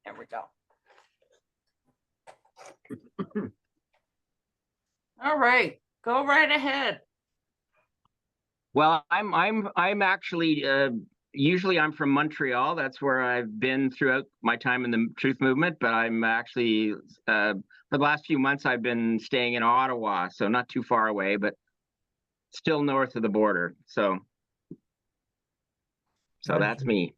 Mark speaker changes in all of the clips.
Speaker 1: There we go. All right, go right ahead.
Speaker 2: Well, I'm actually usually I'm from Montreal. That's where I've been throughout my time in the Truth Movement. But I'm actually for the last few months I've been staying in Ottawa, so not too far away, but still north of the border. So that's me.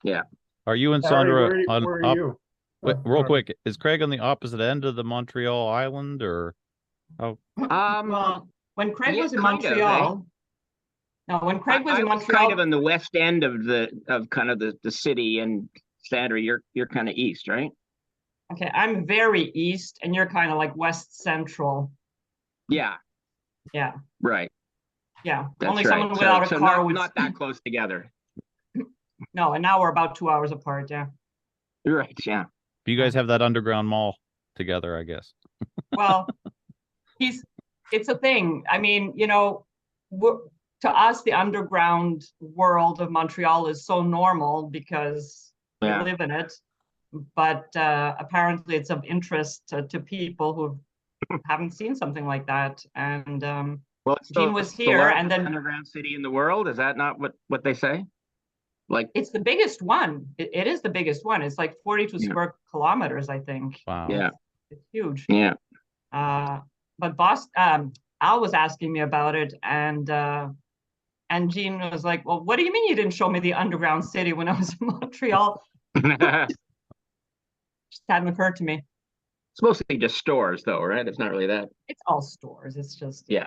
Speaker 2: Yeah.
Speaker 3: Are you and
Speaker 4: Barry,
Speaker 3: Sandra
Speaker 4: where
Speaker 3: on
Speaker 4: are you?
Speaker 3: Wait,
Speaker 4: Oh,
Speaker 3: real
Speaker 4: sorry.
Speaker 3: quick, is Craig on the opposite end of the Montreal island, or how?
Speaker 5: Well, when Craig
Speaker 2: yeah,
Speaker 5: was in
Speaker 2: kind of,
Speaker 5: Montreal, no, when Craig was
Speaker 2: I
Speaker 5: in
Speaker 2: was
Speaker 5: Montreal,
Speaker 2: kind of in the west end of kind of the city, and Sandra, you're kind of east, right?
Speaker 5: okay, I'm very east, and you're kind of like west central.
Speaker 2: Yeah,
Speaker 5: Yeah,
Speaker 2: right.
Speaker 5: yeah.
Speaker 2: That's
Speaker 5: Only
Speaker 2: right.
Speaker 5: someone without a
Speaker 2: So
Speaker 5: car would.
Speaker 2: not that close together.
Speaker 5: No, and now we're about 2 hours apart. Yeah.
Speaker 2: Right. Yeah.
Speaker 3: You guys have that underground mall together, I guess.
Speaker 5: Well, it's a thing. I mean, you know, to us, the underground world of Montreal is so normal because we
Speaker 2: Yeah.
Speaker 5: live in it. But apparently, it's of interest to people who haven't seen something like that. And
Speaker 2: Well, it's
Speaker 5: Jean was
Speaker 2: the
Speaker 5: here,
Speaker 2: largest
Speaker 5: and then
Speaker 2: underground city in the world. Is that not what they say? Like,
Speaker 5: it's the biggest one. It is the biggest one. It's like 42
Speaker 2: Yeah.
Speaker 5: square kilometers, I think.
Speaker 3: Wow.
Speaker 2: yeah,
Speaker 5: It's huge.
Speaker 2: yeah.
Speaker 5: But Al was asking me about it, and Jean was like, "Well, what do you mean you didn't show me the underground city when I was in Montreal?"
Speaker 2: It's
Speaker 5: Just hadn't occurred to me.
Speaker 2: mostly just stores, though, right? It's not really that.
Speaker 5: It's all stores. It's just
Speaker 2: Yeah.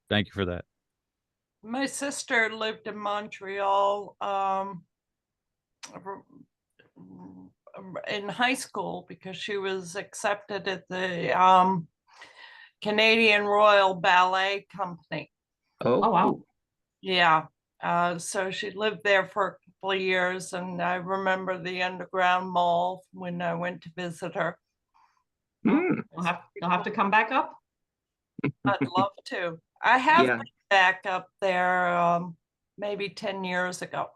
Speaker 3: Thank you for that.
Speaker 1: My sister lived in Montreal in high school because she was accepted at the Canadian Royal Ballet Company.
Speaker 5: Oh, wow.
Speaker 1: Yeah. So she lived there for a couple of years, and I remember the underground mall when I went to visit her.
Speaker 2: Mm.
Speaker 5: You'll have to come back up.
Speaker 1: I'd love to. I have
Speaker 2: Yeah.
Speaker 1: been back up there maybe 10 years ago.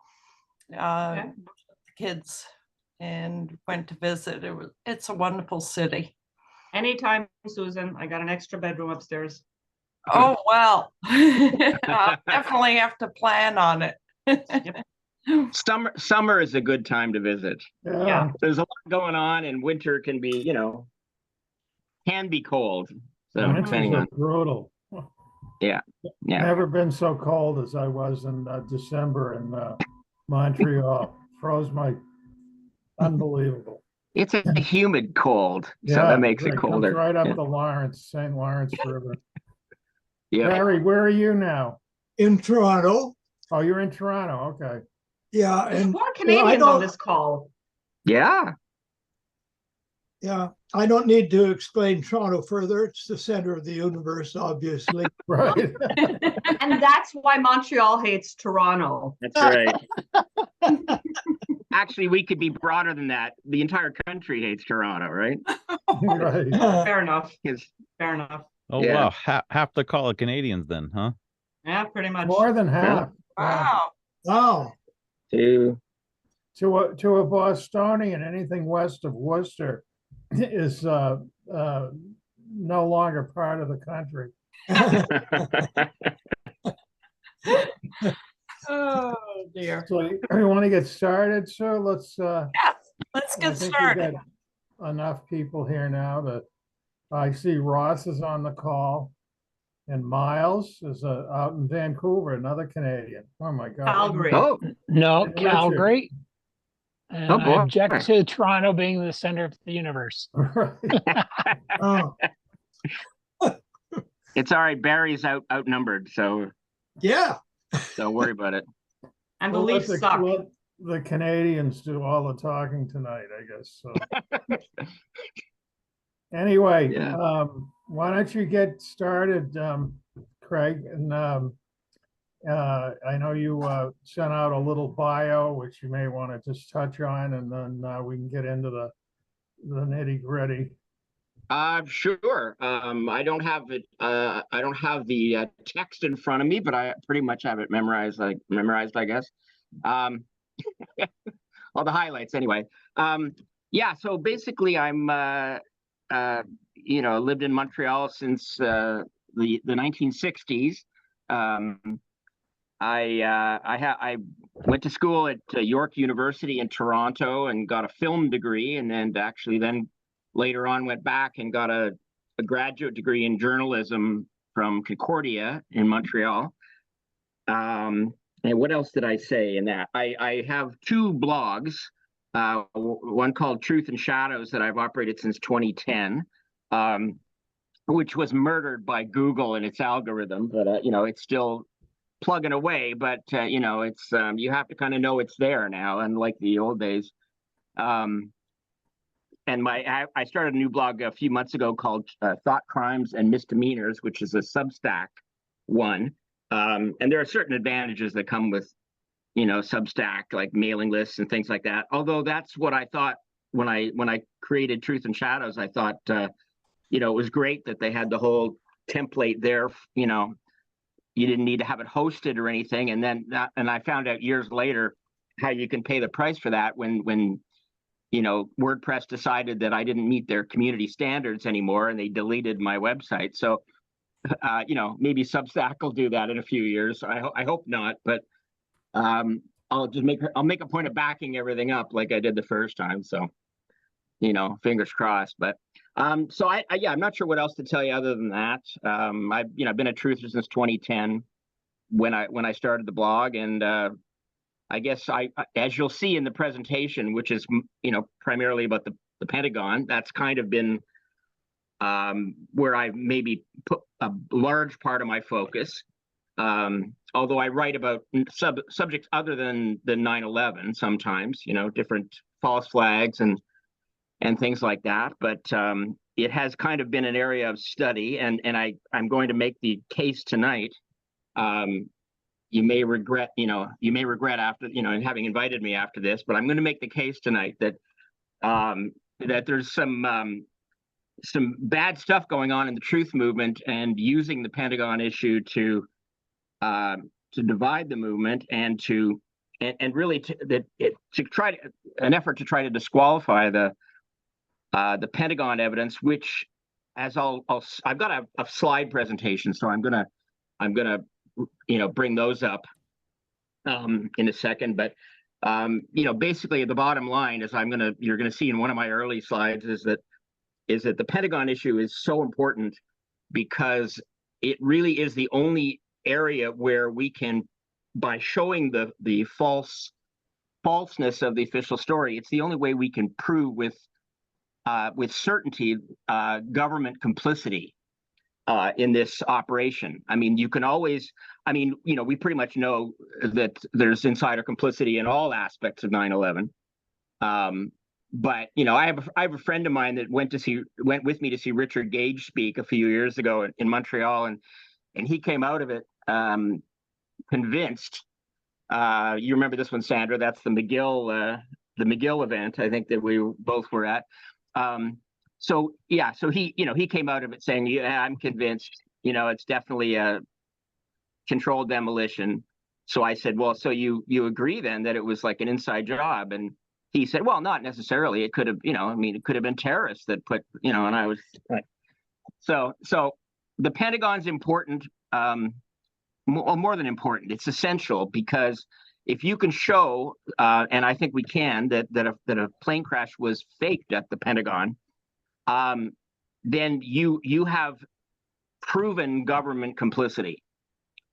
Speaker 5: Okay.
Speaker 1: With the kids and went to visit. It's a wonderful city.
Speaker 5: Anytime, Susan. I got an extra bedroom upstairs.
Speaker 1: Oh, well, I'll definitely have to plan on it.
Speaker 2: Summer is a good time to visit.
Speaker 5: Yeah.
Speaker 2: There's a lot going on, and winter can be, can be cold. So
Speaker 4: Winters
Speaker 2: depending
Speaker 4: are
Speaker 2: on,
Speaker 4: brutal.
Speaker 2: yeah.
Speaker 4: Never been so cold as I was in December in Montreal. Froze my unbelievable.
Speaker 2: It's a humid cold, so
Speaker 4: Yeah,
Speaker 2: that makes it
Speaker 4: comes
Speaker 2: colder.
Speaker 4: right up
Speaker 2: Yeah.
Speaker 4: the St. Lawrence River.
Speaker 2: Yeah.
Speaker 4: Barry, where are you now?
Speaker 6: in Toronto.
Speaker 4: Oh, you're in Toronto. Okay.
Speaker 6: Yeah,
Speaker 5: There's
Speaker 6: and
Speaker 5: more Canadians on this call.
Speaker 2: Yeah.
Speaker 6: yeah, I don't need to explain Toronto further. It's the center of the universe, obviously.
Speaker 4: Right.
Speaker 5: And that's why Montreal hates Toronto.
Speaker 2: That's right. Actually, we could be broader than that. The entire country hates Toronto, right?
Speaker 4: Right.
Speaker 5: Fair enough.
Speaker 2: 'Cause-
Speaker 5: Fair enough.
Speaker 3: Oh
Speaker 2: Yeah.
Speaker 3: wow, half the call of Canadians then, huh?
Speaker 5: Yeah, pretty much.
Speaker 4: More than half.
Speaker 1: Wow.
Speaker 6: Wow.
Speaker 2: to
Speaker 4: To a Bostonian, anything west of Worcester is no longer part of the country.
Speaker 1: Oh, dear.
Speaker 4: So you want to get started, sir? Let's
Speaker 1: Let's
Speaker 4: I
Speaker 1: get
Speaker 4: think we've
Speaker 1: started.
Speaker 4: got enough people here now that I see Ross is on the call. And Miles is out in Vancouver, another Canadian. Oh my God.
Speaker 5: Calgary.
Speaker 2: oh,
Speaker 7: No,
Speaker 4: Richard.
Speaker 7: Calgary. And
Speaker 2: Oh,
Speaker 7: I
Speaker 2: boy.
Speaker 7: object to Toronto being the center of the universe.
Speaker 4: Right.
Speaker 6: Oh,
Speaker 2: it's all right. Barry's outnumbered, so
Speaker 6: yeah.
Speaker 2: don't worry about it.
Speaker 5: And the
Speaker 4: We'll let
Speaker 5: Leafs suck.
Speaker 4: let the Canadians do all the talking tonight, I guess. So. Anyway,
Speaker 2: Yeah.
Speaker 4: why don't you get started, Craig? And I know you sent out a little bio, which you may want to just touch on, and then we can get into the nitty gritty.
Speaker 2: Sure. I don't have it. I don't have the text in front of me, but I pretty much have it memorized, I guess. all the highlights anyway. Yeah, so basically I'm lived in Montreal since the 1960s. I went to school at York University in Toronto and got a film degree, and then actually then later on went back and got a graduate degree in journalism from Concordia in Montreal. And what else did I say in that? I have two blogs, one called Truth and Shadows that I've operated since 2010, which was murdered by Google and its algorithm, but it's still plugging away. But it's you have to kind of know it's there now, unlike the old days. And I started a new blog a few months ago called Thought Crimes and Misdemeanors, which is a Substack one. And there are certain advantages that come with, Substack, like mailing lists and things like that. Although that's what I thought when I created Truth and Shadows. I thought, it was great that they had the whole template there. You didn't need to have it hosted or anything. And then I found out years later how you can pay the price for that when WordPress decided that I didn't meet their community standards anymore, and they deleted my website. So maybe Substack will do that in a few years. I hope not, but I'll make a point of backing everything up like I did the first time. So, fingers crossed. But I'm not sure what else to tell you other than that. I've been a truther since 2010 when I started the blog, and I guess as you'll see in the presentation, which is primarily about the Pentagon, that's kind of been where I maybe put a large part of my focus. Although I write about subjects other than the 9/11 sometimes, different false flags and things like that. But it has kind of been an area of study, and I'm going to make the case tonight. You may regret after, having invited me after this, but I'm going to make the case tonight that there's some bad stuff going on in the truth movement, and using the Pentagon issue to divide the movement and really an effort to try to disqualify the Pentagon evidence, which I've got a slide presentation, so I'm gonna bring those up in a second. But basically the bottom line is you're gonna see in one of my early slides is that the Pentagon issue is so important because it really is the only area where we can, by showing the falseness of the official story, it's the only way we can prove with certainty government complicity in this operation. I mean, you can always, we pretty much know that there's insider complicity in all aspects of 9/11. But I have a friend of mine that went with me to see Richard Gage speak a few years ago in Montreal, and he came out of it convinced. You remember this one, Sandra? That's the McGill event, I think, that we both were at. So he came out of it saying, "Yeah, I'm convinced. It's definitely a controlled demolition." So I said, "Well, so you agree then that it was like an inside job?" And he said, "Well, not necessarily. It could have, it could have been terrorists that put, And I was like, so the Pentagon's important, more than important. It's essential, because if you can show, and I think we can, that a plane crash was faked at the Pentagon, then you have proven government complicity.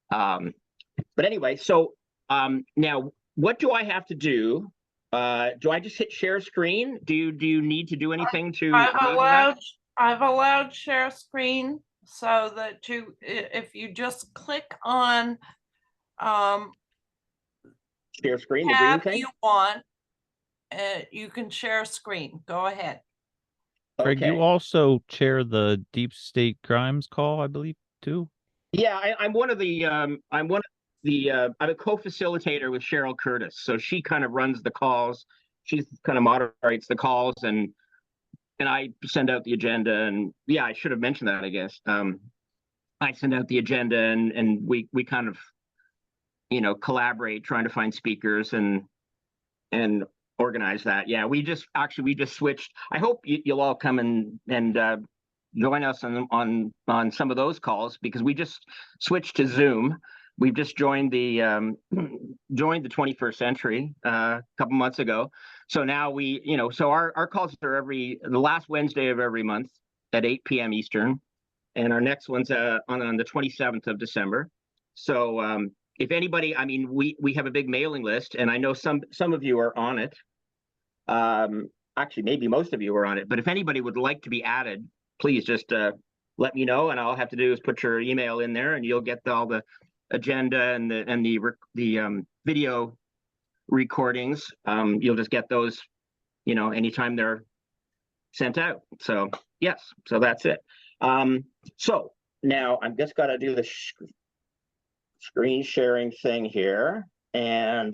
Speaker 2: But anyway, so now what do I have to do? Do I just hit share screen? Do you need to do anything to enable that?
Speaker 1: I've allowed share screen so that if you just click on
Speaker 2: Share screen, the green
Speaker 1: tab
Speaker 2: thing?
Speaker 1: you want, you can share screen. Go ahead.
Speaker 3: Craig, you
Speaker 2: Okay.
Speaker 3: also chair the Deep State Crimes Call, I believe, too.
Speaker 2: Yeah, I'm one of the I'm a co-facilitator with Cheryl Curtis. So she kind of runs the calls. She kind of moderates the calls, and I send out the agenda. And yeah, I should have mentioned that, I guess. I send out the agenda, and we kind of collaborate, trying to find speakers, and and organize that. Yeah, we just switched. I hope you'll all come and join us on some of those calls, because we just switched to Zoom. We've just joined the 21st century a couple months ago. So now so our calls are the last Wednesday of every month at 8 p.m. Eastern, and our next one's on the 27th of December. So if anybody, I mean, we have a big mailing list, and I know some of you are on it. Actually, maybe most of you are on it. But if anybody would like to be added, please just let me know, and all I have to do is put your email in there, and you'll get all the agenda and the video recordings. You'll just get those, anytime they're sent out. So yes, so that's it. So now I'm just got to do the screen sharing thing here, and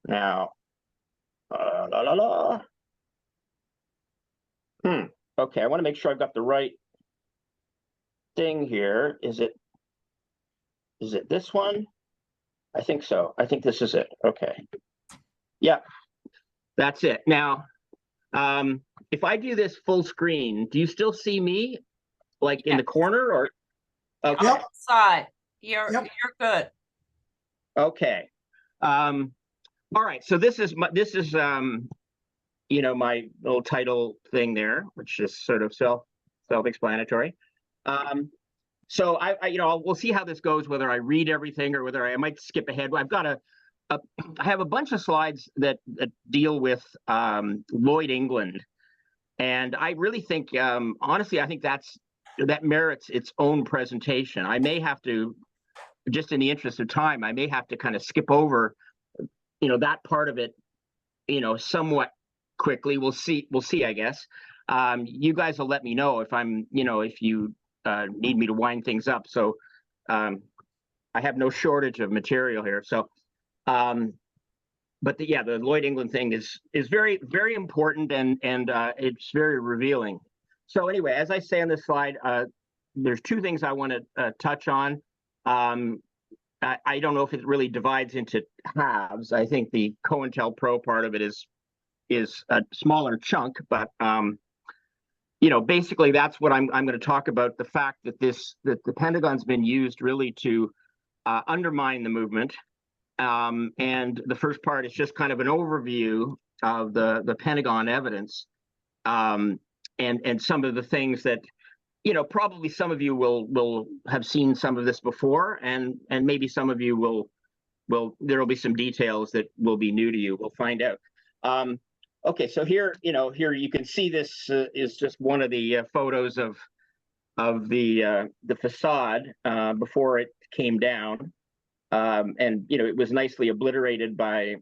Speaker 2: now okay, I want to make sure I've got the right thing here. Is it this one? I think so. I think this is it. Okay. Yeah, that's it. Now, if I do this full screen, do you still see me, like in the corner, or? Okay.
Speaker 6: Yep.
Speaker 1: Side, you're
Speaker 6: Yep.
Speaker 1: good.
Speaker 2: Okay. All right. So this is my little title thing there, which is sort of self-explanatory. So we'll see how this goes, whether I read everything or whether I might skip ahead. I've got I have a bunch of slides that deal with Lloyd England, and I really think, honestly, I think that merits its own presentation. I may have to, just in the interest of time, I may have to kind of skip over, that part of it, somewhat quickly. We'll see, I guess. You guys will let me know if if you need me to wind things up. So I have no shortage of material here. So, but the Lloyd England thing is very, very important, and it's very revealing. So anyway, as I say on this slide, there's two things I want to touch on. I don't know if it really divides into halves. I think the COINTELPRO part of it is a smaller chunk, but basically that's what I'm going to talk about, the fact that the Pentagon's been used really to undermine the movement. And the first part is just kind of an overview of the Pentagon evidence, and some of the things that, probably some of you will have seen some of this before, and maybe some of you there will be some details that will be new to you. We'll find out. Okay, so here you can see this is just one of the photos of the facade before it came down, and it was nicely obliterated by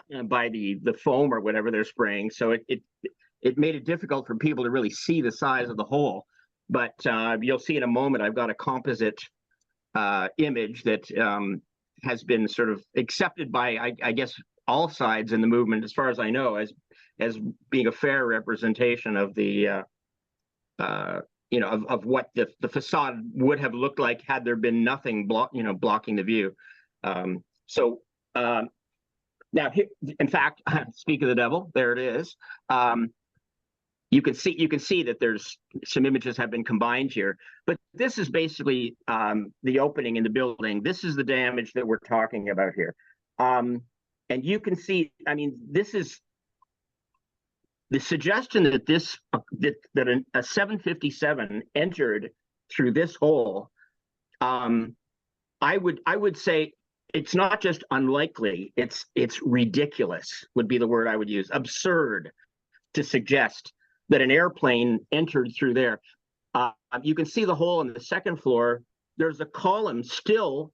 Speaker 2: the foam or whatever they're spraying. So it made it difficult for people to really see the size of the hole. But you'll see in a moment, I've got a composite image that has been sort of accepted by, I guess, all sides in the movement, as far as I know, as being a fair representation of the of what the facade would have looked like had there been nothing blocking the view. Now, in fact, speak of the devil, there it is. You can see that there's some images have been combined here, but this is basically the opening in the building. This is the damage that we're talking about here. And you can see, I mean, this is the suggestion that that a 757 entered through this hole. I would say it's not just unlikely, it's ridiculous would be the word I would use. Absurd to suggest that an airplane entered through there. You can see the hole on the second floor. There's a column still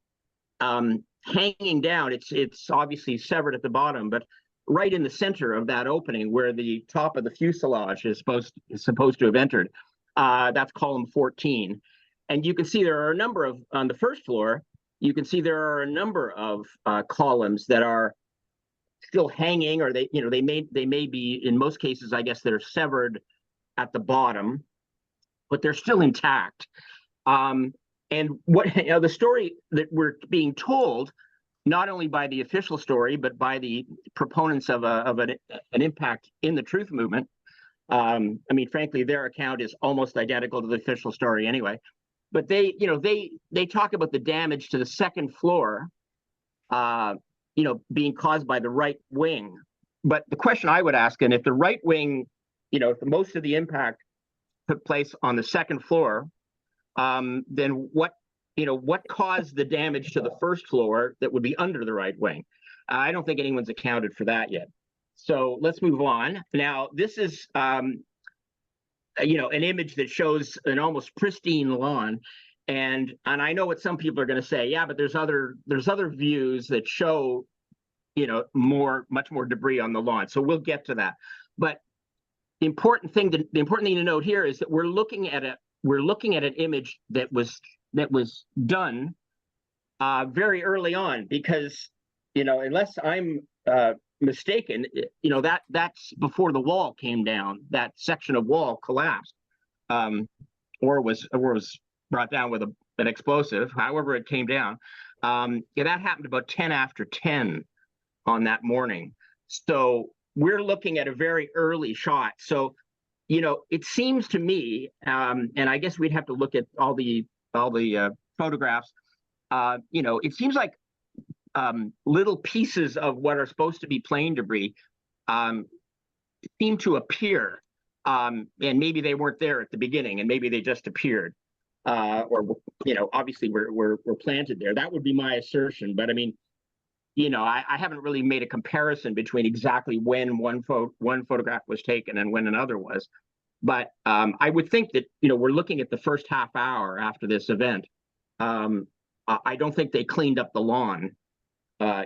Speaker 2: hanging down. It's obviously severed at the bottom, but right in the center of that opening where the top of the fuselage is supposed to have entered, that's column 14. And you can see there are a number of, on the first floor, you can see there are a number of columns that are still hanging, or they may be, in most cases, I guess they're severed at the bottom, but they're still intact. And what the story that we're being told not only by the official story, but by the proponents of an impact in the truth movement. I mean, frankly, their account is almost identical to the official story anyway. But they, you know, they talk about the damage to the second floor, you know, being caused by the right wing. But the question I would ask, and if the right wing, you know, if most of the impact took place on the second floor, then what, you know, what caused the damage to the first floor that would be under the right wing? I don't think anyone's accounted for that yet. So let's move on. Now, this is, you know, an image that shows an almost pristine lawn. And I know what some people are going to say, yeah, but there's other views that show, you know, much more debris on the lawn. So we'll get to that. But the important thing to note here is that we're looking at an image that was done very early on, because, you know, unless I'm mistaken, you know, that's before the wall came down. That section of wall collapsed, or was brought down with an explosive. However, it came down. Yeah, that happened about 10 after 10 on that morning. So we're looking at a very early shot. So, you know, it seems to me, and I guess we'd have to look at all the photographs. You know, it seems like little pieces of what are supposed to be plane debris seem to appear, and maybe they weren't there at the beginning, and maybe they just appeared, or, you know, obviously were planted there. That would be my assertion. But I mean, you know, I haven't really made a comparison between exactly when one photograph was taken and when another was. But I would think that, you know, we're looking at the first half hour after this event. I don't think they cleaned up the lawn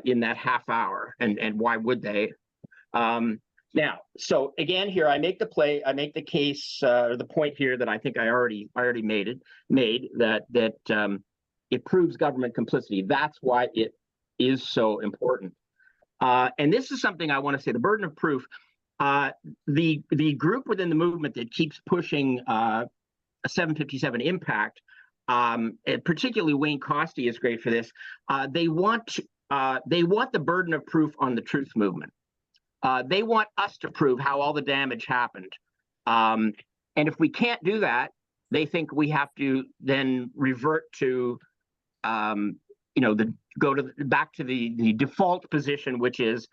Speaker 2: in that half hour, and why would they? Now, so again, here I make the case, or the point here that I think I already made that it proves government complicity. That's why it is so important. And this is something I want to say: the burden of proof. The group within the movement that keeps pushing a 757 impact, and particularly Wayne Costi is great for this. They want the burden of proof on the truth movement. They want us to prove how all the damage happened. And if we can't do that, they think we have to then revert to, you know, back to the default position, which is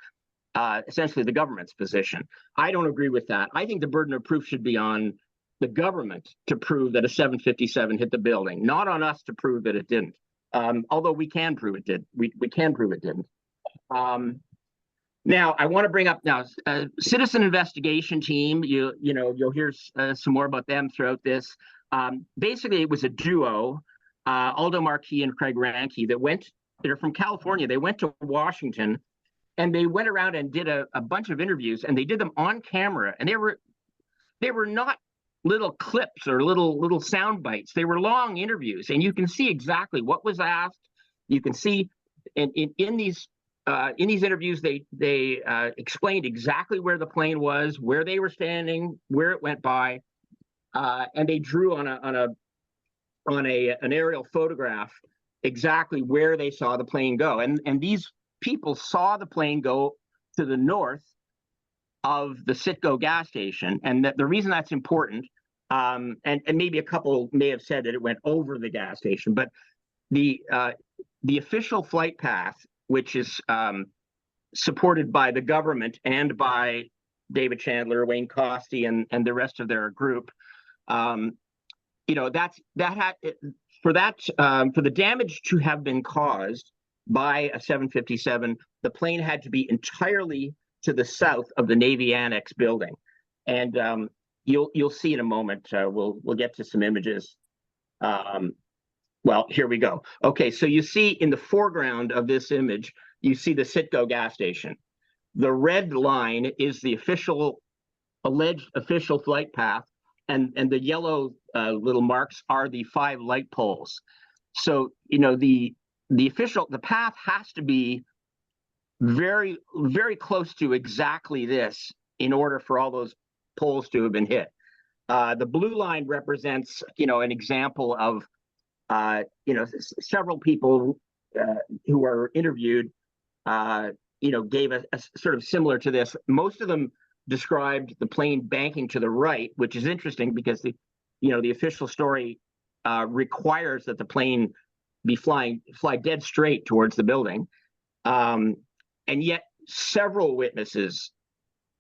Speaker 2: essentially the government's position. I don't agree with that. I think the burden of proof should be on the government to prove that a 757 hit the building, not on us to prove that it didn't. Although we can prove it did. We can prove it didn't. Now, I want to bring up citizen investigation team. You know, you'll hear some more about them throughout this. Basically, it was a duo, Aldo McKee and Craig Ranke, they're from California. They went to Washington, and they went around and did a bunch of interviews, and they did them on camera. And they were not little clips or little sound bites. They were long interviews, and you can see exactly what was asked. You can see in these interviews, they explained exactly where the plane was, where they were standing, where it went by, and they drew on an aerial photograph exactly where they saw the plane go. And these people saw the plane go to the north of the Citgo gas station. And the reason that's important, and maybe a couple may have said that it went over the gas station, but the official flight path, which is supported by the government and by David Chandler, Wayne Costi, and the rest of their group, you know, for the damage to have been caused by a 757, the plane had to be entirely to the south of the Navy Annex building, and you'll see in a moment. We'll get to some images. Well, here we go. Okay, so you see in the foreground of this image, you see the Citgo gas station. The red line is the alleged official flight path, and the yellow little marks are the 5 light poles. So, you know, the path has to be very, very close to exactly this in order for all those poles to have been hit. The blue line represents, you know, an example of, you know, several people who are interviewed gave a sort of similar to this. Most of them described the plane banking to the right, which is interesting because the official story requires that the plane fly dead straight towards the building. And yet several witnesses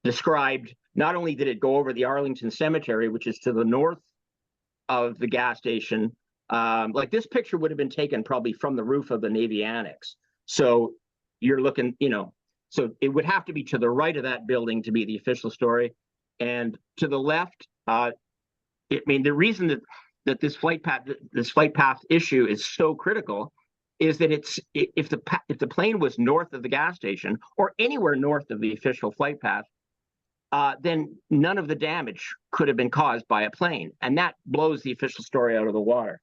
Speaker 2: described not only did it go over the Arlington Cemetery, which is to the north of the gas station, like this picture would have been taken probably from the roof of the Navy Annex. So you're looking, so it would have to be to the right of that building to be the official story. And to the left, the reason that this flight path issue is so critical is that if the plane was north of the gas station or anywhere north of the official flight path, then none of the damage could have been caused by a plane, and that blows the official story out of the water.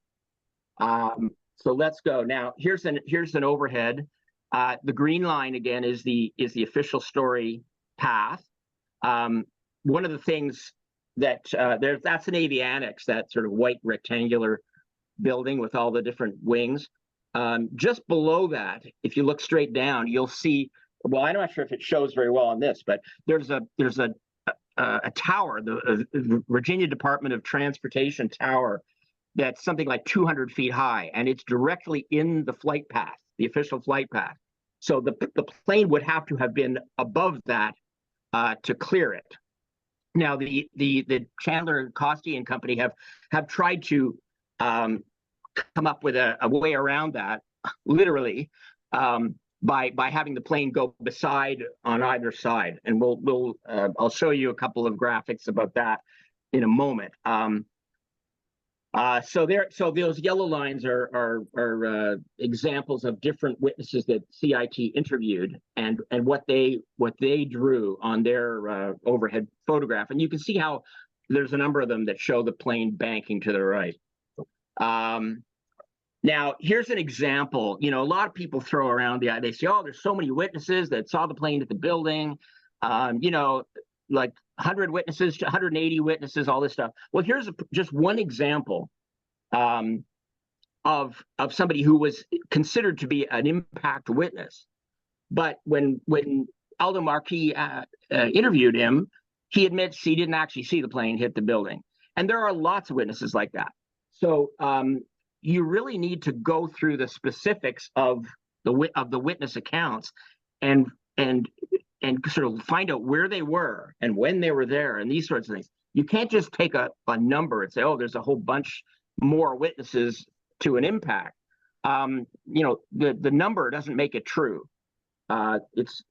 Speaker 2: So let's go now. Here's an overhead. The green line again is the official story path. One of the things that that's the Navy Annex, that sort of white rectangular building with all the different wings. Just below that, if you look straight down, you'll see. Well, I'm not sure if it shows very well on this, but there's a tower, the Virginia Department of Transportation tower, that's something like 200 feet high, and it's directly in the flight path, the official flight path. So the plane would have to have been above that to clear it. Now the Chandler and Costi and company have tried to come up with a way around that, literally, by having the plane go beside on either side, and I'll show you a couple of graphics about that in a moment. So those yellow lines are examples of different witnesses that CIT interviewed and what they drew on their overhead photograph, and you can see how there's a number of them that show the plane banking to the right. Now, here's an example. A lot of people throw around they say, oh, there's so many witnesses that saw the plane at the building, like 100 witnesses to 180 witnesses, all this stuff. Well, here's just one example of somebody who was considered to be an impact witness. But when Aldo McKee interviewed him, he admits he didn't actually see the plane hit the building. And there are lots of witnesses like that. So you really need to go through the specifics of the witness accounts and sort of find out where they were and when they were there and these sorts of things. You can't just take a number and say, oh, there's a whole bunch more witnesses to an impact. The number doesn't make it true. It's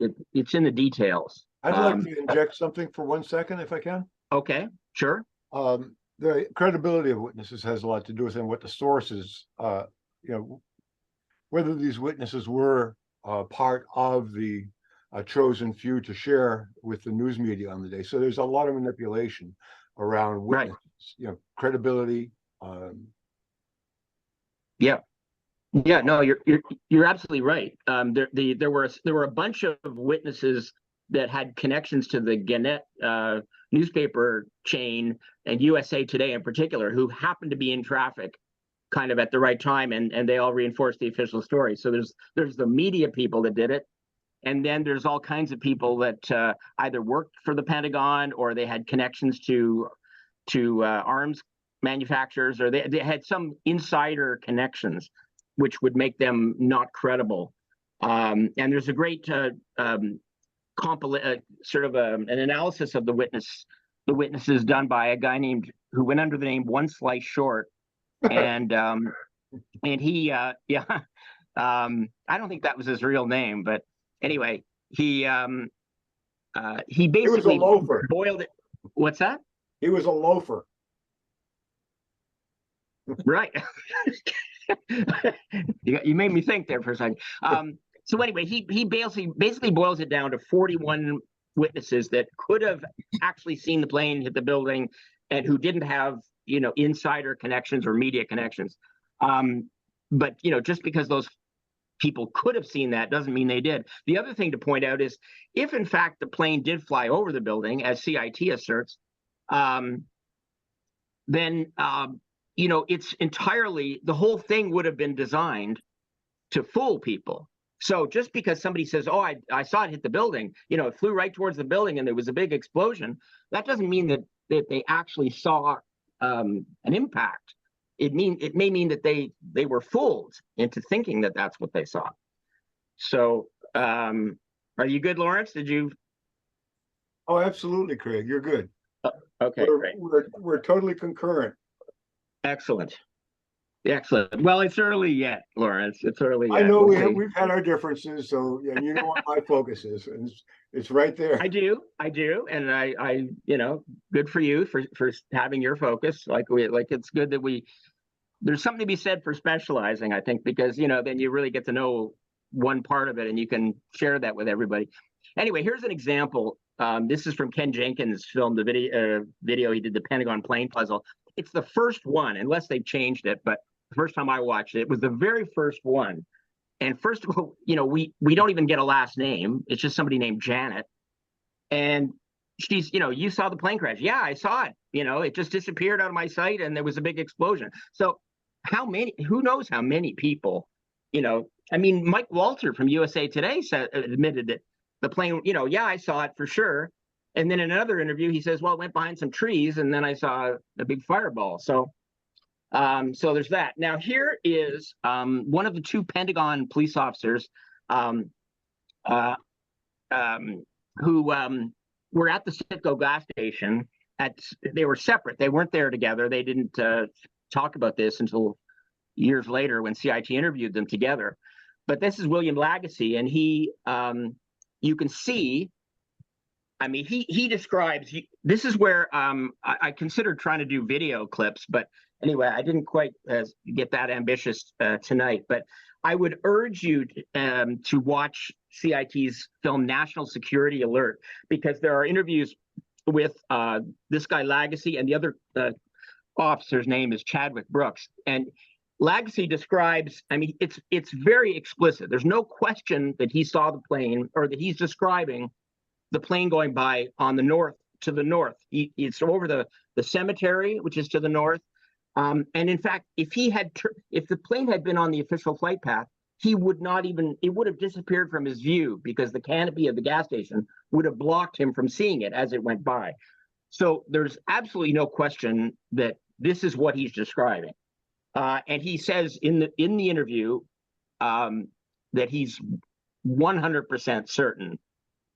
Speaker 2: in the details.
Speaker 8: I'd like to inject something for 1 second, if I can.
Speaker 2: Okay, sure.
Speaker 8: The credibility of witnesses has a lot to do with what the sources, whether these witnesses were part of the chosen few to share with the news media on the day. So there's a lot of manipulation around witnesses, right. Credibility.
Speaker 2: Yeah, no, you're absolutely right. There were a bunch of witnesses that had connections to the Gannett newspaper chain and USA Today in particular, who happened to be in traffic kind of at the right time, and they all reinforced the official story. So there's the media people that did it, and then there's all kinds of people that either worked for the Pentagon or they had connections to arms manufacturers, or they had some insider connections, which would make them not credible. And there's a great sort of an analysis of the witnesses done by a guy who went under the name One Slice Short, and he I don't think that was his real name, but anyway, he basically boiled it. What's that?
Speaker 8: He was a loafer.
Speaker 2: Right. You made me think there for a second. So anyway, he basically boils it down to 41 witnesses that could have actually seen the plane hit the building and who didn't have, insider connections or media connections. But, just because those people could have seen that doesn't mean they did. The other thing to point out is if, in fact, the plane did fly over the building, as CIT asserts, then, it's entirely, the whole thing would have been designed to fool people. So just because somebody says, "Oh, I saw it hit the building," it flew right towards the building and there was a big explosion, that doesn't mean that they actually saw an impact. It may mean that they were fooled into thinking that that's what they saw. So, are you good, Lawrence? Did you?
Speaker 8: Oh, absolutely, Craig. You're good.
Speaker 2: Okay, great.
Speaker 8: We're totally concurrent.
Speaker 2: Excellent. Excellent. Well, it's early yet, Lawrence. It's early
Speaker 8: I
Speaker 2: yet.
Speaker 8: know
Speaker 2: We'll see.
Speaker 8: we've had our differences, so and you know what my focus is, and it's right there.
Speaker 2: I do, and I, good for you for having your focus. It's good that there's something to be said for specializing, I think, because then you really get to know one part of it and you can share that with everybody. Anyway, here's an example. This is from Ken Jenkins' film, the video he did, the Pentagon plane puzzle. It's the first one, unless they've changed it, but the first time I watched it, it was the very first one. And first of all, we don't even get a last name. It's just somebody named Janet. And she's, you saw the plane crash. Yeah, I saw it. It just disappeared out of my sight and there was a big explosion. So who knows how many people, Mike Walter from USA Today admitted that the plane, yeah, I saw it for sure. And then in another interview, he says, well, it went behind some trees and then I saw a big fireball. So there's that. Now, here is one of the two Pentagon police officers who were at the Citgo gas station. They were separate. They weren't there together. They didn't talk about this until years later when CIT interviewed them together. But this is William Lagacy, and he, you can see, he describes, this is where I considered trying to do video clips, but anyway, I didn't quite get that ambitious tonight. But I would urge you to watch CIT's film National Security Alert, because there are interviews with this guy Lagacy, and the other officer's name is Chadwick Brooks. And Lagacy describes, it's very explicit. There's no question that he saw the plane, or that he's describing the plane going by on the north, to the north. It's over the cemetery, which is to the north. And in fact, if the plane had been on the official flight path, it would have disappeared from his view, because the canopy of the gas station would have blocked him from seeing it as it went by. So there's absolutely no question that this is what he's describing. And he says in the interview that he's 100% certain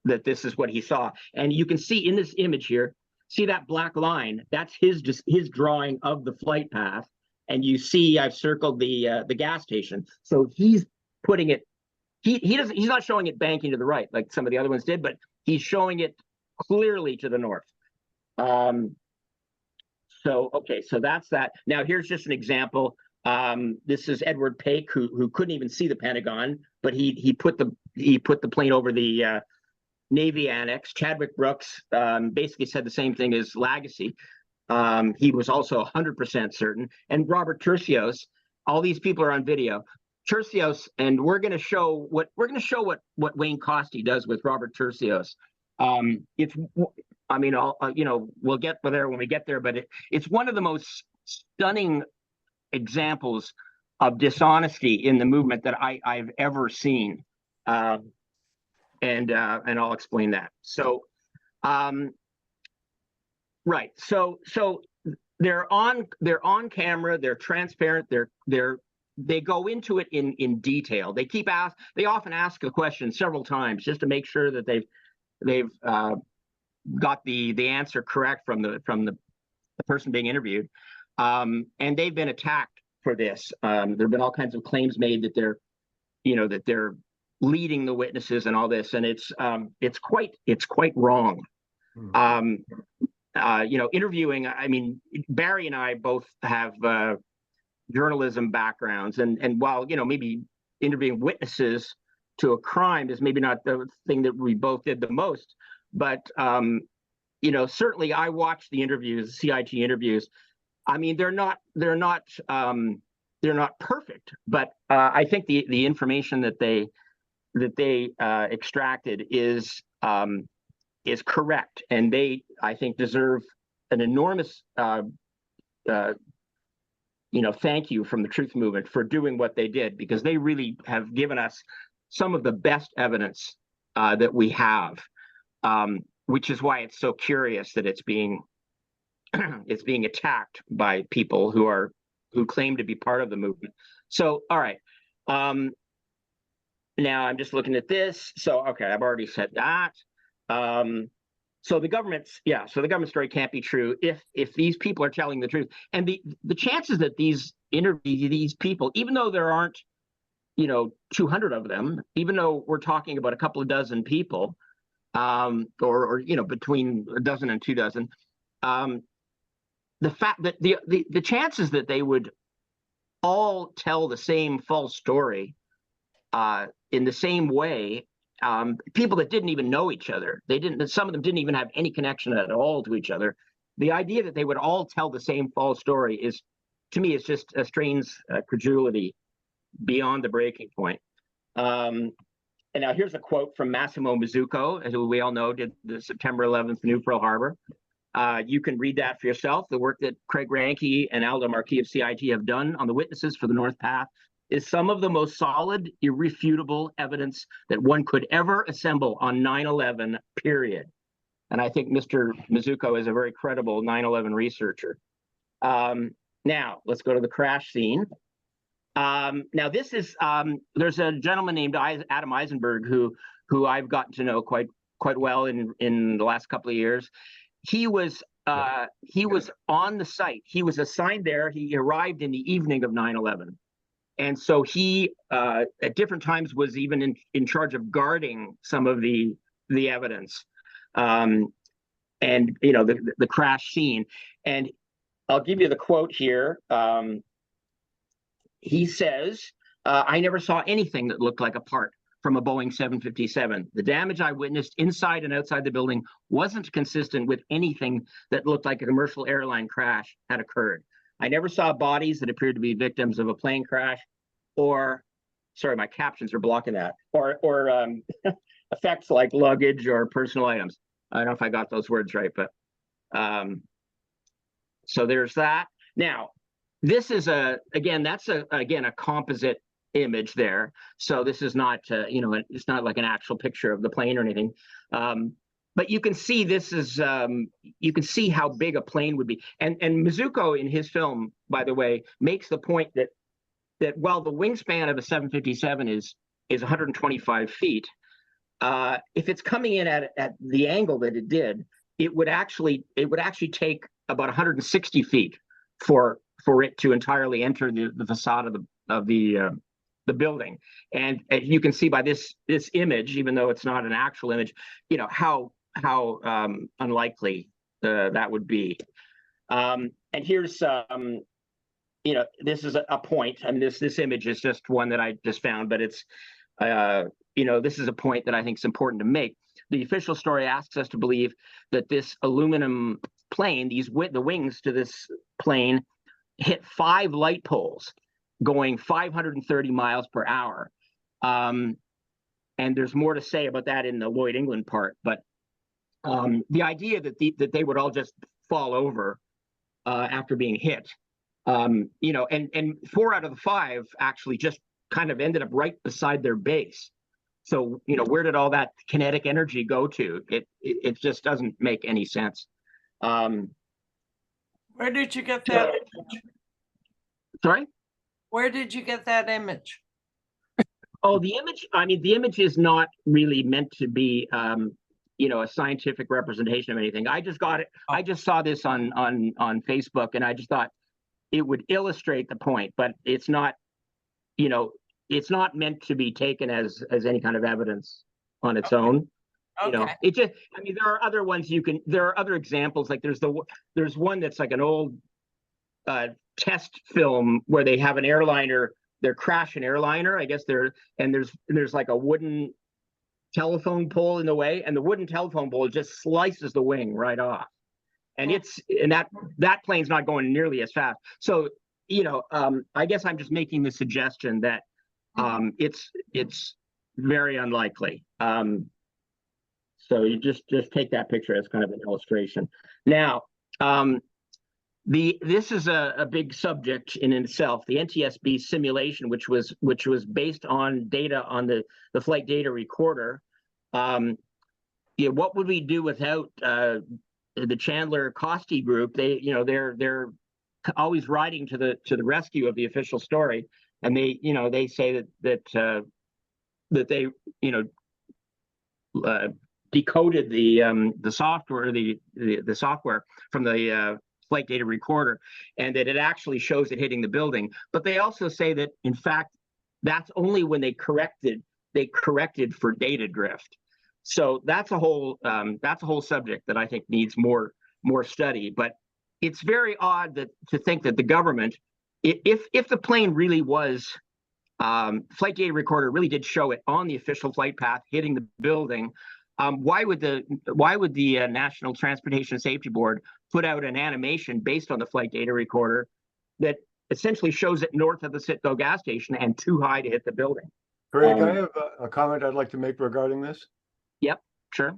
Speaker 2: that this is what he saw. And you can see in this image here, see that black line? That's his drawing of the flight path. And you see I've circled the gas station. So he's putting it, he's not showing it banking to the right like some of the other ones did, but he's showing it clearly to the north. So that's that. Now here's just an example. This is Edward Paik, who couldn't even see the Pentagon, but he put the plane over the Navy annex. Chadwick Brooks basically said the same thing as Lagacy. He was also 100% certain. And Robert Tercios, all these people are on video. Tercios, and we're going to show what Wayne Costi does with Robert Tercios. We'll get there when we get there, but it's one of the most stunning examples of dishonesty in the movement that I've ever seen. And I'll explain that. So, right. So they're on camera. They're transparent. They go into it in detail. They often ask the question several times just to make sure that they've got the answer correct from the person being interviewed. And they've been attacked for this. There've been all kinds of claims made that they're leading the witnesses and all this, and it's quite wrong. Interviewing, Barry and I both have journalism backgrounds, and while maybe interviewing witnesses to a crime is maybe not the thing that we both did the most, but certainly I watched the interviews, CIT interviews. They're not perfect, but I think the information that they extracted is correct, and they, I think, deserve an enormous thank you from the truth movement for doing what they did, because they really have given us some of the best evidence that we have, which is why it's so curious that it's being it's being attacked by people who claim to be part of the movement. So, all right. Now I'm just looking at this. So, okay, I've already said that. So the government story can't be true if these people are telling the truth. And the chances that these people, even though there aren't, 200 of them, even though we're talking about a couple of dozen people, or between a dozen and 2 dozen, the fact that the chances that they would all tell the same false story in the same way, people that didn't even know each other, some of them didn't even have any connection at all to each other. The idea that they would all tell the same false story is, to me, is just a strange credulity beyond the breaking point. And now here's a quote from Massimo Mazzucco, who we all know did the September 11th New Pearl Harbor. You can read that for yourself. The work that Craig Ranke and Aldo McKee of CIT have done on the witnesses for the North Path is some of the most solid, irrefutable evidence that one could ever assemble on 9/11, period. And I think Mr. Mazzucco is a very credible 9/11 researcher. Now, let's go to the crash scene. Now, this is, there's a gentleman named Adam Eisenberg who I've gotten to know quite well in the last couple of years. He was on the site. He was assigned there. He arrived in the evening of 9/11. And so he, at different times, was even in charge of guarding some of the evidence, and the crash scene. And I'll give you the quote here. He says, "I never saw anything that looked like a part from a Boeing 757. The damage I witnessed inside and outside the building wasn't consistent with anything that looked like a commercial airline crash had occurred. I never saw bodies that appeared to be victims of a plane crash, or, sorry, my captions are blocking that, or effects like luggage or personal items." I don't know if I got those words right, but so there's that. Now, this is that's a composite image there. So this is not, it's not like an actual picture of the plane or anything. But you can see this is, you can see how big a plane would be. And Mazzucco in his film, by the way, makes the point that while the wingspan of a 757 is 125 feet, if it's coming in at the angle that it did, it would actually take about 160 feet for it to entirely enter the facade of the building. And you can see by this image, even though it's not an actual image, how unlikely that would be. And here's this is a point. I mean, this image is just one that I just found, but it's this is a point that I think is important to make. The official story asks us to believe that this aluminum plane, the wings to this plane, hit 5 light poles going 530 miles per hour. And there's more to say about that in the Lloyd England part, but the idea that they would all just fall over after being hit, and 4 out of the 5 actually just kind of ended up right beside their base. So, where did all that kinetic energy go to? It just doesn't make any sense.
Speaker 1: Where did you get that image?
Speaker 2: Sorry?
Speaker 1: Where did you get that image?
Speaker 2: Oh, the image, I mean, the image is not really meant to be, a scientific representation of anything. I just got it. I just saw this on Facebook, and I just thought it would illustrate the point, but it's not, it's not meant to be taken as any kind of evidence on its own.
Speaker 1: Okay.
Speaker 2: It just, I mean, there are other ones there are other examples, like there's one that's like an old test film where they have an airliner, they're crashing airliner, I guess and there's like a wooden telephone pole in the way, and the wooden telephone pole just slices the wing right off. And that plane's not going nearly as fast. So, I guess I'm just making the suggestion that it's very unlikely. So you just take that picture as kind of an illustration. Now, This is a big subject in itself. The NTSB simulation, which was based on data on the flight data recorder. Yeah, what would we do without the Chandler Costi group? They're always riding to the rescue of the official story, and they say that they decoded the software the software from the flight data recorder, and that it actually shows it hitting the building. But they also say that in fact that's only when they corrected for data drift. So that's a whole subject that I think needs more study. But it's very odd to think that the government, if the plane really was flight data recorder really did show it on the official flight path hitting the building, why would the National Transportation Safety Board put out an animation based on the flight data recorder that essentially shows it north of the Citgo gas station and too high to hit the building?
Speaker 8: Craig, I have a comment I'd like to make regarding this.
Speaker 2: Yep, sure.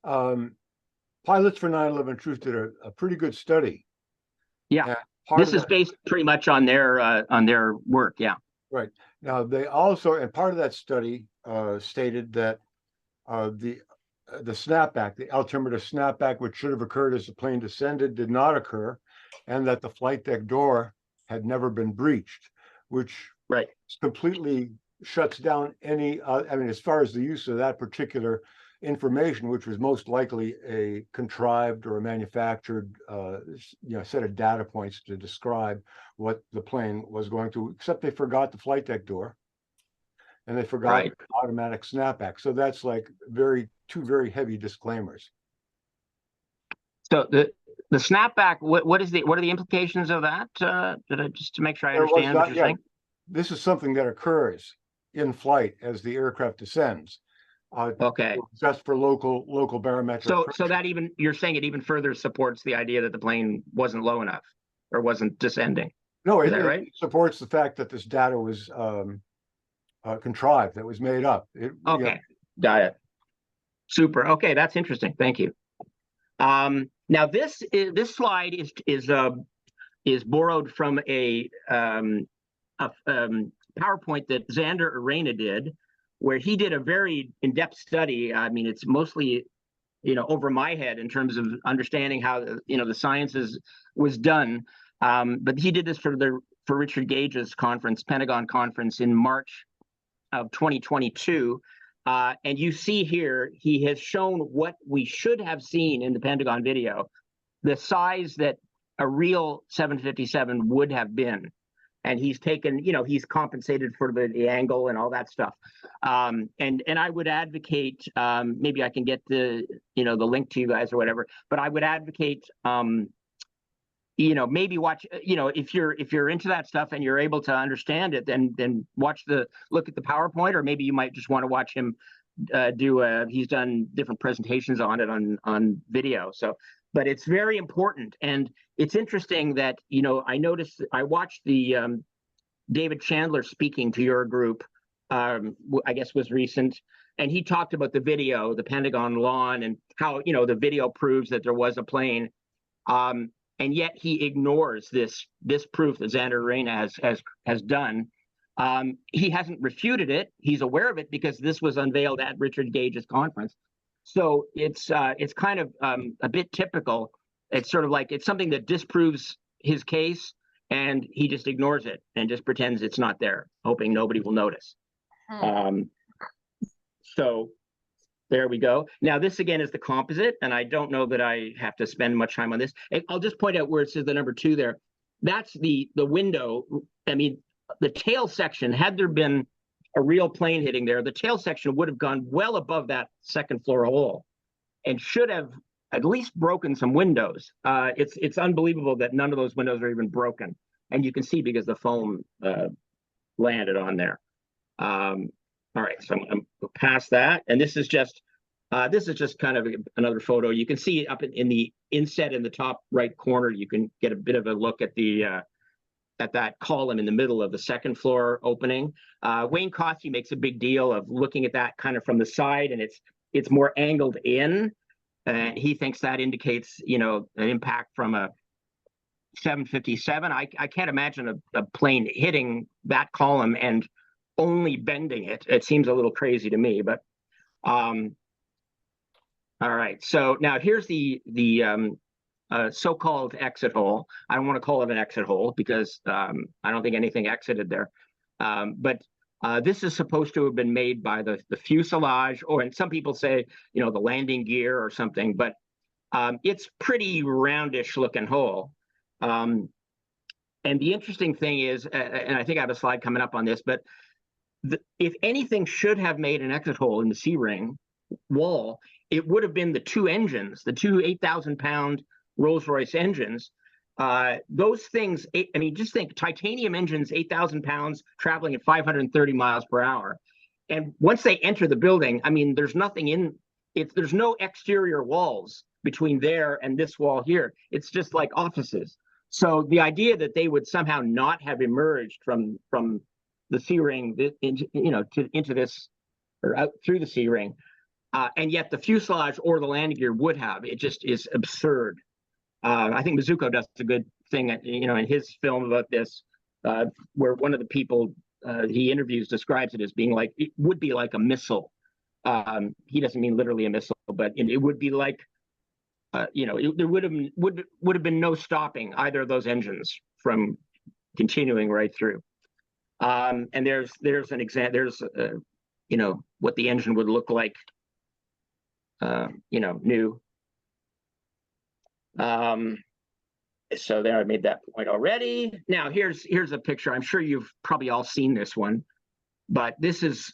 Speaker 8: Pilots for 9/11 Truth did a pretty good study.
Speaker 2: Yeah, this is based pretty much on their work. Yeah.
Speaker 8: Right. Now they also, and part of that study stated that the snapback, the altimeter snapback, which should have occurred as the plane descended, did not occur, and that the flight deck door had never been breached, which completely shuts down any. I mean, as far as the use of that particular information, which was most likely a contrived or a manufactured, set of data points to describe what the plane was going to, except they forgot the flight deck door, and they forgot the automatic snapback. So that's like two very heavy disclaimers.
Speaker 2: So the snapback, what are the implications of that? Just to make sure I understand what you're saying.
Speaker 8: This is something that occurs in flight as the aircraft descends.
Speaker 2: Okay.
Speaker 8: Just for local barometric.
Speaker 2: So that you're saying it even further supports the idea that the plane wasn't low enough or wasn't descending.
Speaker 8: No,
Speaker 2: it
Speaker 8: supports the fact that this data was contrived, that was made up.
Speaker 2: Got it. Super. Okay, that's interesting. Thank you. Now this slide is borrowed from a PowerPoint that Xander Arena did, where he did a very in-depth study. I mean, it's mostly, over my head in terms of understanding how the sciences was done. But he did this for Richard Gage's conference, Pentagon conference, in March of 2022. And you see here, he has shown what we should have seen in the Pentagon video, the size that a real 757 would have been. And he's taken, he's compensated for the angle and all that stuff. And I would advocate, maybe I can get the link to you guys or whatever, but I would advocate, maybe watch, if you're into that stuff and you're able to understand it, then look at the PowerPoint, or maybe you might just want to watch him he's done different presentations on it on video. So, but it's very important. And it's interesting that, I watched the David Chandler speaking to your group, I guess was recent. And he talked about the video, the Pentagon lawn, and how, the video proves that there was a plane. And yet he ignores this proof that Xander Arena has done. He hasn't refuted it. He's aware of it because this was unveiled at Richard Gage's conference. So it's kind of a bit typical. It's sort of like it's something that disproves his case, and he just ignores it and just pretends it's not there, hoping nobody will notice. So there we go. Now this again is the composite, and I don't know that I have to spend much time on this. I'll just point out where it says the number 2 there. That's the window. I mean, the tail section, had there been a real plane hitting there, the tail section would have gone well above that second floor hole and should have at least broken some windows. It's unbelievable that none of those windows are even broken. And you can see because the foam landed on there. All right, so I'm past that. And this is just kind of another photo. You can see up in the inset in the top right corner, you can get a bit of a look at that column in the middle of the second floor opening. Wayne Costi makes a big deal of looking at that kind of from the side, and it's more angled in. And he thinks that indicates, an impact from 757. I can't imagine a plane hitting that column and only bending it. It seems a little crazy to me, but all right. So now here's the so-called exit hole. I don't want to call it an exit hole because I don't think anything exited there. But this is supposed to have been made by the fuselage, or, and some people say, you know, the landing gear or something, but it's pretty roundish looking hole. And the interesting thing is, and I think I have a slide coming up on this, but if anything should have made an exit hole in the C-ring wall, it would have been the two engines, the two 8,000-pound Rolls-Royce engines. Those things, I mean, just think titanium engines, 8,000 pounds, traveling at 530 miles per hour. And once they enter the building, I mean, there's nothing in it. There's no exterior walls between there and this wall here. It's just like offices. So the idea that they would somehow not have emerged from the C-ring, into this, or out through the C-ring, and yet the fuselage or the landing gear would have, it just is absurd. I think Mizuko does a good thing, in his film about this, where one of the people he interviews describes it as being like, it would be like a missile. He doesn't mean literally a missile, but it would be like, there would have been no stopping either of those engines from continuing right through. And there's an example. There's what the engine would look like, new. So there, I made that point already. Now here's a picture. I'm sure you've probably all seen this one, but this is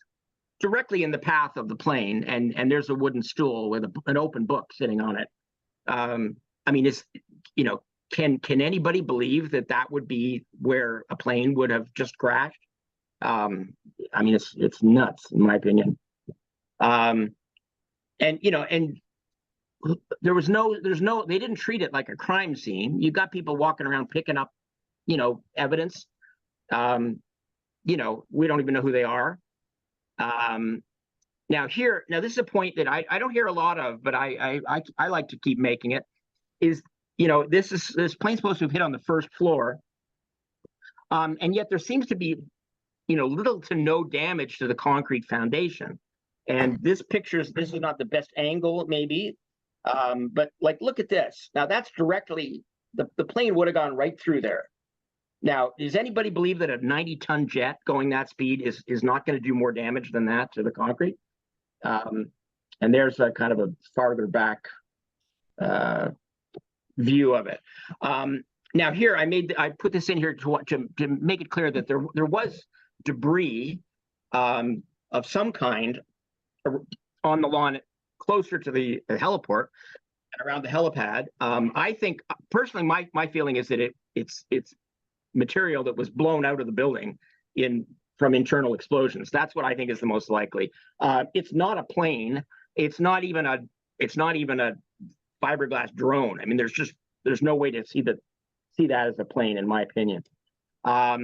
Speaker 2: directly in the path of the plane, and there's a wooden stool with an open book sitting on it. I mean, can anybody believe that would be where a plane would have just crashed? I mean, it's nuts in my opinion. And there's no, they didn't treat it like a crime scene. You got people walking around picking up, evidence. We don't even know who they are. Now this is a point that I don't hear a lot of, but I like to keep making it, is, this plane's supposed to have hit on the first floor. And yet there seems to be, little to no damage to the concrete foundation. And this is not the best angle, maybe. But like, look at this. Now that's directly, the plane would have gone right through there. Now, does anybody believe that a 90-ton jet going that speed is not going to do more damage than that to the concrete? And there's a kind of a farther back view of it. Now here, I put this in here to make it clear that there was debris of some kind on the lawn closer to the heliport and around the helipad. I think personally, my feeling is that it's material that was blown out of the building from internal explosions. That's what I think is the most likely. It's not a plane. It's not even a fiberglass drone. I mean, there's no way to see that as a plane, in my opinion. A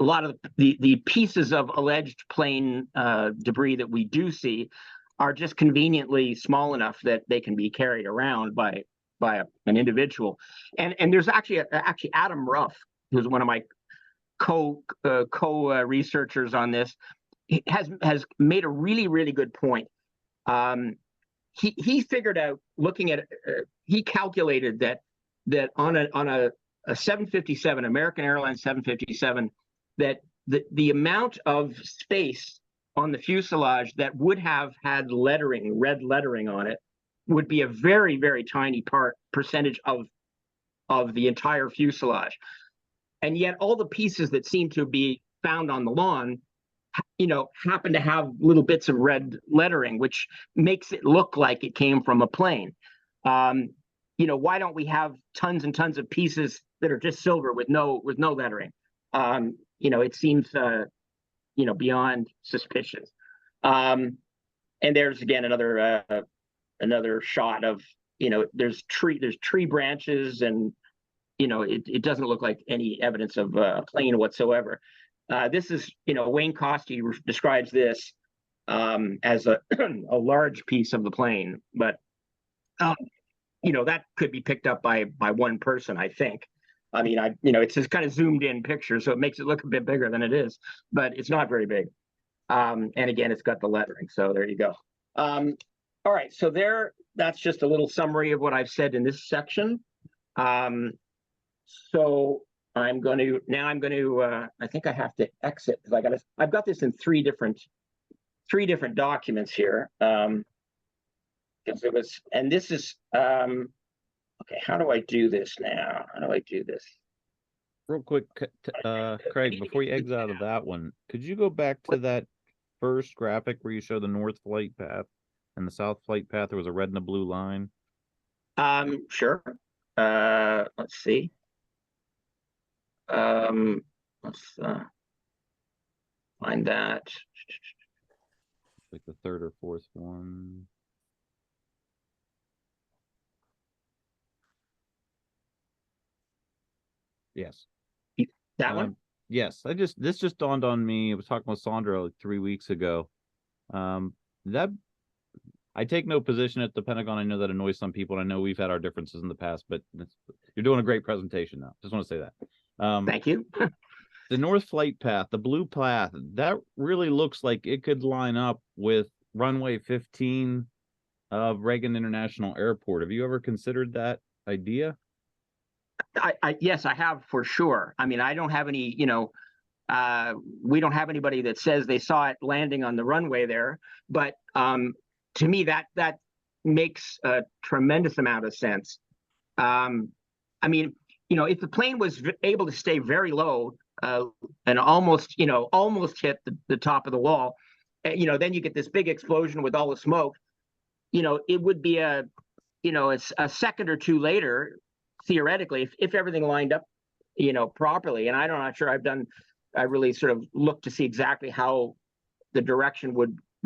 Speaker 2: lot of the pieces of alleged plane debris that we do see are just conveniently small enough that they can be carried around by an individual. And there's actually Adam Ruff, who's one of my co-researchers on this, has made a really, really good point. He figured out, looking at he calculated that on a 757, American Airlines 757, that the amount of space on the fuselage that would have had red lettering on it, would be a very, very tiny percentage of the entire fuselage. And yet all the pieces that seem to be found on the lawn, happen to have little bits of red lettering, which makes it look like it came from a plane. Why don't we have tons and tons of pieces that are just silver with no lettering? It seems, beyond suspicious. And there's again another shot of, there's tree branches, and it doesn't look like any evidence of a plane whatsoever. This is, Wayne Costy describes this as a large piece of the plane, but that could be picked up by one person, I think. I mean, it's just kind of zoomed in picture, so it makes it look a bit bigger than it is, but it's not very big. And again, it's got the lettering, so there you go. All right, so that's just a little summary of what I've said in this section. So I'm going to I think I have to exit because I've got this in three different documents here. Because this is okay. How do I do this now? How do I do this?
Speaker 3: Real quick, Craig, before you exit out of that one, could you go back to that first graphic where you show the north flight path and the south flight path? There was a red and a blue line.
Speaker 2: Sure. Let's see. Let's find that.
Speaker 3: Like the third or fourth one. Yes.
Speaker 2: That one?
Speaker 3: Yes. This just dawned on me. I was talking with Sandra like 3 weeks ago. That I take no position at the Pentagon. I know that annoys some people, and I know we've had our differences in the past, but you're doing a great presentation now. Just want to say that.
Speaker 2: Thank you.
Speaker 3: The north flight path, the blue path, that really looks like it could line up with runway 15 of Reagan International Airport. Have you ever considered that idea?
Speaker 2: Yes, I have for sure. I mean, I don't have any, we don't have anybody that says they saw it landing on the runway there, but to me, that makes a tremendous amount of sense. I mean, if the plane was able to stay very low and almost hit the top of the wall, then you get this big explosion with all the smoke. It would be a second or two later, theoretically, if everything lined up, properly. And I'm not sure I really sort of looked to see exactly how the direction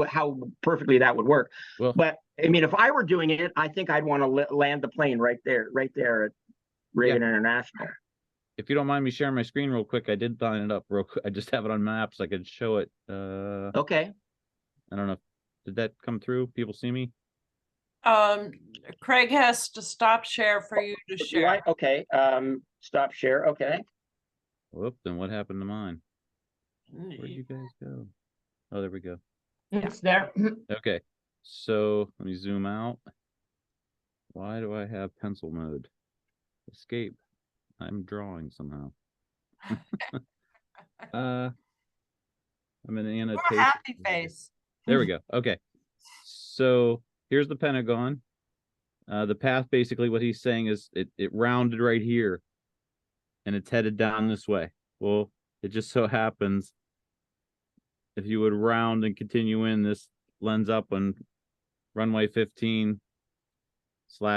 Speaker 2: how perfectly that would work.
Speaker 3: Well,
Speaker 2: but I mean, if I were doing it, I think I'd want to land the plane right there at Reagan International.
Speaker 3: If you don't mind me sharing my screen real quick, I did line it up real quick. I just have it on maps. I could show it.
Speaker 2: Okay.
Speaker 3: I don't know. Did that come through? People see me?
Speaker 1: Craig has to stop share for you to share.
Speaker 2: Okay. Stop share. Okay.
Speaker 3: Whoop, then what happened to mine? Where'd you guys go? Oh, there we go.
Speaker 5: It's there.
Speaker 3: Okay. So let me zoom out. Why do I have pencil mode? Escape. I'm drawing somehow. I'm in the annotation.
Speaker 1: Happy face.
Speaker 3: There we go. Okay. So here's the Pentagon. The path, basically what he's saying is it rounded right here and it's headed down this way. Well, it just so happens if you would round and continue in, this lens up on runway 15 /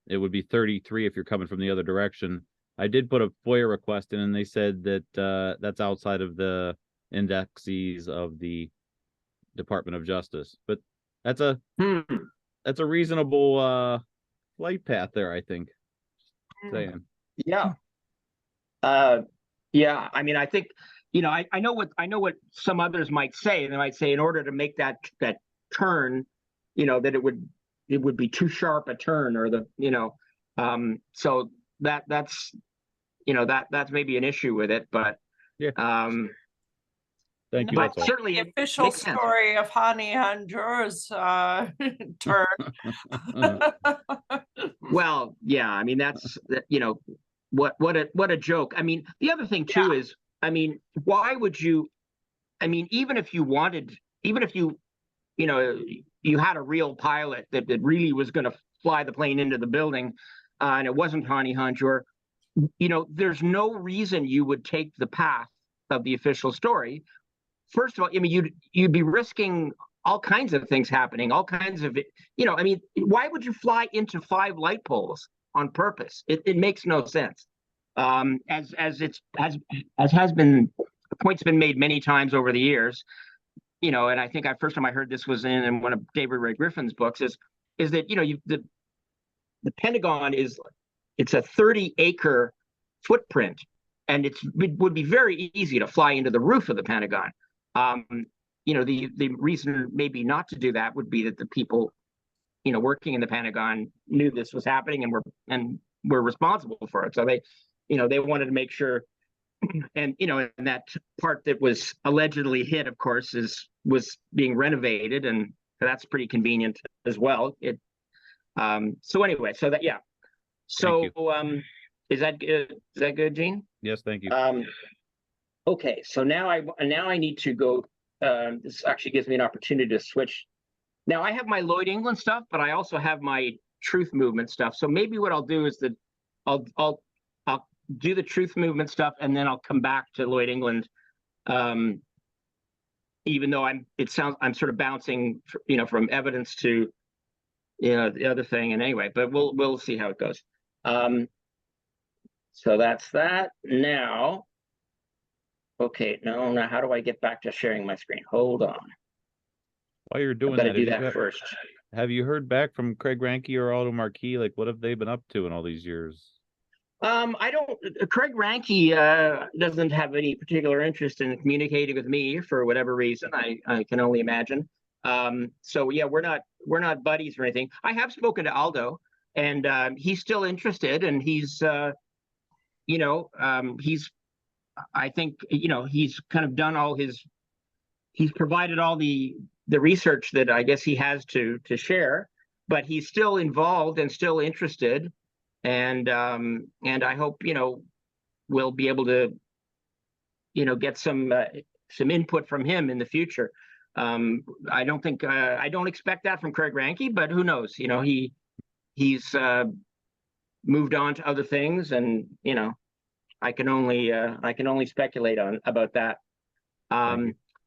Speaker 3: it would be 33 if you're coming from the other direction. I did put a FOIA request in and they said that that's outside of the indexes of the Department of Justice, but that's a reasonable flight path there, I think. Just saying.
Speaker 2: Yeah. Yeah. I mean, I think, I know what some others might say. They might say in order to make that turn, that it would be too sharp a turn, or so that's maybe an issue with it, but
Speaker 3: yeah. Thank you.
Speaker 2: But
Speaker 3: that's
Speaker 2: certainly
Speaker 1: The official story of Hani Hanjour's turn.
Speaker 2: Well, yeah, I mean, that's what a joke. I mean, the other thing too is, I mean, why would you? I mean, even if you you had a real pilot that really was going to fly the plane into the building, and it wasn't Hani Hanjour, there's no reason you would take the path of the official story. First of all, I mean, you'd be risking all kinds of things happening, all kinds of, I mean, why would you fly into 5 light poles on purpose? It makes no sense. As has been, the point's been made many times over the years, and I think first time I heard this was in one of David Ray Griffin's books, is that, the Pentagon it's a 30-acre footprint, and it would be very easy to fly into the roof of the Pentagon. The reason maybe not to do that would be that the people, working in the Pentagon knew this was happening and were responsible for it. So they wanted to make sure. And and that part that was allegedly hit, of course, was being renovated, and that's pretty convenient as well. So anyway, so that So is that good, Gene?
Speaker 3: Yes, thank you.
Speaker 2: Okay, so now I need to go. This actually gives me an opportunity to switch. Now I have my Lloyd England stuff, but I also have my Truth Movement stuff. So maybe what I'll do is that I'll do the Truth Movement stuff, and then I'll come back to Lloyd England. Even though I'm sort of bouncing, from evidence to, the other thing. And anyway, but we'll see how it goes. So that's that. Now, okay, now how do I get back to sharing my screen? Hold on.
Speaker 3: While you're doing
Speaker 2: I've got to
Speaker 3: that,
Speaker 2: do that first.
Speaker 3: have you heard back from Craig Ranke or Aldo McKee? Like, what have they been up to in all these years?
Speaker 2: I don't. Craig Ranke doesn't have any particular interest in communicating with me for whatever reason. I can only imagine. So yeah, we're not buddies or anything. I have spoken to Aldo, and he's still interested, and he's I think he's kind of done all he's provided all the research that I guess he has to share, but he's still involved and still interested. And I hope we'll be able to get some input from him in the future. I don't expect that from Craig Ranke, but who knows? He's moved on to other things, and I can only speculate about that.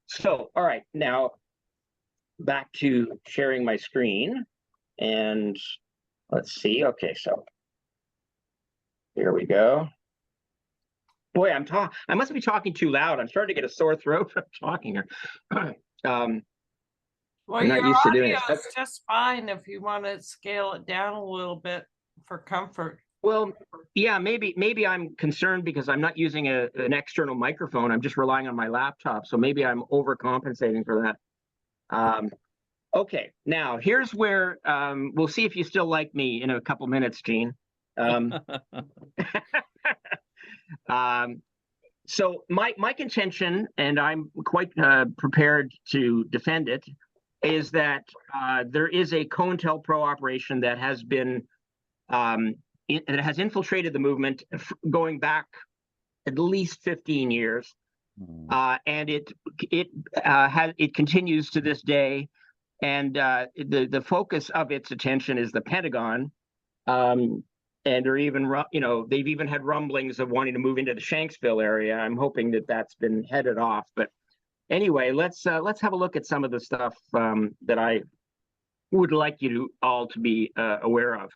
Speaker 2: So all right, now back to sharing my screen, and let's see. Okay, so here we go. Boy, I must be talking too loud. I'm starting to get a sore throat from talking here.
Speaker 1: Well,
Speaker 2: I'm not
Speaker 1: your
Speaker 2: used to doing
Speaker 1: audio
Speaker 2: this.
Speaker 1: is just fine if you want to scale it down a little bit for comfort.
Speaker 2: Well, yeah, maybe I'm concerned because I'm not using an external microphone. I'm just relying on my laptop. So maybe I'm overcompensating for that. Okay, now here's where we'll see if you still like me in a couple minutes, Gene. So my contention, and I'm quite prepared to defend it, is that there is a COINTELPRO operation that has been it has infiltrated the movement going back at least 15 years, and it continues to this day. And the focus of its attention is the Pentagon. And they're even, they've even had rumblings of wanting to move into the Shanksville area. I'm hoping that that's been headed off. But anyway, let's have a look at some of the stuff that I would like you all to be aware of.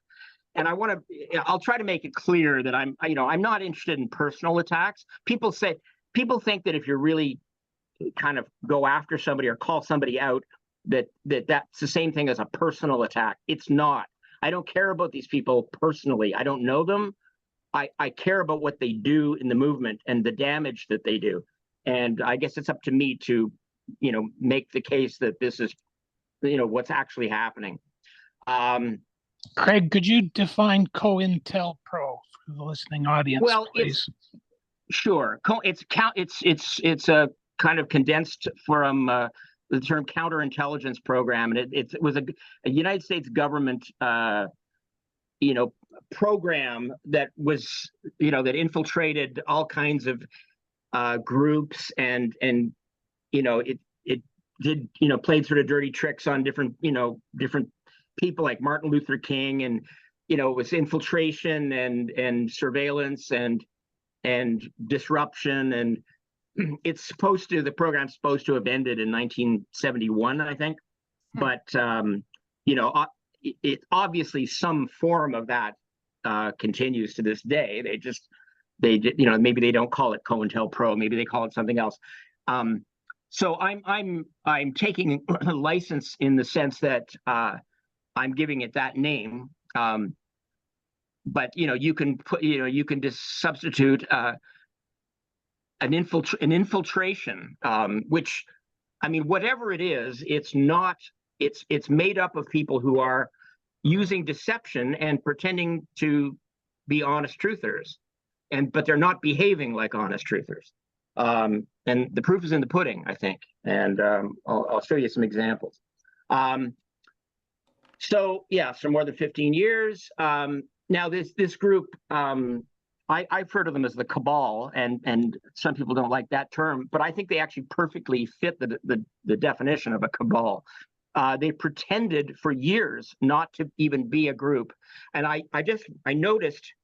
Speaker 2: And I'll try to make it clear that I'm not interested in personal attacks. People think that if you really kind of go after somebody or call somebody out, that's the same thing as a personal attack. It's not. I don't care about these people personally. I don't know them. I care about what they do in the movement and the damage that they do. And I guess it's up to me to, make the case that this is, what's actually happening.
Speaker 7: Craig, could you define COINTELPRO for the listening audience,
Speaker 2: well,
Speaker 7: please?
Speaker 2: Sure. It's a kind of condensed from the term counterintelligence program, and it was a United States government program that was that infiltrated all kinds of groups, and it did played sort of dirty tricks on different people like Martin Luther King, and it was infiltration and surveillance and disruption, and the program's supposed to have ended in 1971, I think, but it obviously some form of that continues to this day. Maybe they don't call it COINTELPRO, maybe they call it something else. So I'm taking a license in the sense that I'm giving it that name, but you can just substitute an infiltration, which, I mean, whatever it is, it's made up of people who are using deception and pretending to be honest truthers, but they're not behaving like honest truthers. And the proof is in the pudding, I think. And I'll show you some examples. So more than 15 years. Now this group, I've heard of them as the cabal, and some people don't like that term, but I think they actually perfectly fit the definition of a cabal. They pretended for years not to even be a group, and I noticed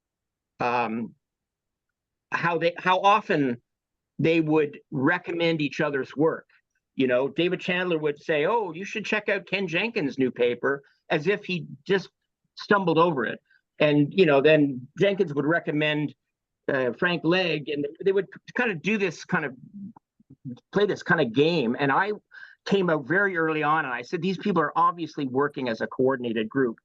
Speaker 2: how often they would recommend each other's work. You know, David Chandler would say, "Oh, you should check out Ken Jenkins' new paper," as if he just stumbled over it. And, you know, then Jenkins would recommend Frank Legg, and they would kind of play this kind of game. And I came out very early on and I said, these people are obviously working as a coordinated group.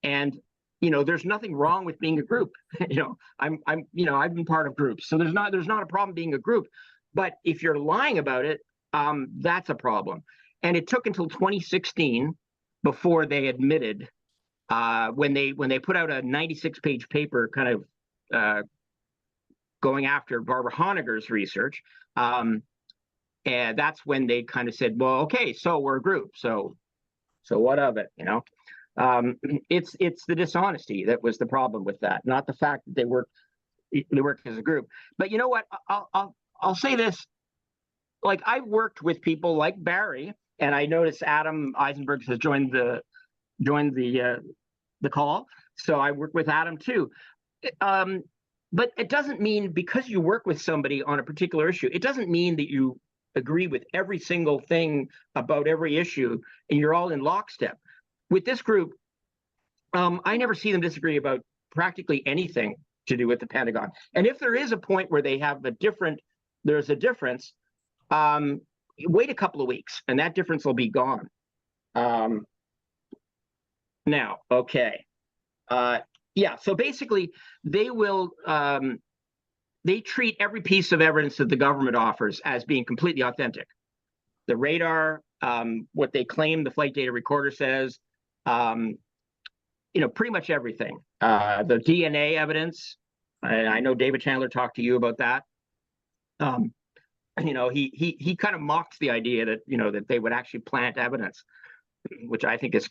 Speaker 2: And, you know, there's nothing wrong with being a group. I've been part of groups. So there's not a problem being a group. But if you're lying about it, that's a problem. And it took until 2016 before they admitted, when they put out a 96-page paper kind of going after Barbara Honegger's research, and that's when they kind of said, well, okay, so we're a group, so what of it, you know? It's the dishonesty that was the problem with that, not the fact that they work as a group. But you know what? I'll say this: like, I've worked with people like Barry, and I notice Adam Eisenberg has joined the call, so I work with Adam too. But it doesn't mean, because you work with somebody on a particular issue, it doesn't mean that you agree with every single thing about every issue and you're all in lockstep. With this group, I never see them disagree about practically anything to do with the Pentagon. And if there is a point where they have there's a difference, wait a couple of weeks and that difference will be gone. Now, okay. So basically they will, they treat every piece of evidence that the government offers as being completely authentic. The radar, what they claim the flight data recorder says, pretty much everything. The DNA evidence, and I know David Chandler talked to you about that. He kind of mocks the idea that, that they would actually plant evidence, which I think is,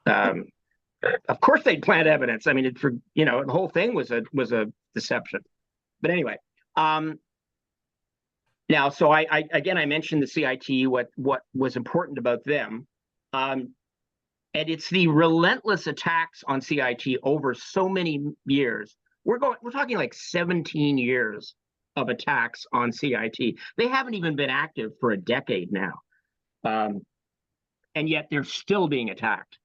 Speaker 2: of course they'd plant evidence. I mean, the whole thing was a deception. But anyway, now, so I mentioned the CIT, what was important about them. And it's the relentless attacks on CIT over so many years. We're talking like 17 years of attacks on CIT. They haven't even been active for a decade now. And yet they're still being attacked.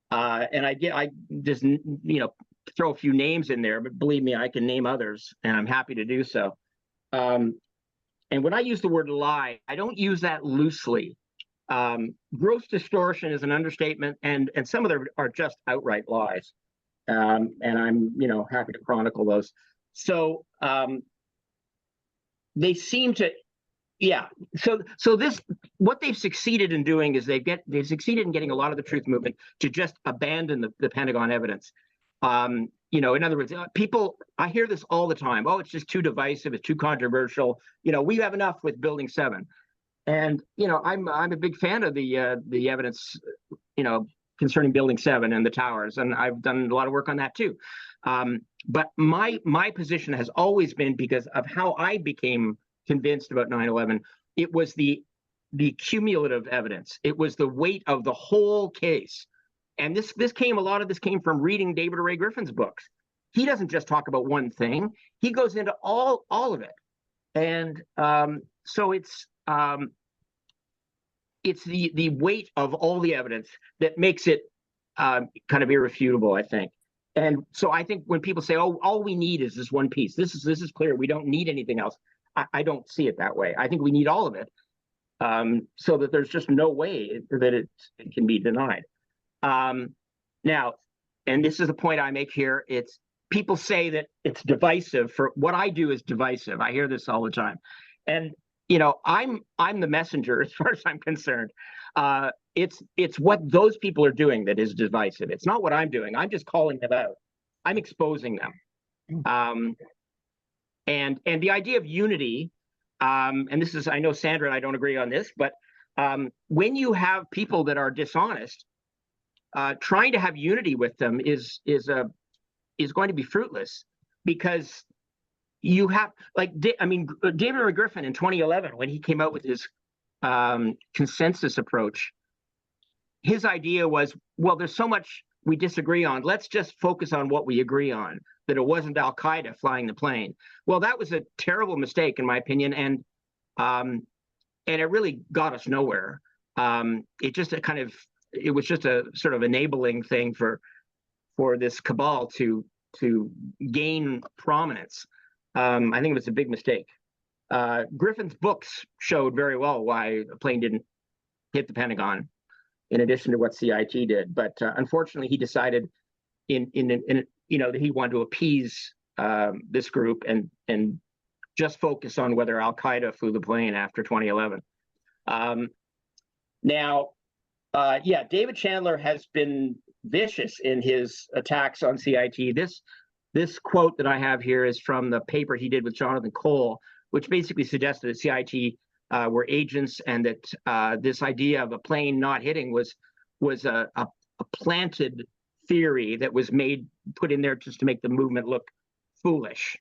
Speaker 2: And I just, throw a few names in there, but believe me, I can name others, and I'm happy to do so. And when I use the word lie, I don't use that loosely. Gross distortion is an understatement, and some of them are just outright lies. And I'm, happy to chronicle those. So they seem to, So this, what they've succeeded in doing is they've succeeded in getting a lot of the truth movement to just abandon the Pentagon evidence. In other words, people, I hear this all the time. Oh, it's just too divisive. It's too controversial. We have enough with Building 7. And, I'm a big fan of the evidence, concerning Building 7 and the towers. And I've done a lot of work on that too. But my position has always been, because of how I became convinced about 9/11, it was the cumulative evidence. It was the weight of the whole case. And a lot of this came from reading David Ray Griffin's books. He doesn't just talk about one thing. He goes into all of it. And so it's the weight of all the evidence that makes it kind of irrefutable, I think. And so I think when people say, oh, all we need is this one piece, this is clear, we don't need anything else, I don't see it that way. I think we need all of it, so that there's just no way that it can be denied. Now, and this is the point I make here, it's people say that it's divisive. For what I do is divisive. I hear this all the time. And I'm the messenger as far as I'm concerned. it's what those people are doing that is divisive. It's not what I'm doing. I'm just calling them out. I'm exposing them. And the idea of unity, and this is, I know Sandra and I don't agree on this, but when you have people that are dishonest, trying to have unity with them is going to be fruitless, because you have, like, David Ray Griffin in 2011, when he came out with his consensus approach, his idea was, well, there's so much we disagree on. Let's just focus on what we agree on, that it wasn't Al-Qaeda flying the plane. Well, that was a terrible mistake, in my opinion, and it really got us nowhere. It was just a sort of enabling thing for this cabal to gain prominence. I think it was a big mistake. Griffin's books showed very well why a plane didn't hit the Pentagon, in addition to what CIT did. But unfortunately, he decided that he wanted to appease this group and just focus on whether Al-Qaeda flew the plane after 2011. David Chandler has been vicious in his attacks on CIT. This quote that I have here is from the paper he did with Jonathan Cole, which basically suggested that CIT were agents, and that this idea of a plane not hitting was a planted theory that was put in there just to make the movement look foolish.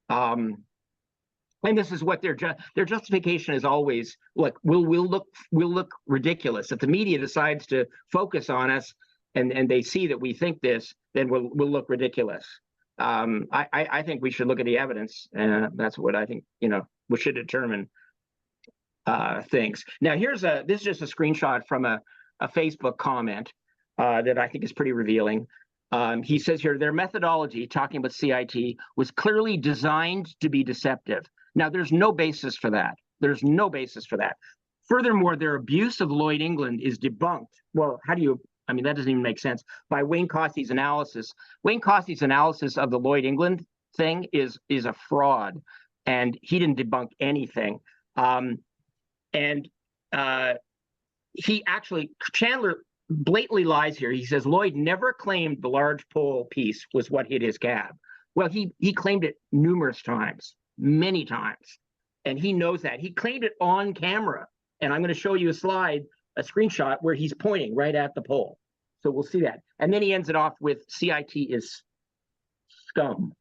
Speaker 2: And this is what their justification is always: look, we'll look ridiculous if the media decides to focus on us, and they see that we think this, then we'll look ridiculous. I think we should look at the evidence, and that's what I think. We should determine things. Now, this is just a screenshot from a Facebook comment that I think is pretty revealing. He says here, their methodology, talking about CIT, was clearly designed to be deceptive. Now, there's no basis for that. There's no basis for that. Furthermore, their abuse of Lloyd England is debunked. Well, that doesn't even make sense. By Wayne Costy's analysis. Wayne Costy's analysis of the Lloyd England thing is a fraud, and he didn't debunk anything. Chandler blatantly lies here. He says Lloyd never claimed the large pole piece was what hit his cab. Well, he claimed it numerous times, many times, and he knows that. He claimed it on camera, and I'm going to show you a screenshot where he's pointing right at the pole. So we'll see that. And then he ends it off with CIT is scum.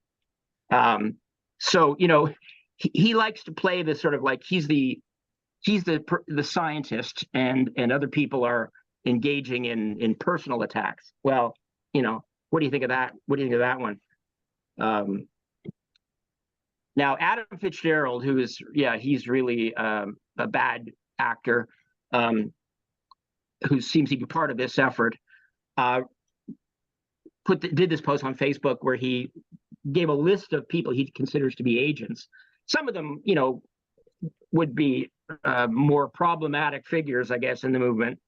Speaker 2: He likes to play this sort of like he's the scientist, and other people are engaging in personal attacks. Well, what do you think of that? What do you think of that one? Now, Adam Fitzgerald, who is, he's really a bad actor, who seems to be part of this effort, did this post on Facebook where he gave a list of people he considers to be agents. Some of them, would be more problematic figures, I guess, in the movement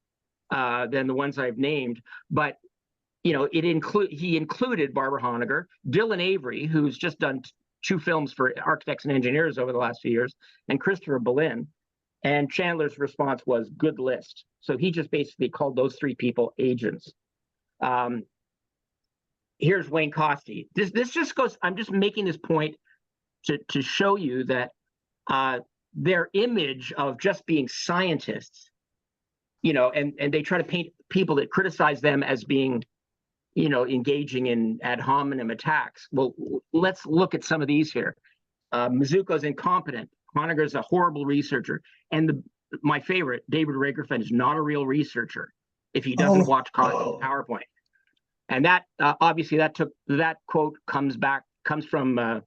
Speaker 2: than the ones I've named. But he included Barbara Honegger, Dylan Avery, who's just done 2 films for Architects and Engineers over the last few years, and Christopher Boleyn. And Chandler's response was good list. So he just basically called those 3 people agents. Here's Wayne Costy. This just goes, I'm just making this point to show you that their image of just being scientists, and they try to paint people that criticize them as being, engaging in ad hominem attacks. Well, let's look at some of these here. Mizuko's incompetent. Honegger's a horrible researcher. And my favorite, David Ray Griffin, is not a real researcher if he doesn't watch PowerPoint. And that obviously that quote comes from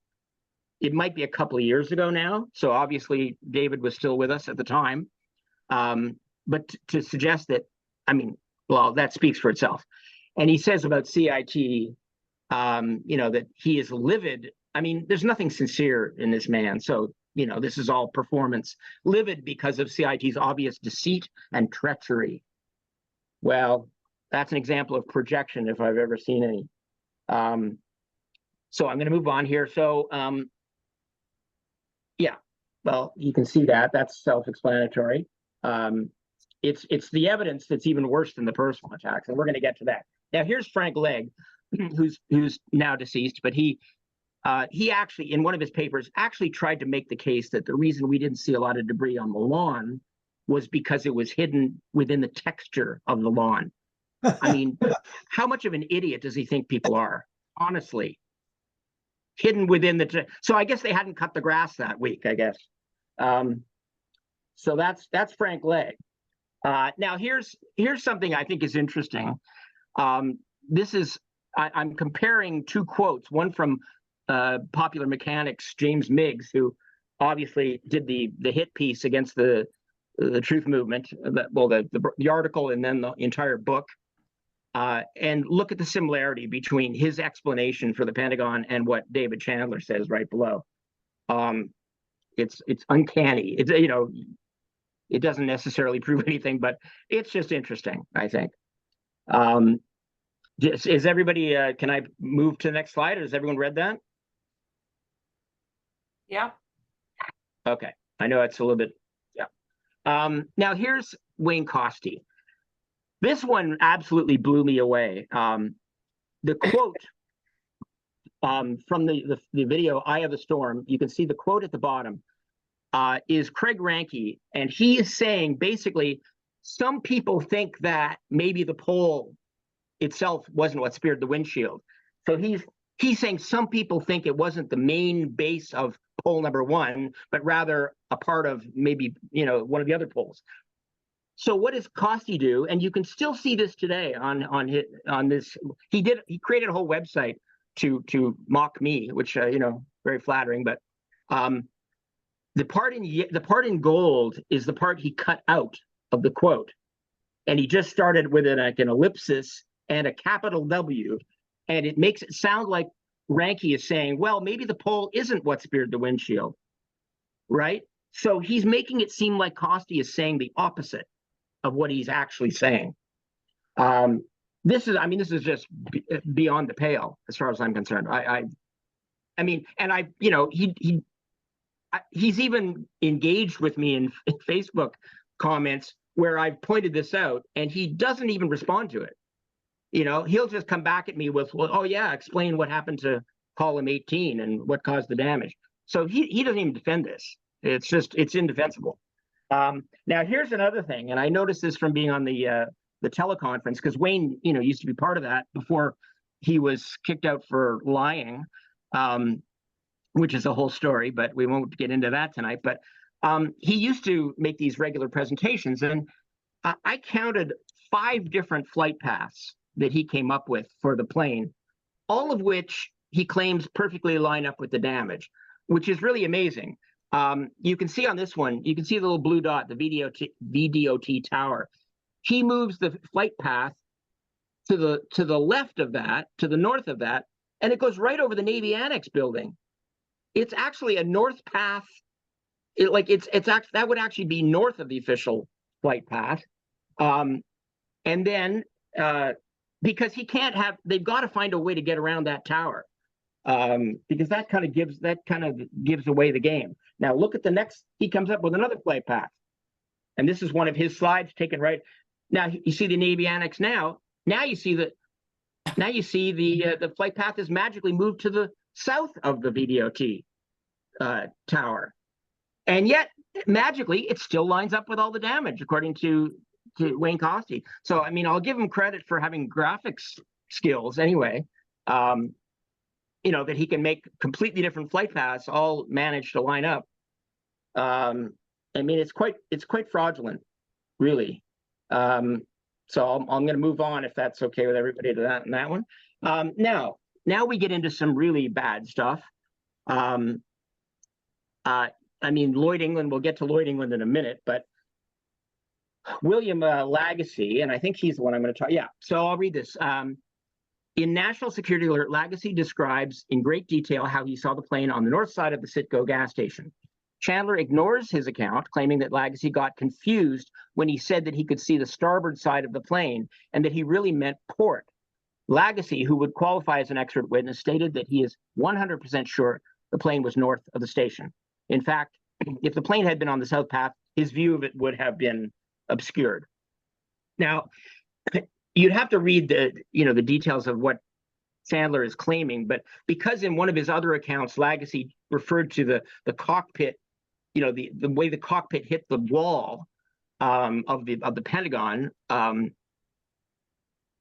Speaker 2: it might be a couple of years ago now. So obviously David was still with us at the time. But to suggest that, that speaks for itself. And he says about CIT, that he is livid. There's nothing sincere in this man. So, this is all performance. Livid because of CIT's obvious deceit and treachery. Well, that's an example of projection if I've ever seen any. So I'm going to move on here. So, well, you can see that. That's self-explanatory. it's the evidence that's even worse than the personal attacks, and we're going to get to that. Now, here's Frank Legg, who's now deceased, but he actually, in one of his papers, actually tried to make the case that the reason we didn't see a lot of debris on the lawn was because it was hidden within the texture of the lawn. I mean, how much of an idiot does he think people are? Honestly, hidden within the. So I guess they hadn't cut the grass that week, I guess. So that's Frank Legg. Now here's something I think is interesting. This is I'm comparing two quotes, one from Popular Mechanics James Miggs, who obviously did the hit piece against the truth movement, the article and then the entire book. And look at the similarity between his explanation for the Pentagon and what David Chandler says right below. It's uncanny. It's, you know, it doesn't necessarily prove anything, but it's just interesting, I think. Is everybody, can I move to the next slide? Has everyone read that?
Speaker 1: Yeah.
Speaker 2: Okay, I know it's a little bit, yeah. Now here's Wayne Costi. This one absolutely blew me away. The quote from the video, Eye of the Storm, you can see the quote at the bottom, is Craig Ranke, and he is saying basically, some people think that maybe the pole itself wasn't what speared the windshield. So he's saying some people think it wasn't the main base of pole number one, but rather a part of maybe, you know, one of the other poles. So what does Costi do? And you can still see this today on this. He created a whole website to mock me, which you know, very flattering. But the part in gold is the part he cut out of the quote, and he just started with like an ellipsis and a capital W, and it makes it sound like Ranke is saying, well, maybe the pole isn't what speared the windshield, right? So he's making it seem like Costi is saying the opposite of what he's actually saying. This is just beyond the pale as far as I'm concerned. I mean, and you know, he's even engaged with me in Facebook comments where I've pointed this out, and he doesn't even respond to it. You know, he'll just come back at me with, well, oh yeah, explain what happened to column 18 and what caused the damage. So he doesn't even defend this. It's indefensible. Now here's another thing, and I noticed this from being on the teleconference, because Wayne, you know, used to be part of that before he was kicked out for lying, which is a whole story, but we won't get into that tonight. But he used to make these regular presentations, and I counted 5 different flight paths that he came up with for the plane, all of which he claims perfectly line up with the damage, which is really amazing. You can see on this one, you can see the little blue dot, the VDOT tower. He moves the flight path to the left of that, to the north of that, and it goes right over the Navy Annex building. It's actually a north path. That would actually be north of the official flight path. And then because they've got to find a way to get around that tower. Because that kind of gives away the game. Now look at the next, he comes up with another flight path. And this is one of his slides taken right. Now you see the Navy Annex now. Now you see the flight path is magically moved to the south of the VDOT tower. And yet magically it still lines up with all the damage according to Wayne Costi. So I mean, I'll give him credit for having graphics skills anyway. You know, that he can make completely different flight paths all manage to line up. I mean, it's quite fraudulent, really. So I'm going to move on if that's okay with everybody to that one. Now we get into some really bad stuff. I mean, Lloyd England, we'll get to Lloyd England in a minute, but William Lagacy, and I think he's the one I'm going to talk. Yeah, so I'll read this. In National Security Alert, Lagacy describes in great detail how he saw the plane on the north side of the Citgo gas station. Chandler ignores his account, claiming that Lagacy got confused when he said that he could see the starboard side of the plane and that he really meant port. Lagacy, who would qualify as an expert witness, stated that he is 100% sure the plane was north of the station. In fact, if the plane had been on the south path, his view of it would have been obscured. Now, you'd have to read the details of what Sandler is claiming, but because in one of his other accounts, Lagasse referred to the cockpit, the way the cockpit hit the wall of the Pentagon,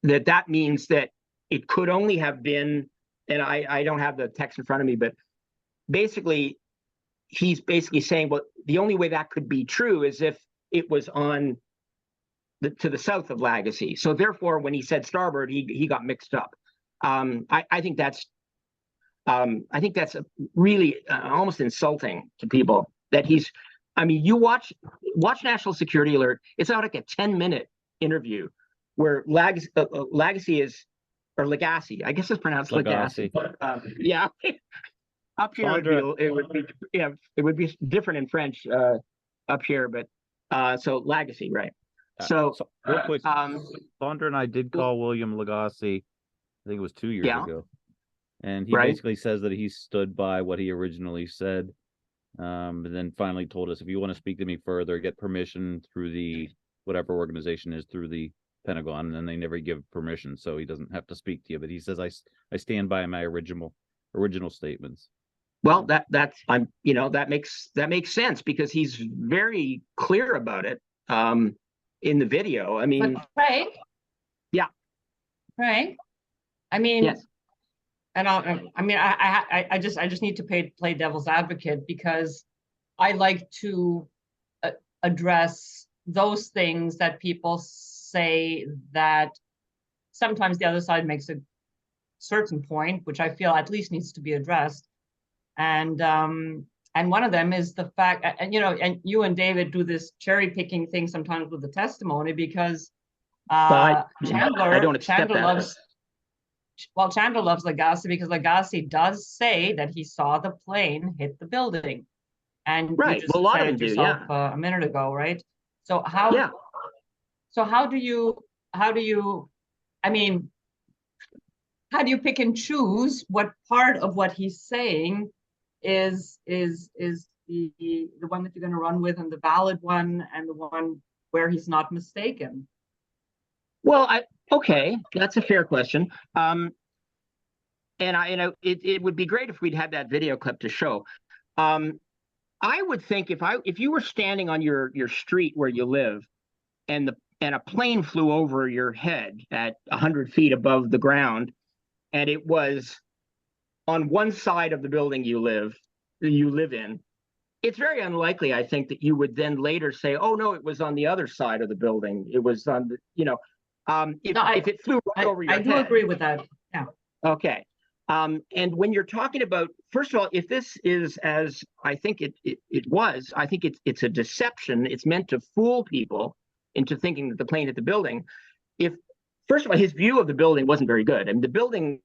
Speaker 2: that means that it could only have been, and I don't have the text in front of me, but basically he's basically saying, well, the only way that could be true is if it was on to the south of Lagasse. So therefore, when he said starboard, he got mixed up. I think that's really almost insulting to people that he's. I mean, you watch National Security Alert. It's not like a 10-minute interview where Lagasse is, or Lagasse. I guess it's pronounced Lagasse. Yeah. Up here, it would be different in French up here, but so Lagasse, right? So
Speaker 3: real quick, Sandra and I did call William Lagasse, I think it was 2 years ago, and he basically says that he stood by what he originally said, and then finally told us, if you want to speak to me further, get permission through the whatever organization is through the Pentagon, and then they never give permission, so he doesn't have to speak to you. But he says, I stand by my original statements.
Speaker 2: Well, that makes sense, because he's very clear about it in the video. I mean,
Speaker 5: but Craig,
Speaker 2: yeah,
Speaker 5: Craig, I mean,
Speaker 2: yes.
Speaker 5: And I just need to play devil's advocate, because I like to address those things that people say that sometimes the other side makes a certain point, which I feel at least needs to be addressed. And one of them is the fact, and you and David do this cherry picking thing sometimes with the testimony, because Chandler loves Lagasse because Lagasse does say that he saw the plane hit the building, and you just said it yourself a minute ago, right? So how do you pick and choose what part of what he's saying is the one that you're going to run with, and the valid one, and the one where he's not mistaken?
Speaker 2: Well, okay, that's a fair question. And it would be great if we'd had that video clip to show. I would think if you were standing on your street where you live, and a plane flew over your head at 100 feet above the ground, and it was on one side of the building you live in, it's very unlikely, I think, that you would then later say, "Oh no, it was on the other side of the building. It was on the," if it flew right over your head. I do
Speaker 5: agree with that. Yeah.
Speaker 2: Okay. And when you're talking about, first of all, if this is as I think it was, I think it's a deception. It's meant to fool people into thinking that the plane hit the building. First of all, his view of the building wasn't very good. I mean, the building,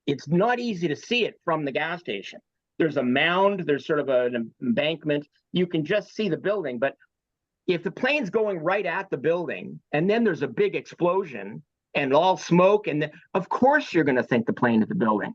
Speaker 2: it's not easy to see it from the gas station. There's a mound, there's sort of an embankment. You can just see the building, but if the plane's going right at the building and then there's a big explosion and all smoke, and of course you're going to think the plane hit the building.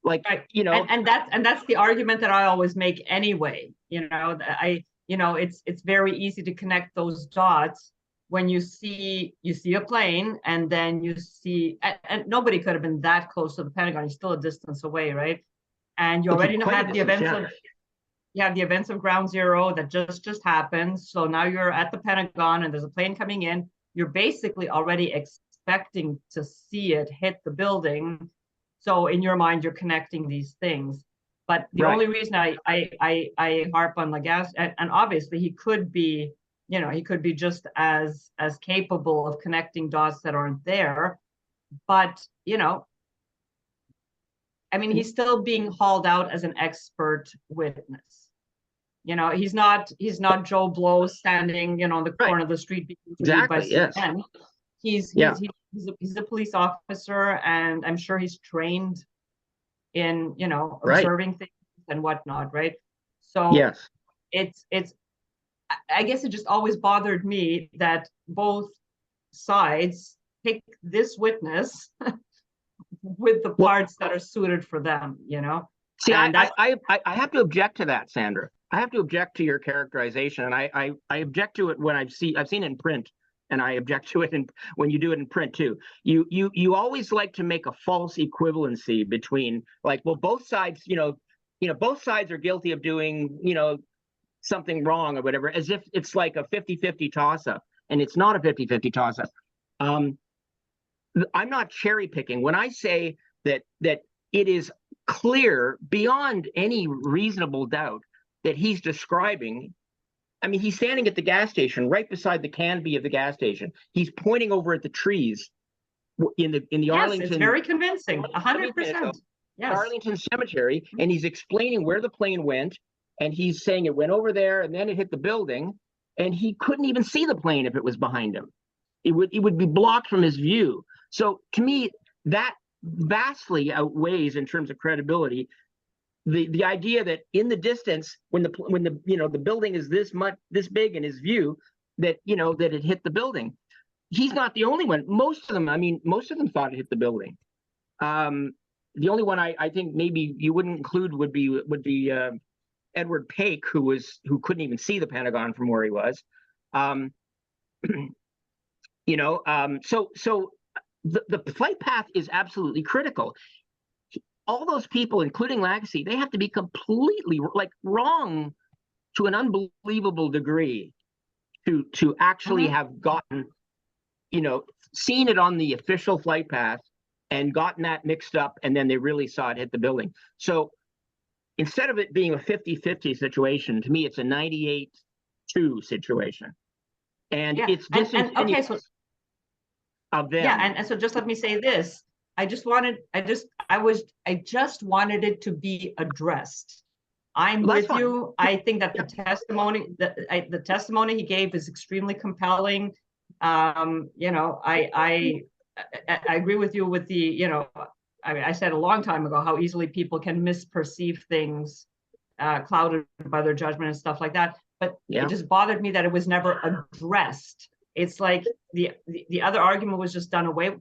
Speaker 2: Like,
Speaker 5: and that's the argument that I always make anyway. It's very easy to connect those dots when you see a plane, and then you see, and nobody could have been that close to the Pentagon. He's still a distance away, right? And you already have the events of ground zero that just happened. So now you're at the Pentagon and there's a plane coming in. You're basically already expecting to see it hit the building. So in your mind, you're connecting these things. But the only reason I harp on Lagasse, and obviously he could be just as capable of connecting dots that aren't there. But, he's still being hauled out as an expert witness. He's not Joe Blow standing, on the corner of the street.
Speaker 2: Exactly. Yes.
Speaker 5: He's a police officer, and I'm sure he's trained in, observing things and whatnot. Right. So
Speaker 2: yes,
Speaker 5: I guess it just always bothered me that both sides pick this witness with the parts that are suited for them,
Speaker 2: See, I have to object to that, Sandra. I have to object to your characterization, and I object to it when I've seen it in print, and I object to it when you do it in print too. You always like to make a false equivalency between, like, well, both sides, both sides are guilty of doing, something wrong or whatever, as if it's like a 50-50 toss-up, and it's not a 50-50 toss-up. I'm not cherry picking when I say that it is clear beyond any reasonable doubt that he's describing. I mean, he's standing at the gas station right beside the canopy of the gas station. He's pointing over at the trees in the
Speaker 5: Yes,
Speaker 2: Arlington.
Speaker 5: it's very convincing. 100%. Yes.
Speaker 2: Arlington Cemetery, and he's explaining where the plane went, and he's saying it went over there and then it hit the building, and he couldn't even see the plane if it was behind him. It would be blocked from his view. So to me, that vastly outweighs in terms of credibility the idea that in the distance, when the building is this big in his view, that that it hit the building. He's not the only one. Most of them thought it hit the building. The only one I think maybe you wouldn't include would be Edward Paik, who couldn't even see the Pentagon from where he was. So the flight path is absolutely critical. All those people, including Lagasse, they have to be completely wrong to an unbelievable degree to actually have gotten, seen it on the official flight path and gotten that mixed up, and then they really saw it hit the building. So instead of it being a 50-50 situation, to me, it's a 98-2 situation. And it's disingenuous of them.
Speaker 5: Yeah, and so just let me say this. I just wanted it to be addressed. I'm with you. I think that the testimony he gave is extremely compelling. I agree with you with the, I said a long time ago how easily people can misperceive things, clouded by their judgment and stuff like that. But it just bothered me that it was never addressed. It's like the other argument was just done away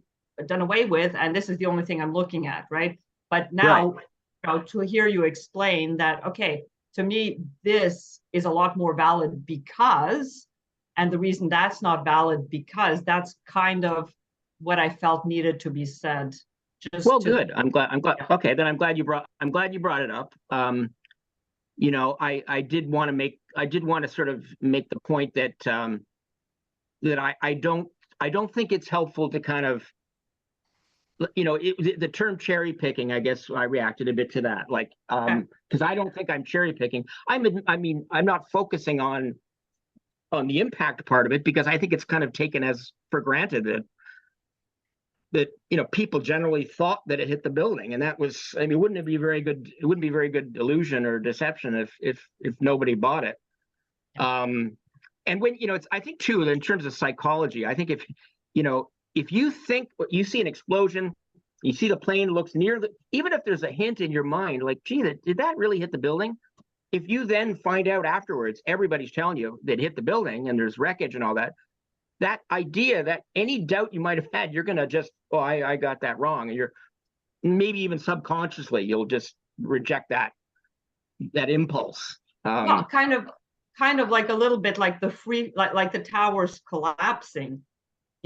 Speaker 5: with, and this is the only thing I'm looking at, right? But now, to hear you explain that, okay, to me, this is a lot more valid because, and the reason that's not valid because that's kind of what I felt needed to be said.
Speaker 2: Good. I'm glad. Okay, then I'm glad you brought it up. I did want to sort of make the point that I don't think it's helpful to kind of, the term cherry picking, I guess I reacted a bit to that, because I don't think I'm cherry picking. I'm not focusing on the impact part of it, because I think it's kind of taken as for granted that people generally thought that it hit the building, and that was, it wouldn't be very good illusion or deception if nobody bought it. And when I think too, in terms of psychology, I think if you think you see an explosion, you see the plane looks near even if there's a hint in your mind, like, gee, did that really hit the building? If you then find out afterwards, everybody's telling you that it hit the building and there's wreckage and all that, that idea that any doubt you might have had, you're going to just, I got that wrong. And you're maybe even subconsciously, you'll just reject that impulse.
Speaker 5: Well, kind of like a little bit like like the towers collapsing.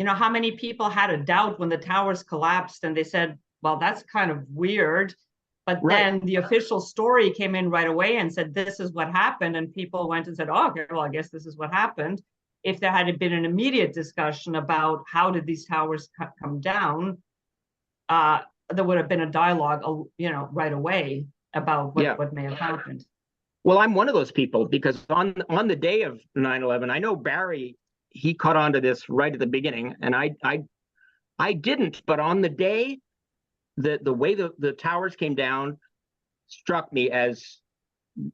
Speaker 5: How many people had a doubt when the towers collapsed and they said, well, that's kind of weird. But then the official story came in right away and said, this is what happened. And people went and said, oh, okay, well, I guess this is what happened. If there had been an immediate discussion about how did these towers come down, there would have been a dialogue, right away about what may have happened.
Speaker 2: Well, I'm one of those people, because on the day of 9/11, I know Barry, he caught on to this right at the beginning, and I didn't. But on the day, the way the towers came down struck me as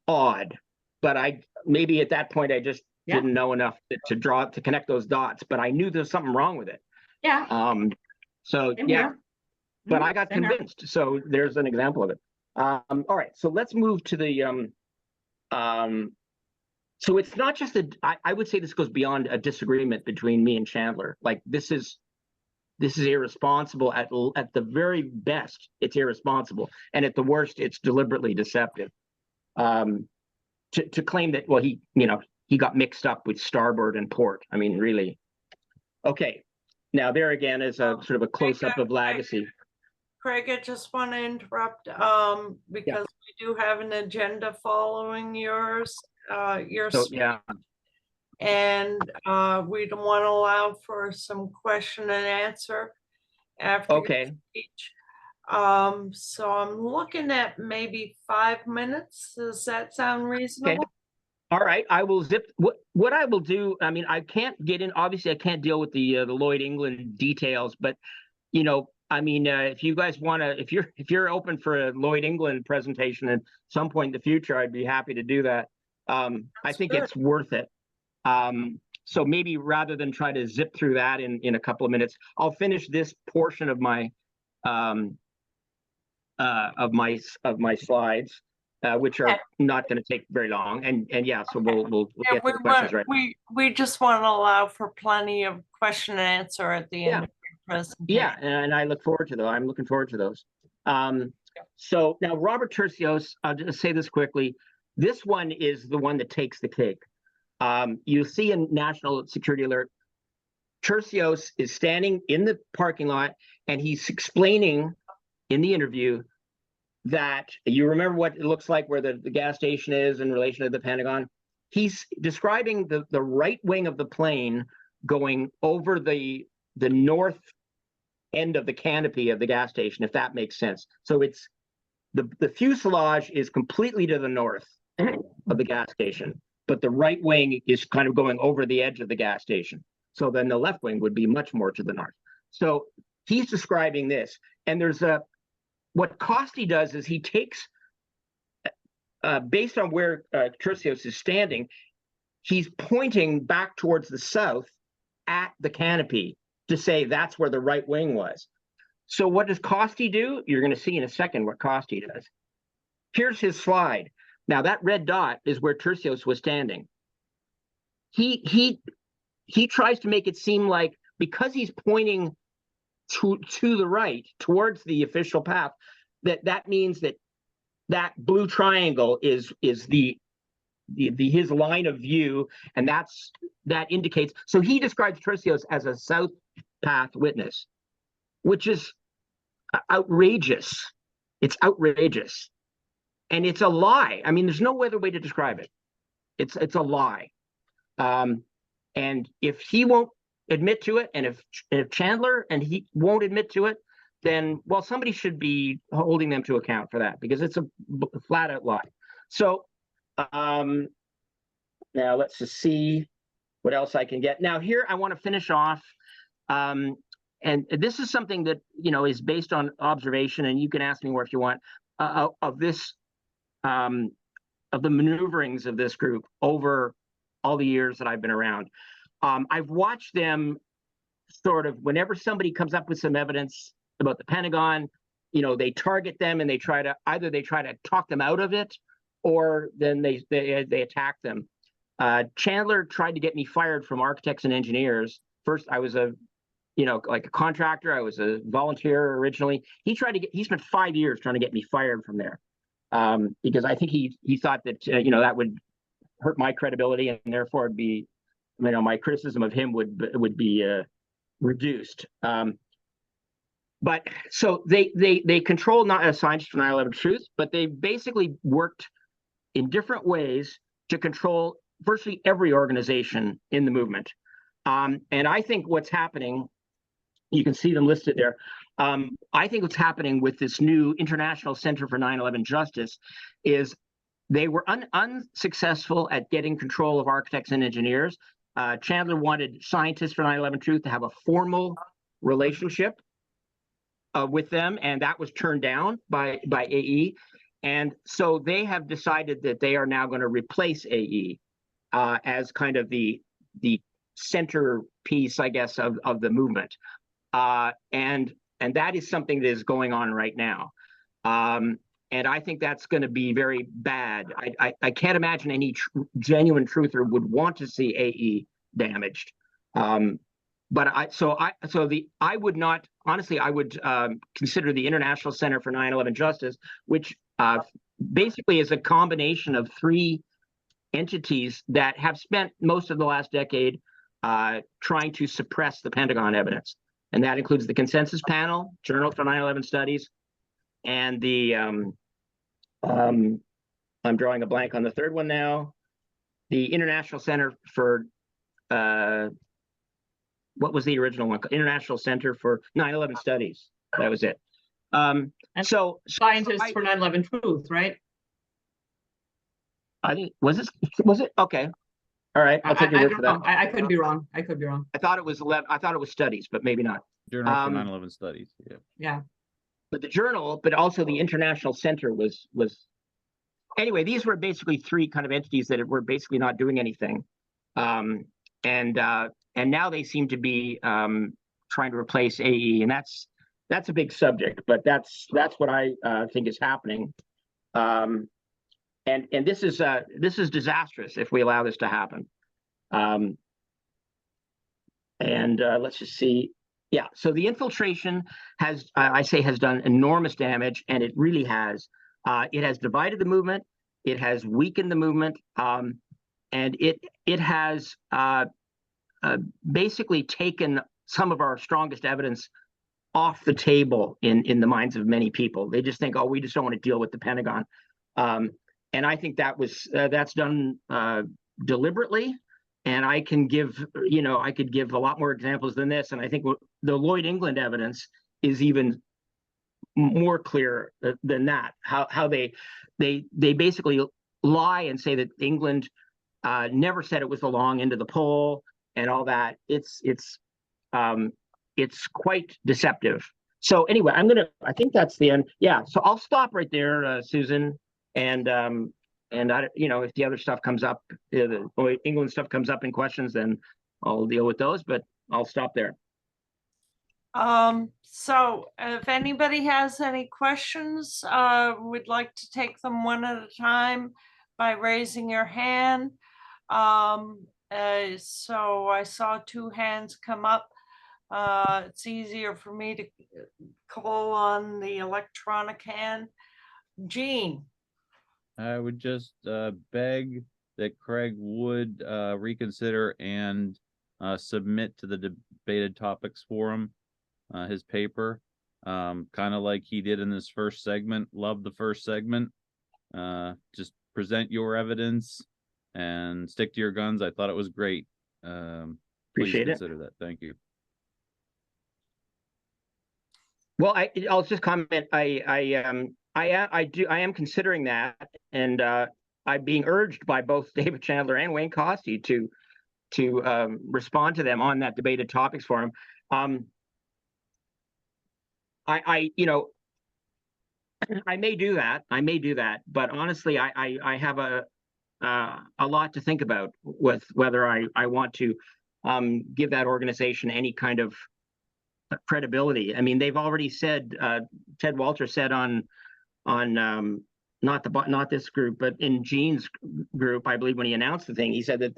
Speaker 2: odd. But maybe at that point I just didn't know enough to connect those dots. But I knew there was something wrong with it.
Speaker 5: Yeah.
Speaker 2: So but I got convinced. So there's an example of it. All right. So let's move to the so it's not just I would say this goes beyond a disagreement between me and Chandler. Like, this is irresponsible at the very best. It's irresponsible, and at the worst, it's deliberately deceptive. to claim that, well, he got mixed up with starboard and port. I mean, really. Okay. Now there again is a sort of a close-up of Lagacy.
Speaker 1: Craig, I just want to interrupt, because we do have an agenda following yours,
Speaker 2: So, yeah.
Speaker 1: and we don't want to allow for some question and answer after your
Speaker 2: Okay.
Speaker 1: speech. So I'm looking at maybe 5 minutes. Does that sound reasonable?
Speaker 2: All right, I will zip. What I will do. I mean, I can't get in. Obviously, I can't deal with the Lloyd England details. But I mean, if you guys want to, if you're open for a Lloyd England presentation at some point in the future, I'd be happy to do that. I think it's worth it. So maybe rather than try to zip through that in a couple of minutes, I'll finish this portion of my slides. Which are not going to take very long, and yeah, so we'll get to the questions right.
Speaker 1: We just want to allow for plenty of question and answer at the end of your presentation.
Speaker 2: Yeah, and I look forward to those. I'm looking forward to those. So now Robert Tercios, I'll just say this quickly. This one is the one that takes the cake. You see in National Security Alert, Tercios is standing in the parking lot, and he's explaining in the interview that you remember what it looks like where the gas station is in relation to the Pentagon. He's describing the right wing of the plane going over the north end of the canopy of the gas station, if that makes sense. So it's the fuselage is completely to the north of the gas station, but the right wing is kind of going over the edge of the gas station. So then the left wing would be much more to the north. So he's describing this, and there's what Costi does is he takes, based on where Tercios is standing, he's pointing back towards the south at the canopy to say that's where the right wing was. So what does Costi do? You're going to see in a second what Costi does. Here's his slide. Now that red dot is where Tercios was standing. He tries to make it seem like because he's pointing to the right towards the official path, that means that blue triangle is his line of view, and that indicates. So he describes Tercios as a south path witness, which is outrageous. It's outrageous, and it's a lie. I mean, there's no other way to describe it. It's a lie, and if he won't admit to it, and if Chandler and he won't admit to it, then, well, somebody should be holding them to account for that, because it's a flat out lie. So now let's just see what else I can get. Now here I want to finish off, and this is something that is based on observation, and you can ask me more if you want, of this of the maneuverings of this group over all the years that I've been around. I've watched them sort of, whenever somebody comes up with some evidence about the Pentagon, they target them and they try to talk them out of it, or then they attack them. Chandler tried to get me fired from Architects and Engineers. First, I was like a contractor. I was a volunteer originally. He spent 5 years trying to get me fired from there, because I think he thought that that would hurt my credibility, and therefore it'd be, my criticism of him would be reduced. But so they control not scientists for 9/11 Truth, but they basically worked in different ways to control virtually every organization in the movement. And I think what's happening, you can see them listed there. I think what's happening with this new International Center for 9/11 Justice is they were unsuccessful at getting control of Architects and Engineers. Chandler wanted Scientists for 9/11 Truth to have a formal relationship with them, and that was turned down by AE. And so they have decided that they are now going to replace AE as kind of the centerpiece, I guess, of the movement. And that is something that is going on right now. And I think that's going to be very bad. I can't imagine any genuine truther would want to see AE damaged. But I would not, honestly, I would consider the International Center for 9/11 Justice, which basically is a combination of three entities that have spent most of the last decade trying to suppress the Pentagon evidence. And that includes the Consensus Panel, Journal for 9/11 Studies, and the, I'm drawing a blank on the third one now, the International Center for, what was the original one? International Center for 9/11 Studies. That was it.
Speaker 5: And
Speaker 2: So
Speaker 5: Scientists for 9/11 Truth, right?
Speaker 2: I think, was it? Okay. All right. I'll take your
Speaker 5: I
Speaker 2: word
Speaker 5: don't
Speaker 2: for
Speaker 5: know.
Speaker 2: that.
Speaker 5: I could be wrong. I could be wrong.
Speaker 2: I thought it was 11. I thought it was studies, but maybe not.
Speaker 3: Journal for 9/11 Studies. Yeah.
Speaker 5: Yeah.
Speaker 2: But the journal, but also the International Center was anyway. These were basically three kind of entities that were basically not doing anything, and now they seem to be trying to replace AE, and that's a big subject. But that's what I think is happening. And this is disastrous if we allow this to happen. Let's just see. Yeah, so the infiltration has, has done enormous damage, and it really has. It has divided the movement. It has weakened the movement, and it has basically taken some of our strongest evidence off the table in the minds of many people. They just think, oh, we just don't want to deal with the Pentagon. And I think that's done deliberately. And I can give, I could give a lot more examples than this. And I think the Lloyd England evidence is even more clear than that. How they basically lie and say that England never said it was the long end of the pole and all that. It's quite deceptive. So anyway, I think that's the end. Yeah. So I'll stop right there, Susan. And I, if the other stuff comes up, the England stuff comes up in questions, then I'll deal with those, but I'll stop there.
Speaker 1: So if anybody has any questions, we'd like to take them one at a time by raising your hand. So I saw two hands come up. It's easier for me to call on the electronic hand. Jean.
Speaker 3: I would just beg that Craig would reconsider and submit to the debated topics forum his paper, kind of like he did in this first segment. Love the first segment. Just present your evidence and stick to your guns. I thought it was great. Please consider that. Thank you.
Speaker 2: Well, I'll just comment. I am considering that, and I'm being urged by both David Chandler and Wayne Costi to respond to them on that debated topics forum. I may do that, but honestly, I have a lot to think about with whether I want to give that organization any kind of credibility. I mean, they've already said, Ted Walter said on not this group, but in Gene's group, I believe, when he announced the thing, he said that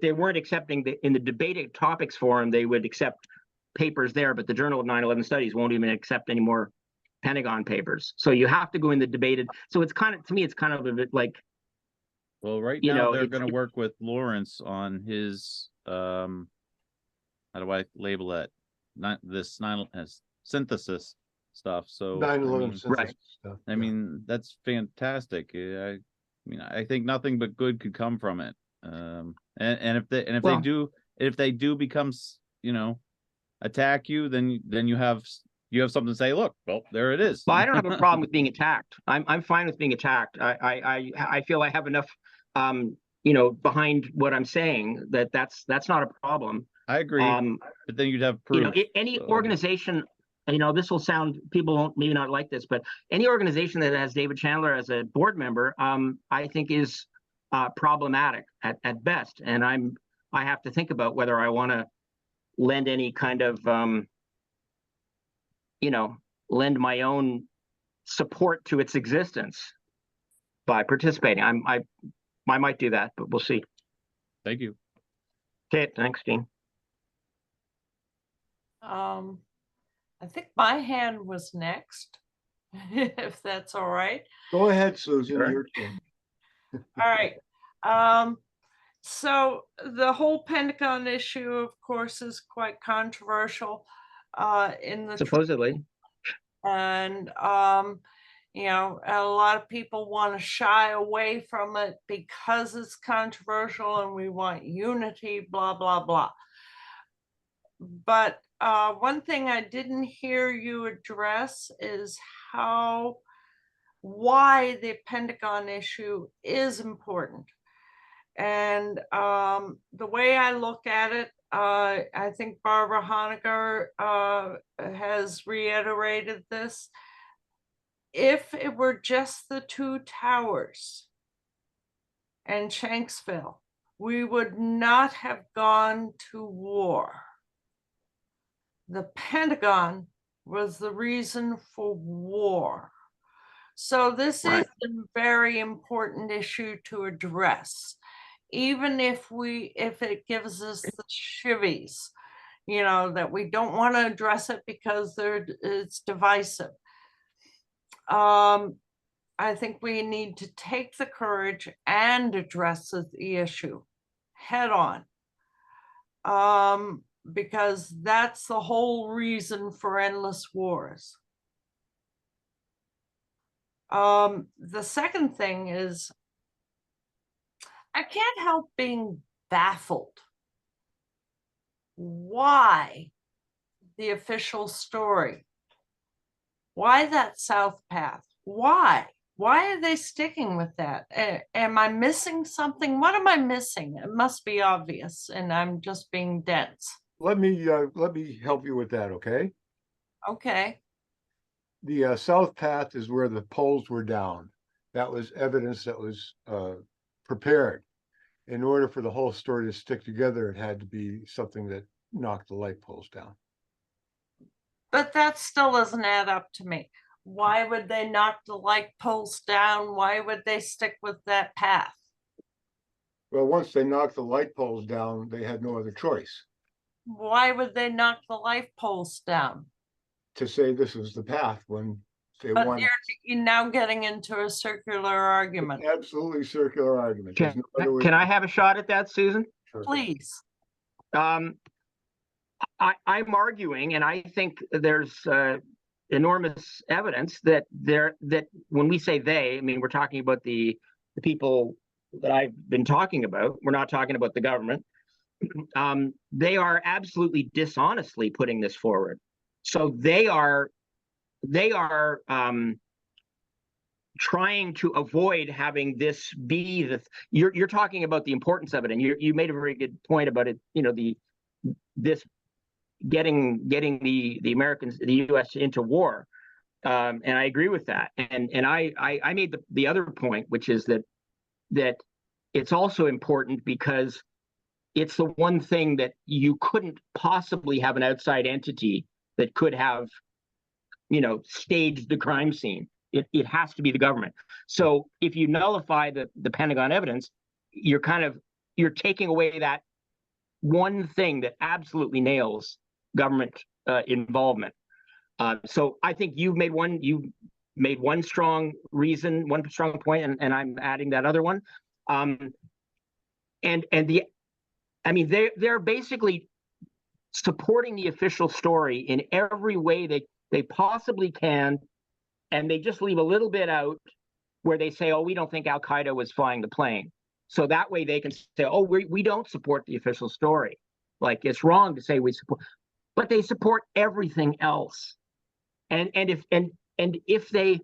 Speaker 2: they weren't accepting in the debated topics forum, they would accept papers there, but the Journal of 9/11 Studies won't even accept any more Pentagon papers. So you have to go in the debated. So it's kind of, to me, it's kind of a bit like,
Speaker 3: well, right now they're going to work with Lawrence on his how do I label that? Not this synthesis stuff. So
Speaker 8: 9/11
Speaker 2: right.
Speaker 8: stuff.
Speaker 3: I mean, that's fantastic. I mean, I think nothing but good could come from it. And if they do become, attack you, then you have something to say. Look, well, there it is.
Speaker 2: Well, I don't have a problem with being attacked. I'm fine with being attacked. I feel I have enough, behind what I'm saying that's not a problem.
Speaker 3: I agree, but then you'd have proof.
Speaker 2: Any organization, this will sound, people won't maybe not like this, but any organization that has David Chandler as a board member, I think is problematic at best. And I have to think about whether I want to lend any kind of, lend my own support to its existence by participating. I might do that, but we'll see.
Speaker 3: Thank you.
Speaker 2: Okay, thanks, Dean.
Speaker 1: I think my hand was next, if that's all right.
Speaker 8: Go ahead, Susan.
Speaker 2: Sure.
Speaker 8: Your turn.
Speaker 1: All right. So the whole Pentagon issue, of course, is quite controversial in the
Speaker 2: Supposedly.
Speaker 1: and you know, a lot of people want to shy away from it because it's controversial and we want unity, blah blah blah. But one thing I didn't hear you address is why the Pentagon issue is important. And the way I look at it, I think Barbara Honegger has reiterated this. If it were just the two towers and Shanksville, we would not have gone to war. The Pentagon was the reason for war. So this is a very important issue to address. Even if it gives us the shivvies, you know, that we don't want to address it because it's divisive. I think we need to take the courage and address the issue head on. Because that's the whole reason for endless wars. The second thing is, I can't help being baffled. Why the official story? Why that South Path? Why? Why are they sticking with that? Am I missing something? What am I missing? It must be obvious, and I'm just being dense.
Speaker 8: Let me help you with that, okay?
Speaker 1: Okay.
Speaker 8: The South Path is where the poles were down. That was evidence that was prepared. In order for the whole story to stick together, it had to be something that knocked the light poles down.
Speaker 1: But that still doesn't add up to me. Why would they knock the light poles down? Why would they stick with that path?
Speaker 8: Well, once they knocked the light poles down, they had no other choice
Speaker 1: Why would they knock the light poles down?
Speaker 8: to say this was the path when they
Speaker 1: But
Speaker 8: wanted.
Speaker 1: you're now getting into a circular argument.
Speaker 8: Absolutely circular argument. There's
Speaker 2: Can,
Speaker 8: no other way.
Speaker 2: can I have a shot at that, Susan?
Speaker 8: Sure.
Speaker 1: Please.
Speaker 2: I'm arguing, and I think there's enormous evidence that when we say they, I mean, we're talking about the people that I've been talking about. We're not talking about the government. They are absolutely dishonestly putting this forward. So they are trying to avoid having this be the. You're talking about the importance of it, and you made a very good point about it. You know, this getting the Americans, the U.S. into war, and I agree with that. And I made the other point, which is that it's also important because it's the one thing that you couldn't possibly have an outside entity that could have, you know, staged the crime scene. It has to be the government. So if you nullify the Pentagon evidence, you're taking away that one thing that absolutely nails government involvement. So I think you made one strong reason, one strong point, and I'm adding that other one. They're basically supporting the official story in every way they possibly can, and they just leave a little bit out where they say, oh, we don't think Al-Qaeda was flying the plane. So that way they can say, oh, we don't support the official story. Like, it's wrong to say we support, but they support everything else. And if they,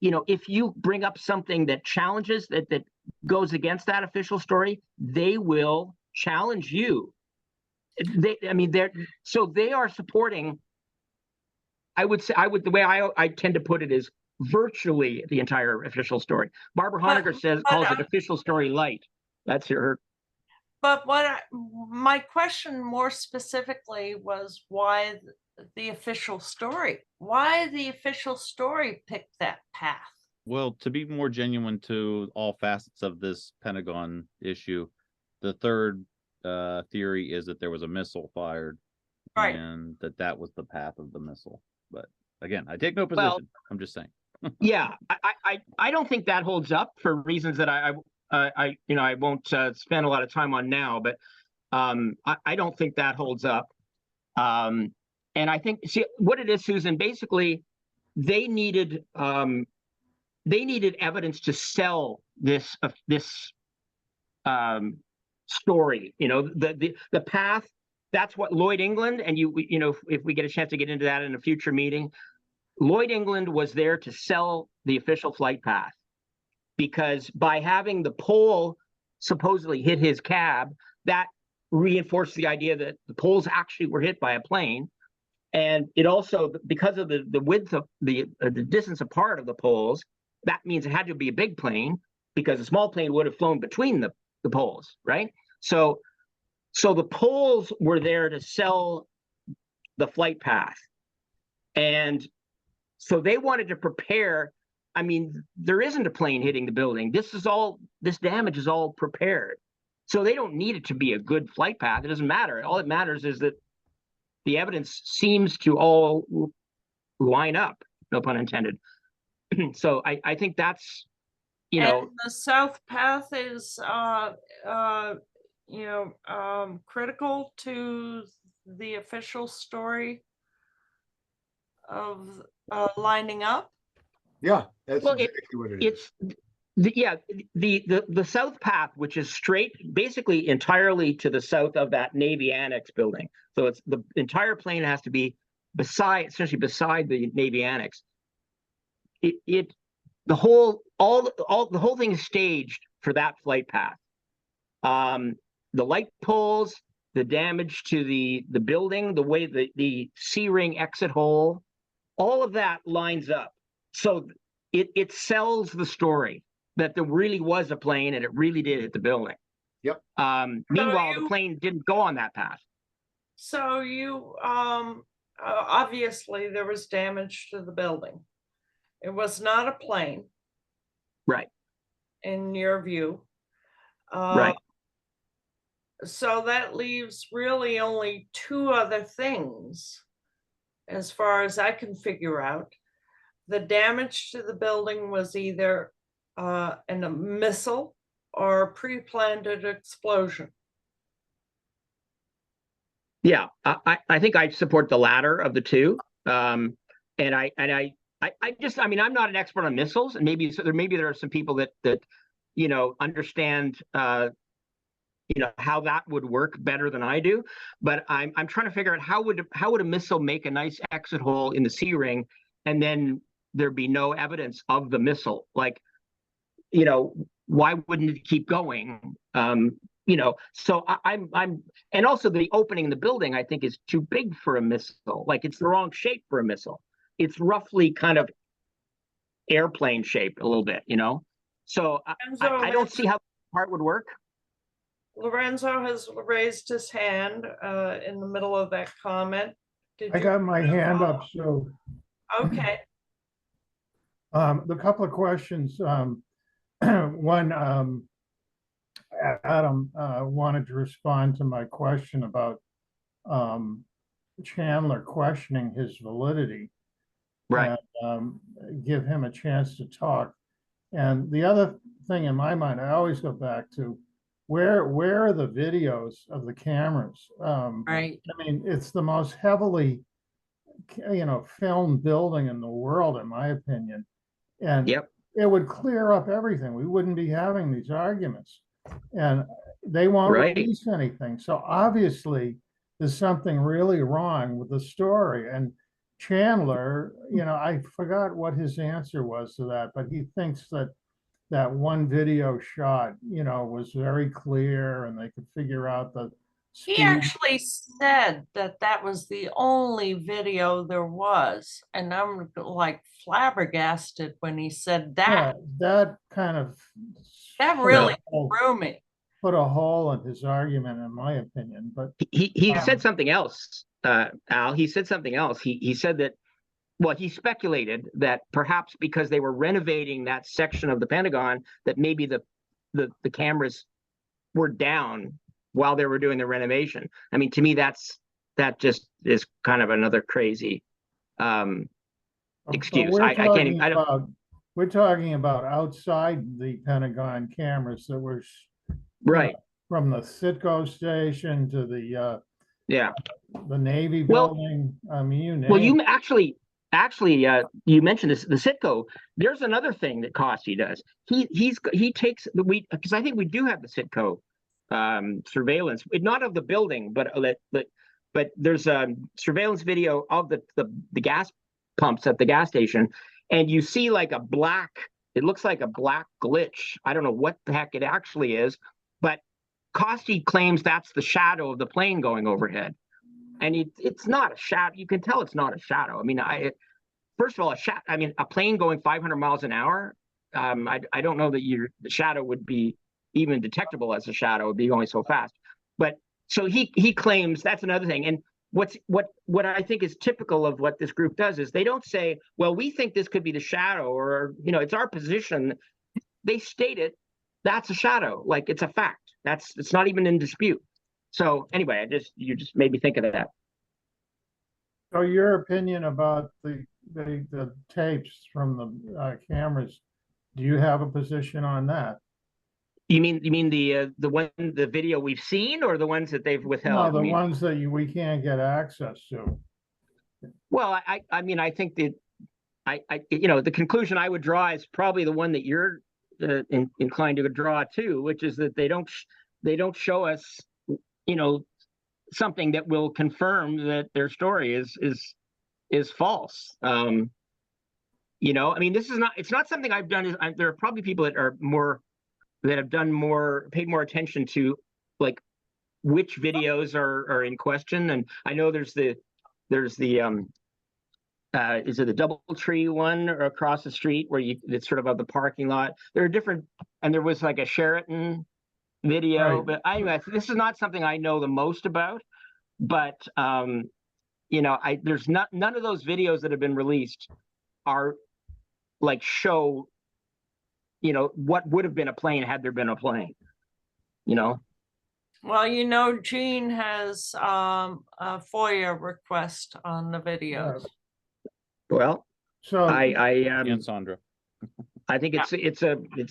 Speaker 2: if you bring up something that challenges, that goes against that official story, they will challenge you. They are supporting. The way I tend to put it is virtually the entire official story. Barbara Honegger calls it official story light. That's her.
Speaker 1: But my question more specifically was why the official story? Why the official story picked that path?
Speaker 3: Well, to be more genuine to all facets of this Pentagon issue, the third theory is that there was a missile fired,
Speaker 1: right,
Speaker 3: and that was the path of the missile. But again, I take no position. I'm just saying.
Speaker 2: Yeah, I don't think that holds up for reasons that I won't spend a lot of time on now, but I don't think that holds up. And I think, see what it is, Susan, basically they needed evidence to sell this story, the path. That's what Lloyd England, and if we get a chance to get into that in a future meeting, Lloyd England was there to sell the official flight path, because by having the pole supposedly hit his cab, that reinforced the idea that the poles actually were hit by a plane. And it also, because of the width of the distance apart of the poles, that means it had to be a big plane, because a small plane would have flown between the poles, right? So the poles were there to sell the flight path. And so they wanted to prepare. I mean, there isn't a plane hitting the building. This damage is all prepared. So they don't need it to be a good flight path. It doesn't matter. All that matters is that the evidence seems to all line up, no pun intended. So I think that's,
Speaker 1: And the South Path is, critical to the official story of lining up.
Speaker 8: Yeah, that's
Speaker 2: Well,
Speaker 8: exactly what it is.
Speaker 2: It's the South Path, which is straight, basically entirely to the south of that Navy Annex building. So it's the entire plane has to be essentially beside the Navy Annex. The whole thing is staged for that flight path. The light poles, the damage to the building, the way the C-ring exit hole, all of that lines up. So it sells the story that there really was a plane and it really did hit the building.
Speaker 8: Yep.
Speaker 2: Meanwhile, the plane didn't go on that path.
Speaker 1: So obviously there was damage to the building. It was not a plane.
Speaker 2: Right.
Speaker 1: In your view.
Speaker 2: Right.
Speaker 1: So that leaves really only two other things, as far as I can figure out. The damage to the building was either a missile or a pre-planned explosion.
Speaker 2: Yeah, I think I support the latter of the two. And I mean, I'm not an expert on missiles, and maybe there are some people that understand how that would work better than I do. But I'm trying to figure out how would a missile make a nice exit hole in the C-ring, and then there'd be no evidence of the missile. Like, why wouldn't it keep going? So I'm and also the opening in the building, I think, is too big for a missile. Like, it's the wrong shape for a missile. It's roughly kind of airplane shaped a little bit, So I don't see how the part would work.
Speaker 1: Lorenzo has raised his hand in the middle of that comment.
Speaker 4: I got my hand up, so.
Speaker 1: Okay.
Speaker 4: The couple of questions. One, Adam wanted to respond to my question about Chandler questioning his validity.
Speaker 2: Right.
Speaker 4: And give him a chance to talk. And the other thing in my mind, I always go back to where are the videos of the cameras?
Speaker 1: Right.
Speaker 4: I mean, it's the most heavily, filmed building in the world, in my opinion. And
Speaker 2: Yep.
Speaker 4: It would clear up everything. We wouldn't be having these arguments. And they won't release anything. So obviously there's something really wrong with the story. And Chandler, I forgot what his answer was to that, but he thinks that one video shot, was very clear and they could figure out the speed.
Speaker 1: He actually said that was the only video there was. And I'm like flabbergasted when he said that.
Speaker 4: Yeah, that kind of.
Speaker 1: That really threw me.
Speaker 4: Put a hole in his argument, in my opinion. But
Speaker 2: he said something else, Al. He said something else. He said that, well, he speculated that perhaps because they were renovating that section of the Pentagon, that maybe the cameras were down while they were doing the renovation. I mean, to me, that just is kind of another crazy excuse.
Speaker 4: we're talking about outside the Pentagon cameras that were
Speaker 2: Right.
Speaker 4: from the Citgo station to
Speaker 2: Yeah.
Speaker 4: the Navy
Speaker 2: Well-
Speaker 4: building. I mean, you
Speaker 2: Well,
Speaker 4: name
Speaker 2: you actually, you mentioned this, the Citgo. There's another thing that Costi does. He takes because I think we do have the Citgo surveillance, not of the building, but there's a surveillance video of the gas pumps at the gas station, and you see like a black. It looks like a black glitch. I don't know what the heck it actually is, but Costi claims that's the shadow of the plane going overhead. And it's not a shadow. You can tell it's not a shadow. I mean, first of all, a plane going 500 miles an hour. I don't know that the shadow would be even detectable as a shadow. It would be going so fast. But so he claims that's another thing. And what I think is typical of what this group does is they don't say, well, we think this could be the shadow, or it's our position. They state it. That's a shadow. Like it's a fact. It's not even in dispute. So anyway, you just made me think of that.
Speaker 4: So your opinion about the tapes from the cameras, do you have a position on that?
Speaker 2: You mean the video we've seen, or the ones that they've withheld?
Speaker 4: No, the ones that we can't get access to.
Speaker 2: Well, I mean, I think that the conclusion I would draw is probably the one that you're inclined to draw too, which is that they don't show us something that will confirm that their story is false. I mean, it's not something I've done. There are probably people that have paid more attention to like which videos are in question. And I know there's the is it the DoubleTree one across the street where it's sort of the parking lot. There are different, and there was like a Sheraton video,
Speaker 4: Right.
Speaker 2: but anyway, this is not something I know the most about, but there's none of those videos that have been released are like show what would have been a plane had there been a plane.
Speaker 1: Well, Gene has a FOIA request on the videos.
Speaker 2: Well,
Speaker 4: So
Speaker 3: And Sandra.
Speaker 2: I think it's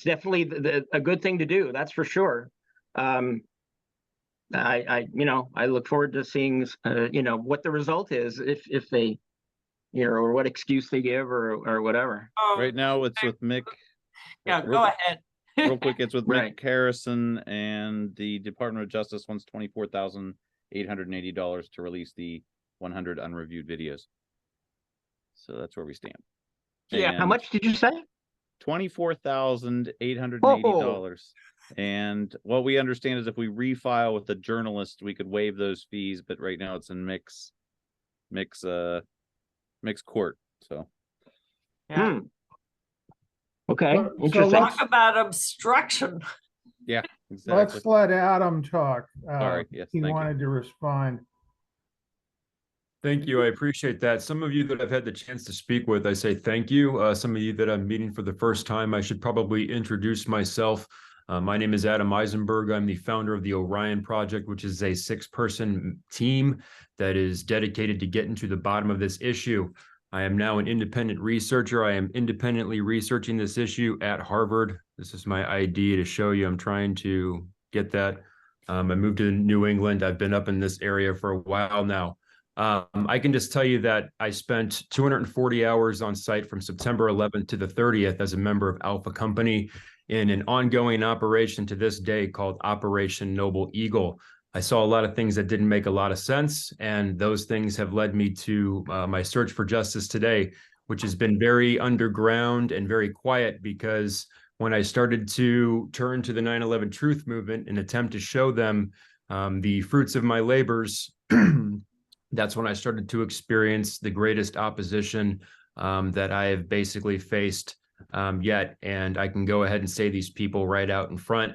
Speaker 2: definitely a good thing to do. That's for sure. I look forward to seeing what the result is if they or what excuse they give or whatever.
Speaker 1: Oh,
Speaker 3: Right now, it's with Mick.
Speaker 1: yeah,
Speaker 3: real-
Speaker 1: go ahead.
Speaker 3: Real quick, it's with
Speaker 2: Right.
Speaker 3: Mick Harrison, and the Department of Justice wants $24,880 to release the 100 unreviewed videos. So that's where we stand.
Speaker 1: Yeah.
Speaker 2: How much did you say?
Speaker 3: $24,880. And what we understand is if we refile with the journalist, we could waive those fees, but right now it's in Mick's court. So
Speaker 1: Yeah.
Speaker 2: Okay,
Speaker 4: So
Speaker 2: interesting.
Speaker 1: Talk about obstruction.
Speaker 3: yeah, exactly.
Speaker 4: let's let Adam talk.
Speaker 3: Sorry, yes,
Speaker 4: He
Speaker 3: thank you.
Speaker 4: wanted to respond.
Speaker 9: Thank you. I appreciate that. Some of you that I've had the chance to speak with, I say thank you. Some of you that I'm meeting for the first time, I should probably introduce myself. My name is Adam Eisenberg. I'm the founder of the Orion Project, which is a 6-person team that is dedicated to getting to the bottom of this issue. I am now an independent researcher. I am independently researching this issue at Harvard. This is my ID to show you. I'm trying to get that. I moved to New England. I've been up in this area for a while now. I can just tell you that I spent 240 hours on site from September 11th to the 30th as a member of Alpha Company in an ongoing operation to this day called Operation Noble Eagle. I saw a lot of things that didn't make a lot of sense, and those things have led me to my search for justice today, which has been very underground and very quiet, because when I started to turn to the 9/11 Truth Movement and attempt to show them the fruits of my labors, that's when I started to experience the greatest opposition that I have basically faced yet. And I can go ahead and say these people right out in front: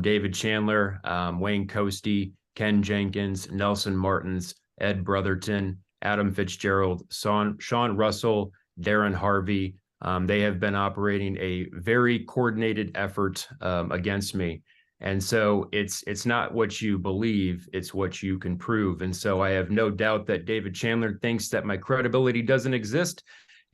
Speaker 9: David Chandler, Wayne Coastie, Ken Jenkins, Nelson Martins, Ed Brotherton, Adam Fitzgerald, Sean Russell, Darren Harvey. They have been operating a very coordinated effort against me. And so it's not what you believe, it's what you can prove. And so I have no doubt that David Chandler thinks that my credibility doesn't exist.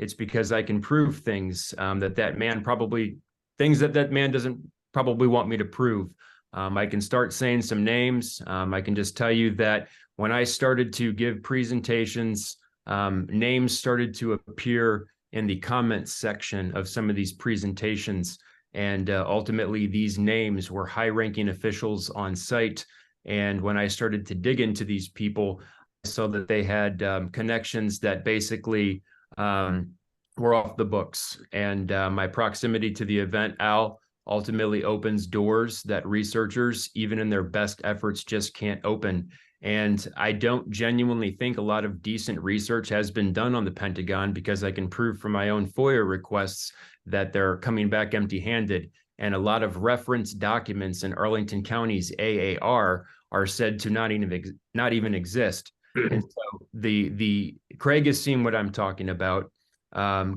Speaker 9: it's because I can prove things that man probably, things that man doesn't probably want me to prove. I can start saying some names. I can just tell you that when I started to give presentations, names started to appear in the comments section of some of these presentations. And ultimately, these names were high-ranking officials on site. And when I started to dig into these people, I saw that they had connections that basically were off the books. And my proximity to the event, Al, ultimately opens doors that researchers, even in their best efforts, just can't open. And I don't genuinely think a lot of decent research has been done on the Pentagon, because I can prove from my own FOIA requests that they're coming back empty-handed. And a lot of reference documents in Arlington County's AAR are said to not even exist. And so the Craig has seen what I'm talking about.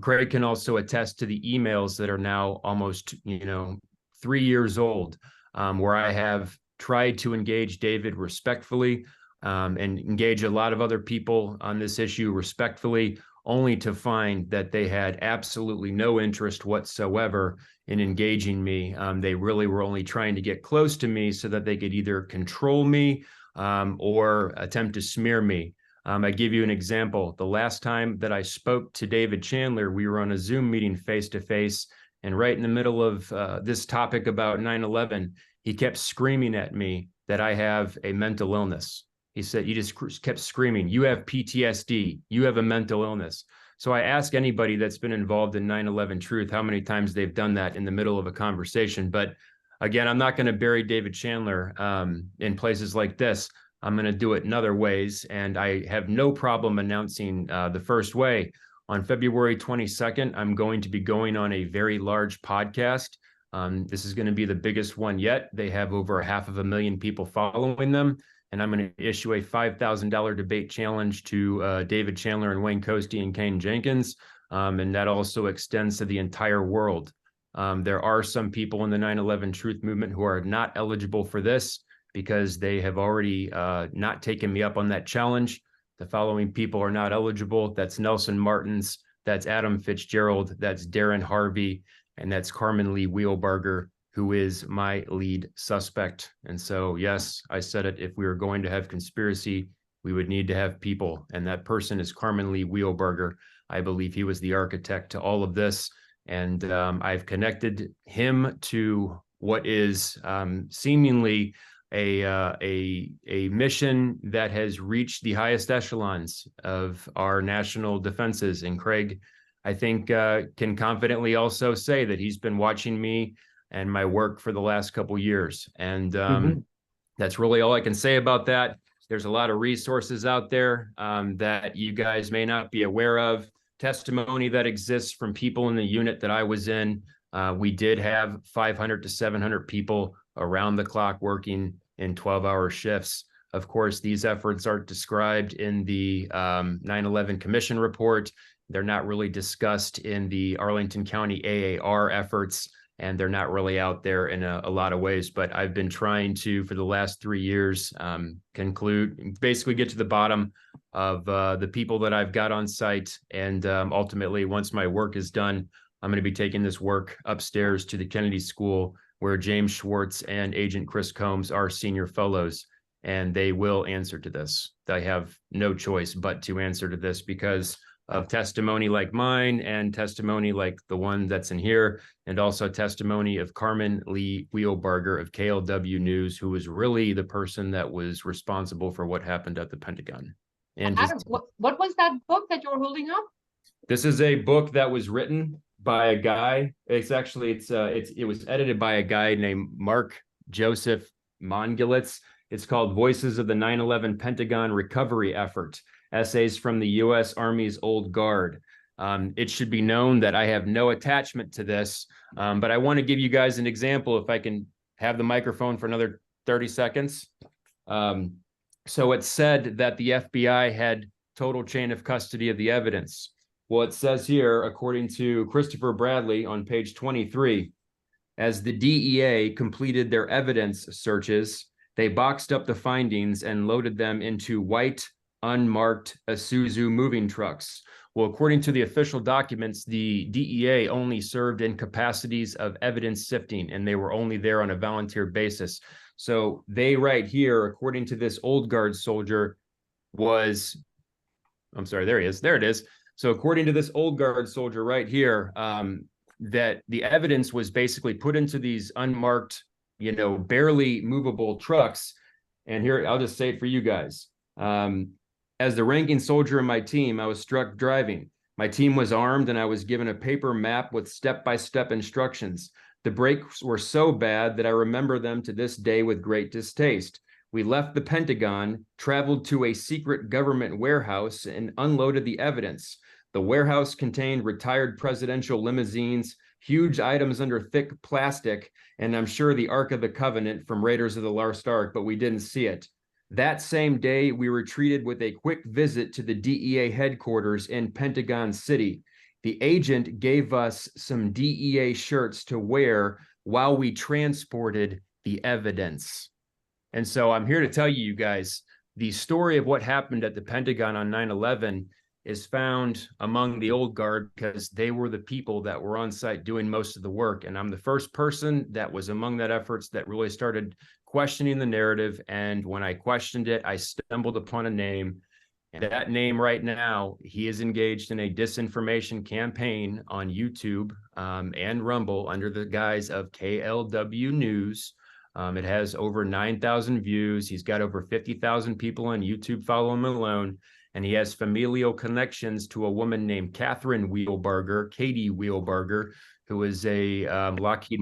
Speaker 9: Craig can also attest to the emails that are now almost 3 years old, where I have tried to engage David respectfully, and engage a lot of other people on this issue respectfully, only to find that they had absolutely no interest whatsoever in engaging me. They really were only trying to get close to me so that they could either control me or attempt to smear me. I give you an example. The last time that I spoke to David Chandler, we were on a Zoom meeting face to face, and right in the middle of this topic about 9/11, he kept screaming at me that I have a mental illness. He said, you just kept screaming, you have PTSD, you have a mental illness. So I ask anybody that's been involved in 9/11 Truth how many times they've done that in the middle of a conversation. But again, I'm not going to bury David Chandler in places like this. I'm going to do it in other ways. And I have no problem announcing the first way. On February 22nd, I'm going to be going on a very large podcast. This is going to be the biggest one yet. They have over 500,000 people following them. And I'm going to issue a $5,000 debate challenge to David Chandler and Wayne Coastie and Kane Jenkins. And that also extends to the entire world. There are some people in the 9/11 Truth movement who are not eligible for this because they have already not taken me up on that challenge. The following people are not eligible. That's Nelson Martins, that's Adam Fitzgerald, that's Darren Harvey, and that's Carmen Lee Wheelbarger, who is my lead suspect. And so, yes, I said it, if we were going to have conspiracy, we would need to have people. And that person is Carmen Lee Wheelbarger. I believe he was the architect to all of this. And I've connected him to what is seemingly a mission that has reached the highest echelons of our national defenses. And Craig, I think, can confidently also say that he's been watching me and my work for the last couple years. And that's really all I can say about that. There's a lot of resources out there that you guys may not be aware of. Testimony that exists from people in the unit that I was in. We did have 500 to 700 people around the clock working in 12-hour shifts. Of course, these efforts aren't described in the 9/11 Commission report. They're not really discussed in the Arlington County AAR efforts, and they're not really out there in a lot of ways. But I've been trying to, for the last 3 years, basically get to the bottom of the people that I've got on site. And ultimately, once my work is done, I'm going to be taking this work upstairs to the Kennedy School, where James Schwartz and Agent Chris Combs are senior fellows, and they will answer to this. They have no choice but to answer to this because of testimony like mine and testimony like the one that's in here, and also testimony of Carmen Lee Wheelbarger of KLW News, who was really the person that was responsible for what happened at the Pentagon. And
Speaker 5: Adam, what was that book that you were holding up?
Speaker 9: This is a book that was written by a guy. It was edited by a guy named Mark Joseph Mongolitz. It's called Voices of the 9/11 Pentagon Recovery Effort, Essays from the U.S. Army's Old Guard. It should be known that I have no attachment to this, but I want to give you guys an example, if I can have the microphone for another 30 seconds. So it said that the FBI had total chain of custody of the evidence. Well, it says here, according to Christopher Bradley on page 23, as the DEA completed their evidence searches, they boxed up the findings and loaded them into white, unmarked Isuzu moving trucks. Well, according to the official documents, the DEA only served in capacities of evidence sifting, and they were only there on a volunteer basis. So they right here, according to this old guard soldier, was, I'm sorry, there he is. There it is. So according to this old guard soldier right here, that the evidence was basically put into these unmarked, barely movable trucks. And here, I'll just say it for you guys. As the ranking soldier in my team, I was struck driving. My team was armed and I was given a paper map with step-by-step instructions. The brakes were so bad that I remember them to this day with great distaste. We left the Pentagon, traveled to a secret government warehouse, and unloaded the evidence. The warehouse contained retired presidential limousines, huge items under thick plastic, and I'm sure the Ark of the Covenant from Raiders of the Lost Ark, but we didn't see it. That same day, we were treated with a quick visit to the DEA headquarters in Pentagon City. The agent gave us some DEA shirts to wear while we transported the evidence. And so I'm here to tell you guys, the story of what happened at the Pentagon on 9/11 is found among the old guard because they were the people that were on site doing most of the work. And I'm the first person that was among that efforts that really started questioning the narrative. And when I questioned it, I stumbled upon a name. And that name right now, he is engaged in a disinformation campaign on YouTube and Rumble under the guise of KLW News. It has over 9,000 views. He's got over 50,000 people on YouTube following him alone. And he has familial connections to a woman named Katie Wheelbarger, who is a Lockheed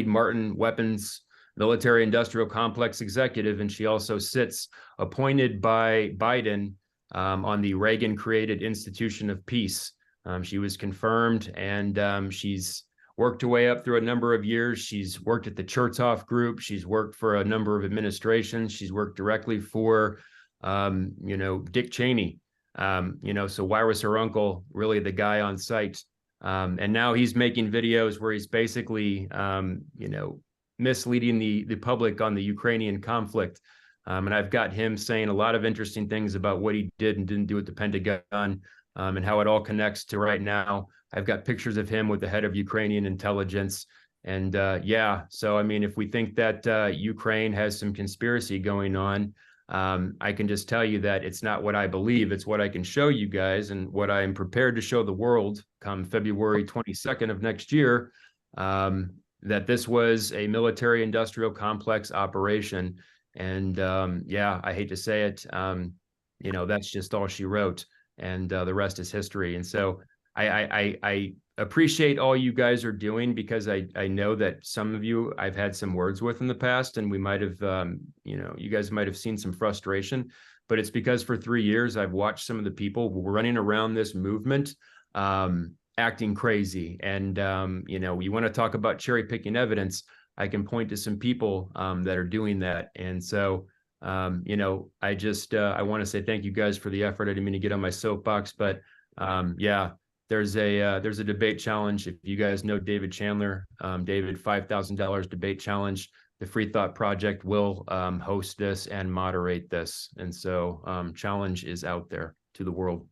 Speaker 9: Martin weapons military industrial complex executive. And she also sits appointed by Biden on the Reagan created Institution of Peace. She was confirmed, and she's worked her way up through a number of years. She's worked at the Chertoff Group. She's worked for a number of administrations. She's worked directly for, Dick Cheney. So why was her uncle really the guy on site? And now he's making videos where he's basically, misleading the public on the Ukrainian conflict. And I've got him saying a lot of interesting things about what he did and didn't do at the Pentagon, and how it all connects to right now. I've got pictures of him with the head of Ukrainian intelligence. And so, I mean, if we think that Ukraine has some conspiracy going on, I can just tell you that it's not what I believe. It's what I can show you guys and what I'm prepared to show the world come February 22nd of next year, that this was a military industrial complex operation. And I hate to say it, that's just all she wrote. And the rest is history. And so I appreciate all you guys are doing, because I know that some of you I've had some words with in the past, and we might have, you guys might have seen some frustration, but it's because for 3 years I've watched some of the people running around this movement acting crazy. And, you want to talk about cherry picking evidence, I can point to some people that are doing that. And so, I want to say thank you guys for the effort. I didn't mean to get on my soapbox, but there's a debate challenge. If you guys know David Chandler, David, $5,000 debate challenge. The Free Thought Project will host this and moderate this. And so challenge is out there to the world.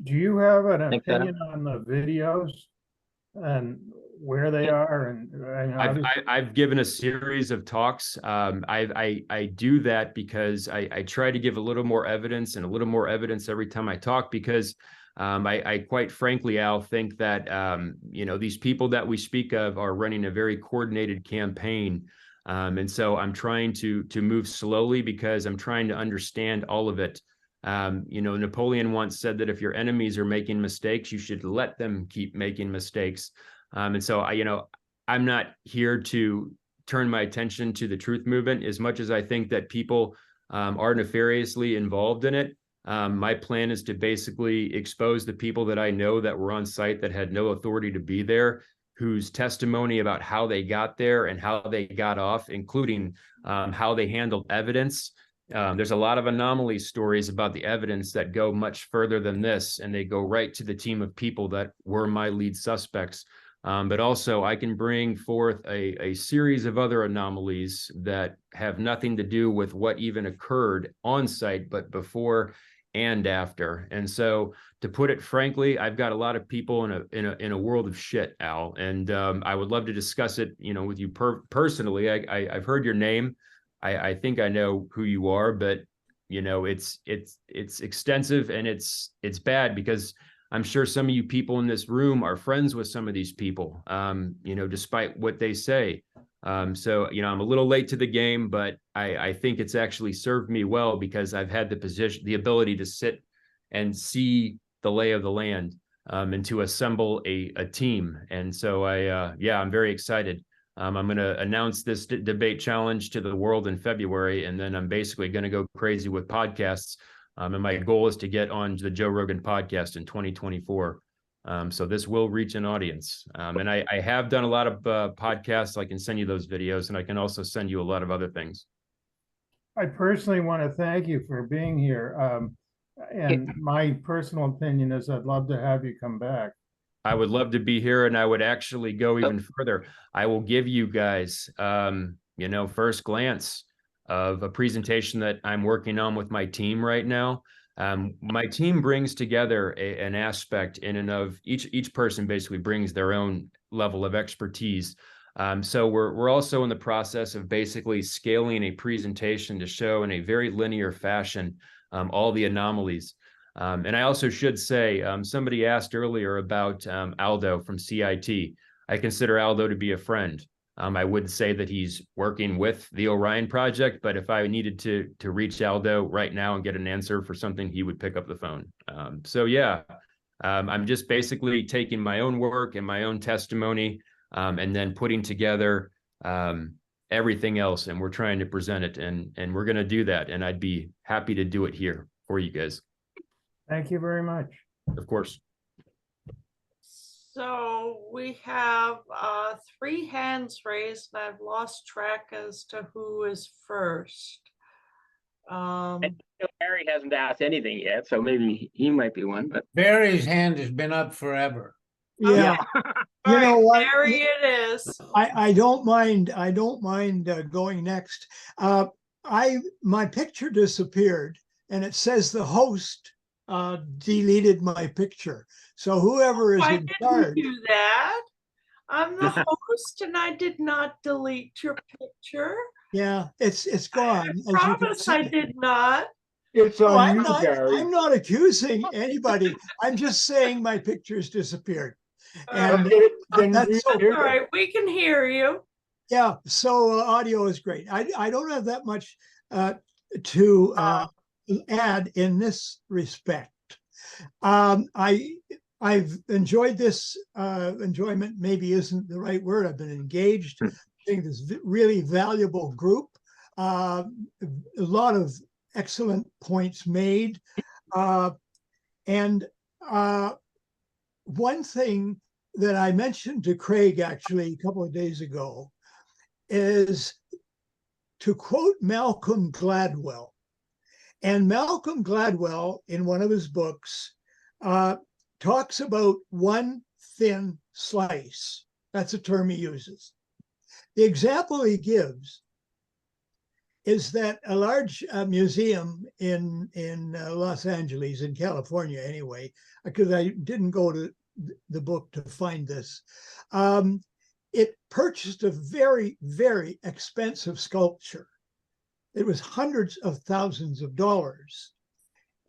Speaker 4: Do you have an
Speaker 2: Thanks, Adam.
Speaker 4: opinion on the videos and where they are? And
Speaker 9: I've given a series of talks. I do that because I try to give a little more evidence and a little more evidence every time I talk, because I quite frankly, Al, think that, these people that we speak of are running a very coordinated campaign. And so I'm trying to move slowly because I'm trying to understand all of it. Napoleon once said that if your enemies are making mistakes, you should let them keep making mistakes. And so I'm not here to turn my attention to the truth movement as much as I think that people are nefariously involved in it. My plan is to basically expose the people that I know that were on site that had no authority to be there, whose testimony about how they got there and how they got off, including how they handled evidence. There's a lot of anomaly stories about the evidence that go much further than this, and they go right to the team of people that were my lead suspects. But also I can bring forth a series of other anomalies that have nothing to do with what even occurred on site, but before and after. And so, to put it frankly, I've got a lot of people in a world of shit, Al, and I would love to discuss it, with you personally. I've heard your name. I think I know who you are, but it's extensive, and it's bad because I'm sure some of you people in this room are friends with some of these people, despite what they say. So, I'm a little late to the game, but I think it's actually served me well because I've had the ability to sit and see the lay of the land, and to assemble a team. And so I'm very excited. I'm going to announce this debate challenge to the world in February, and then I'm basically going to go crazy with podcasts. And my goal is to get on the Joe Rogan podcast in 2024. So this will reach an audience. And I have done a lot of podcasts. I can send you those videos, and I can also send you a lot of other things.
Speaker 4: I personally want to thank you for being here. And my personal opinion is I'd love to have you come back.
Speaker 9: I would love to be here, and I would actually go even further. I will give you guys, first glance of a presentation that I'm working on with my team right now. My team brings together an aspect in and of each person basically brings their own level of expertise. So we're also in the process of basically scaling a presentation to show in a very linear fashion all the anomalies. And I also should say, somebody asked earlier about Aldo from CIT. I consider Aldo to be a friend. I wouldn't say that he's working with the Orion project, but if I needed to reach Aldo right now and get an answer for something, he would pick up the phone. I'm just basically taking my own work and my own testimony, and then putting together everything else, and we're trying to present it, and we're going to do that, and I'd be happy to do it here for you guys.
Speaker 4: Thank you very much.
Speaker 9: Of course.
Speaker 1: So we have 3 hands raised, and I've lost track as to who is first.
Speaker 2: Barry hasn't asked anything yet, so maybe he might be one. But
Speaker 10: Barry's hand has been up forever.
Speaker 6: Yeah.
Speaker 1: All
Speaker 6: You know
Speaker 1: right,
Speaker 6: what?
Speaker 1: Barry it is.
Speaker 6: I don't mind going next. My picture disappeared, and it says the host deleted my picture. So whoever is
Speaker 1: I
Speaker 6: in
Speaker 1: didn't
Speaker 6: charge.
Speaker 1: do that. I'm the host, and I did not delete your picture.
Speaker 6: Yeah, it's gone.
Speaker 1: I promise I did not.
Speaker 8: It's
Speaker 6: No,
Speaker 8: on you, Barry.
Speaker 6: I'm not accusing anybody. I'm just saying my picture's disappeared. And that's
Speaker 1: All right, we can hear you.
Speaker 6: Yeah, so audio is great. I don't have that much to add in this respect. I've enjoyed this. Enjoyment maybe isn't the right word. I've been engaged. I think this really valuable group. A lot of excellent points made. And one thing that I mentioned to Craig actually a couple of days ago is to quote Malcolm Gladwell. And Malcolm Gladwell, in one of his books, talks about one thin slice. That's a term he uses. The example he gives is that a large museum in Los Angeles, in California anyway, because I didn't go to the book to find this, it purchased a very, very expensive sculpture. It was hundreds of thousands of dollars.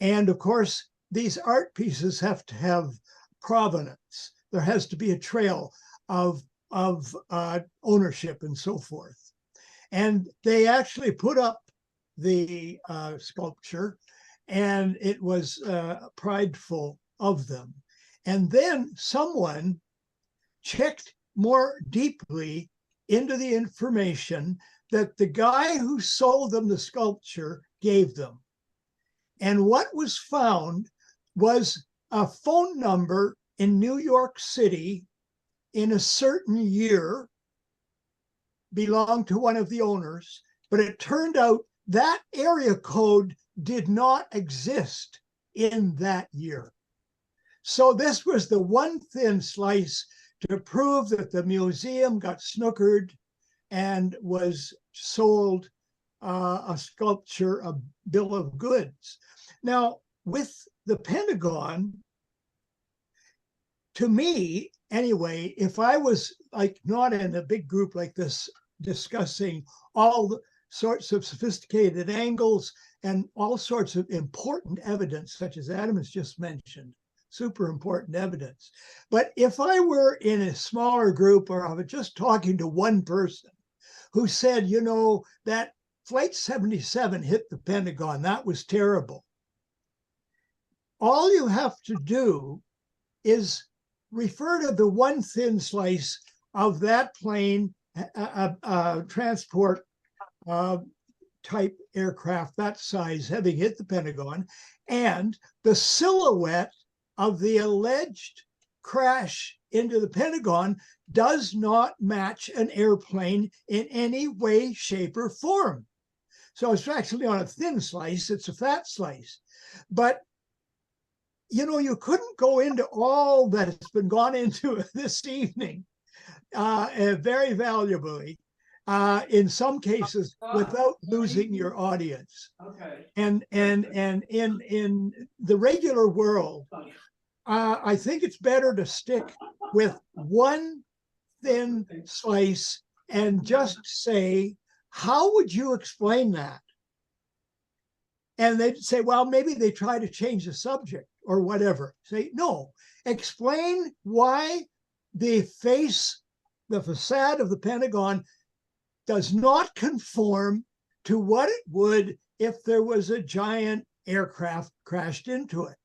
Speaker 6: And of course, these art pieces have to have provenance. There has to be a trail of ownership and so forth. And they actually put up the sculpture, and it was prideful of them. And then someone checked more deeply into the information that the guy who sold them the sculpture gave them. And what was found was a phone number in New York City in a certain year belonged to one of the owners, but it turned out that area code did not exist in that year. So this was the one thin slice to prove that the museum got snookered and was sold a sculpture, a bill of goods. Now, with the Pentagon, to me, anyway, if I was like not in a big group like this discussing all the sorts of sophisticated angles and all sorts of important evidence, such as Adam has just mentioned, super important evidence. But if I were in a smaller group or I was just talking to one person who said, you know, that Flight 77 hit the Pentagon, that was terrible. All you have to do is refer to the one thin slice of that plane, transport type aircraft that size having hit the Pentagon, and the silhouette of the alleged crash into the Pentagon does not match an airplane in any way, shape, or form. So it's actually on a thin slice, it's a fat slice. But you know, you couldn't go into all that has been gone into this evening very valuably, in some cases, without losing your audience.
Speaker 1: Okay.
Speaker 6: And in the regular world, I think it's better to stick with one thin slice and just say, how would you explain that? And they'd say, well, maybe they try to change the subject or whatever. Say, no, explain why the facade of the Pentagon does not conform to what it would if there was a giant aircraft crashed into it.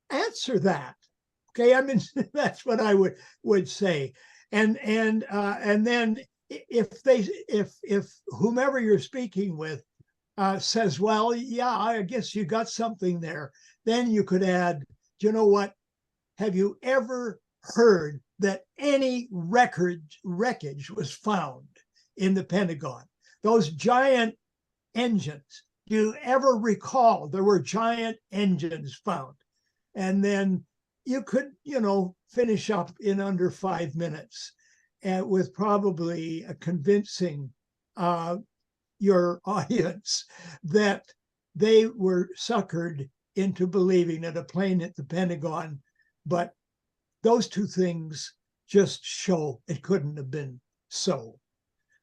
Speaker 6: Answer that. Okay, I mean, that's what I would say. And then if whomever you're speaking with says, well, yeah, I guess you got something there, then you could add, you know what? Have you ever heard that any wreckage was found in the Pentagon? Those giant engines, do you ever recall there were giant engines found? And then you could, you know, finish up in under 5 minutes with probably a convincing your audience that they were suckered into believing that a plane hit the Pentagon. But those two things just show it couldn't have been so.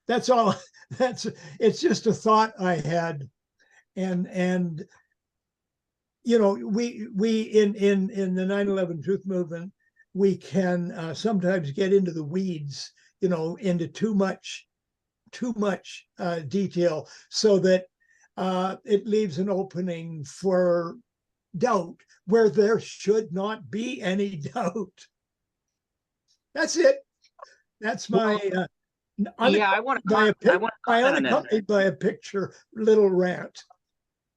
Speaker 6: That's all. It's just a thought I had. And you know, we in the 9/11 truth movement, we can sometimes get into the weeds, you know, into too much detail, so that it leaves an opening for doubt where there should not be any doubt. That's it. That's my
Speaker 2: Yeah, I want to
Speaker 6: unaccompanied by a picture little rant.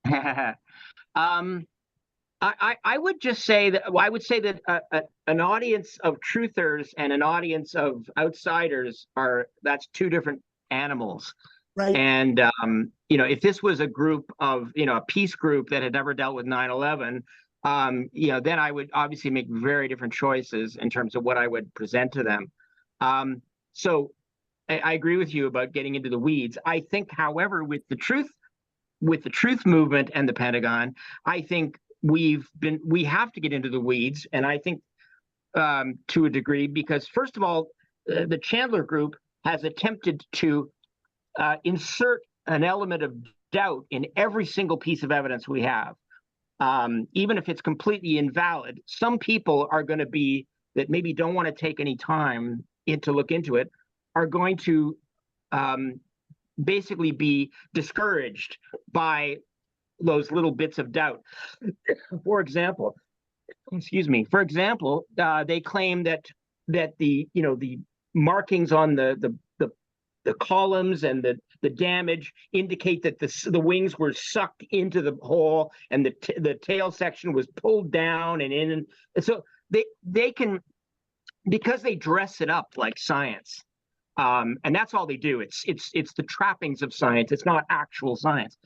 Speaker 2: I would just say that I would say that an audience of truthers and an audience of outsiders that's two different animals.
Speaker 6: Right.
Speaker 2: And you know, if this was a group of, you know, a peace group that had never dealt with 9/11, you know, then I would obviously make very different choices in terms of what I would present to them. So I agree with you about getting into the weeds. I think, however, with the truth movement and the Pentagon, I think we have to get into the weeds, and I think to a degree, because first of all, the Chandler Group has attempted to insert an element of doubt in every single piece of evidence we have, even if it's completely invalid. Some people are going to be that maybe don't want to take any time to look into it, are going to basically be discouraged by those little bits of doubt. For example, they claim that the, you know, the markings on the columns and the damage indicate that the wings were sucked into the hole and the tail section was pulled down and so they can, because they dress it up like science. And that's all they do. It's the trappings of science. It's not actual science.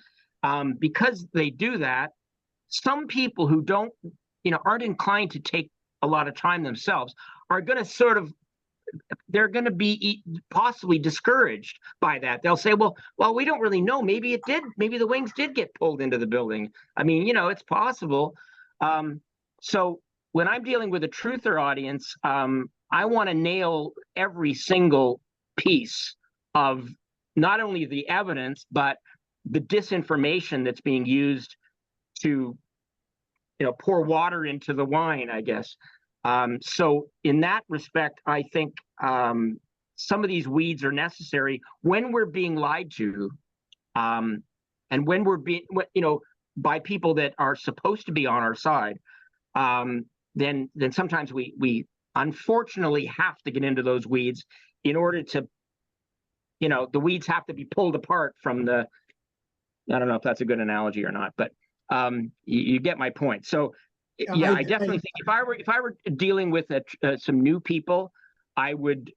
Speaker 2: Because they do that, some people who don't, you know, aren't inclined to take a lot of time themselves are going to sort of they're going to be possibly discouraged by that. They'll say, well, we don't really know. Maybe it did. Maybe the wings did get pulled into the building. I mean, you know, it's possible. So when I'm dealing with a truther audience, I want to nail every single piece of not only the evidence, but the disinformation that's being used to, you know, pour water into the wine, I guess. So in that respect, I think some of these weeds are necessary when we're being lied to, and when we're being, you know, by people that are supposed to be on our side. Then sometimes we unfortunately have to get into those weeds in order to, you know, the weeds have to be pulled apart from the. I don't know if that's a good analogy or not, but you get my point. So yeah, I definitely think if I were dealing with some new people, I would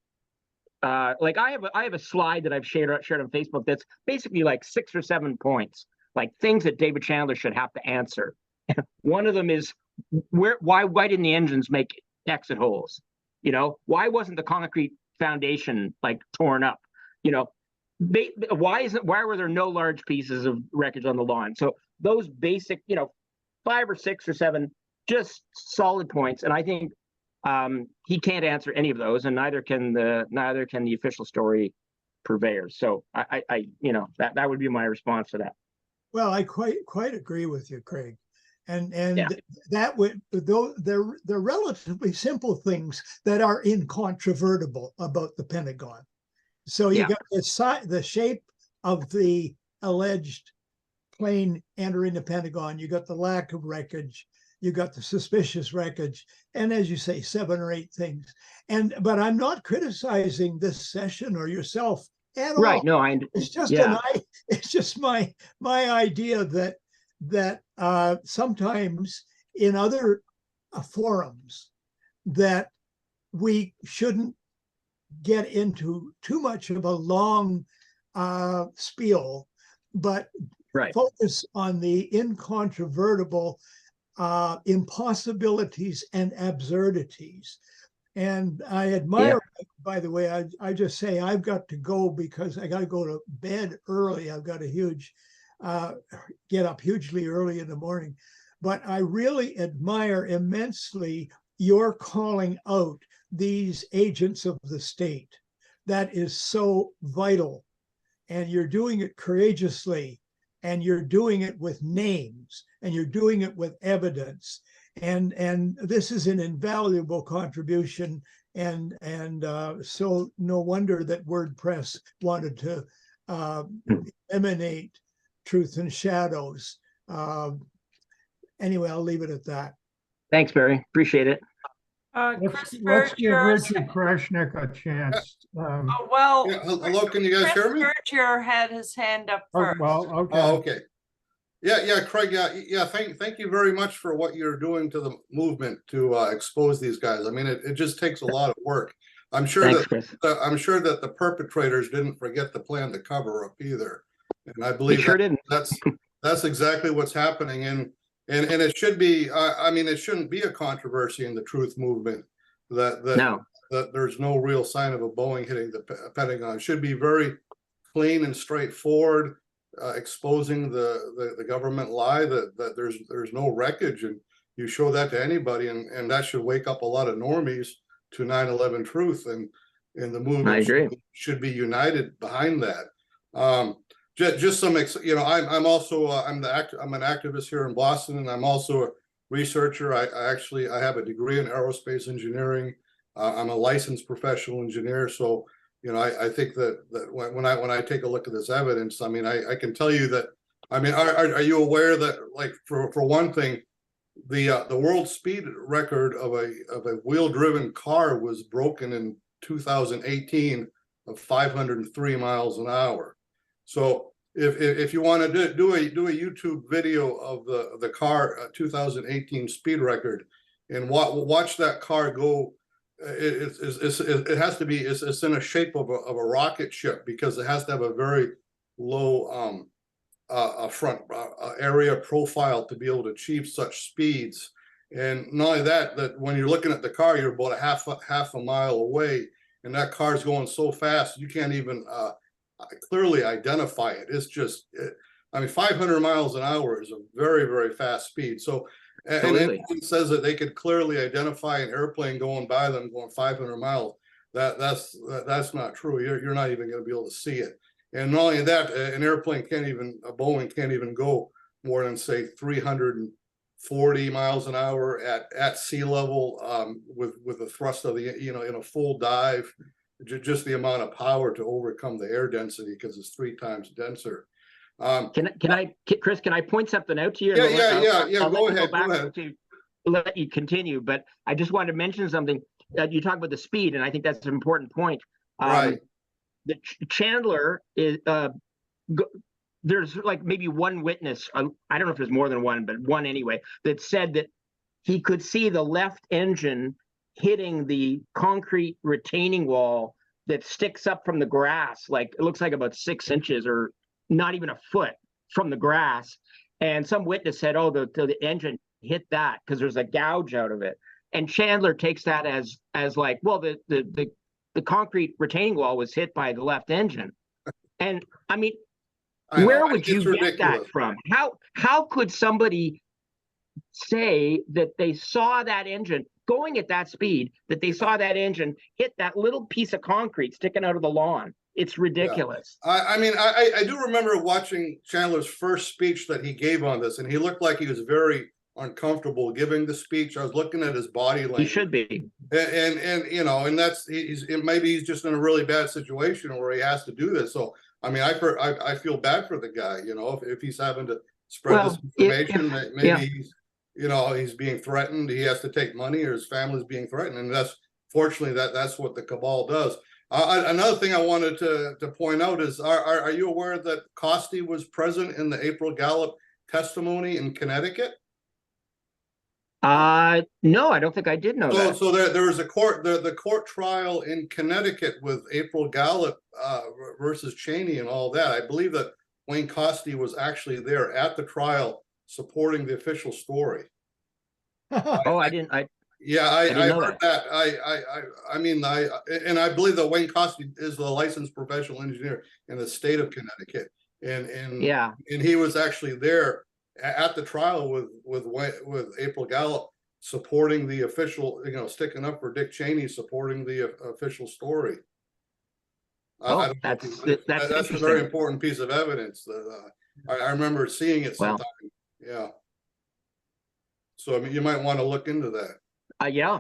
Speaker 2: like I have a slide that I've shared on Facebook that's basically like 6 or 7 points, like things that David Chandler should have to answer. One of them is why didn't the engines make exit holes? You know, why wasn't the concrete foundation like torn up? You know, why were there no large pieces of wreckage on the lawn? So those basic, you know, 5 or 6 or 7 just solid points, and I think he can't answer any of those, and neither can the official story purveyors. So I you know, that would be my response to that.
Speaker 6: Well, I quite agree with you, Craig. And
Speaker 2: Yeah.
Speaker 6: that would, though they're relatively simple things that are incontrovertible about the Pentagon. So you got the shape of the alleged plane entering the Pentagon, you got the lack of wreckage, you got the suspicious wreckage, and as you say, 7 or 8 things. But I'm not criticizing this session or yourself at all.
Speaker 2: Right? No,
Speaker 6: it's just
Speaker 2: yeah.
Speaker 6: it's just my idea that sometimes in other forums that we shouldn't get into too much of a long spiel, but focus on the incontrovertible impossibilities and absurdities. And I admire, by the way, I just say I've got to go because I got to go to bed early. I've got a huge, get up hugely early in the morning. But I really admire immensely your calling out these agents of the state. That is so vital. And you're doing it courageously, and you're doing it with names, and you're doing it with evidence. And this is an invaluable contribution. And so no wonder that WordPress wanted to emanate Truth and Shadows. Anyway, I'll leave it at that.
Speaker 2: Thanks, Barry. Appreciate it.
Speaker 4: Let's give Richard Kreshnik a chance.
Speaker 1: Well,
Speaker 11: hello, can you guys hear me?
Speaker 1: Bertier had his hand up first.
Speaker 4: Well, okay.
Speaker 11: Oh, okay. Yeah, Craig. Yeah. Thank you very much for what you're doing to the movement to expose these guys. I mean, it just takes a lot of work. I'm sure that the perpetrators didn't forget the plan to cover up either, and I believe that's exactly what's happening. And it should be. I mean, it shouldn't be a controversy in the truth movement that there's no real sign of a Boeing hitting the Pentagon. It should be very clean and straightforward. Exposing the government lie that there's no wreckage, and you show that to anybody, and that should wake up a lot of normies to 9/11 truth, and the movement should be united behind that. Just some, you know, I'm also I'm an activist here in Boston, and I'm also a researcher. I have a degree in aerospace engineering. I'm a licensed professional engineer, so. You know, I think that when I take a look at this evidence, I mean, I can tell you that. I mean, are you aware that, like, for one thing, the world speed record of a wheel-driven car was broken in 2018 of 503 miles an hour. So if you want to do a YouTube video of the car 2018 speed record and watch that car go. It has to be it's in a shape of a rocket ship, because it has to have a very low front area profile to be able to achieve such speeds. And not only that when you're looking at the car, you're about half a mile away, and that car's going so fast, you can't even clearly identify it. It's just, I mean, 500 miles an hour is a very, very fast speed. So, and
Speaker 2: Absolutely.
Speaker 11: anyone says that they could clearly identify an airplane going by them going 500 miles, that's not true. You're not even going to be able to see it. And not only that, an airplane can't even, a Boeing can't even go more than say 340 miles an hour at sea level, with the thrust of the, you know, in a full dive, just the amount of power to overcome the air density, because it's 3 times denser.
Speaker 2: Chris, can I point something out to you?
Speaker 11: Yeah.
Speaker 2: I'll
Speaker 11: Go
Speaker 2: let you
Speaker 11: ahead.
Speaker 2: back
Speaker 11: Go ahead.
Speaker 2: to let you continue, but I just wanted to mention something. You talk about the speed, and I think that's an important point.
Speaker 11: Right.
Speaker 2: The Chandler is there's like maybe one witness. I don't know if there's more than one, but one anyway, that said that he could see the left engine hitting the concrete retaining wall that sticks up from the grass, like it looks like about 6 inches or not even a foot from the grass. And some witness said, "Oh, the engine hit that because there's a gouge out of it." And Chandler takes that as like, well, the concrete retaining wall was hit by the left engine. And I mean, where would you get that from? How could somebody say that they saw that engine going at that speed, that they saw that engine hit that little piece of concrete sticking out of the lawn? It's ridiculous.
Speaker 11: Yeah. I mean, I do remember watching Chandler's first speech that he gave on this, and he looked like he was very uncomfortable giving the speech. I was looking at his body language.
Speaker 2: He should be.
Speaker 11: And you know, and that's maybe he's just in a really bad situation where he has to do this. So I mean, I feel bad for the guy, you know, if he's having to spread this information, maybe he's, you know, he's being threatened, he has to take money, or his family's being threatened, and that's fortunately that's what the cabal does. Another thing I wanted to point out is, are you aware that Costi was present in the April Gallup testimony in Connecticut?
Speaker 2: No, I don't think I did know that.
Speaker 11: So there was a court, the court trial in Connecticut with April Gallup versus Cheney and all that. I believe that Wayne Costi was actually there at the trial supporting the official story.
Speaker 2: Oh, I didn't
Speaker 11: heard that. I mean, I believe that Wayne Costi is the licensed professional engineer in the state of Connecticut, and he was actually there at the trial with April Gallup supporting the official, you know, sticking up for Dick Cheney, supporting the official story. That's a very important piece of evidence that I remember seeing it sometime. Yeah. So I mean, you might want to look into that. Yeah.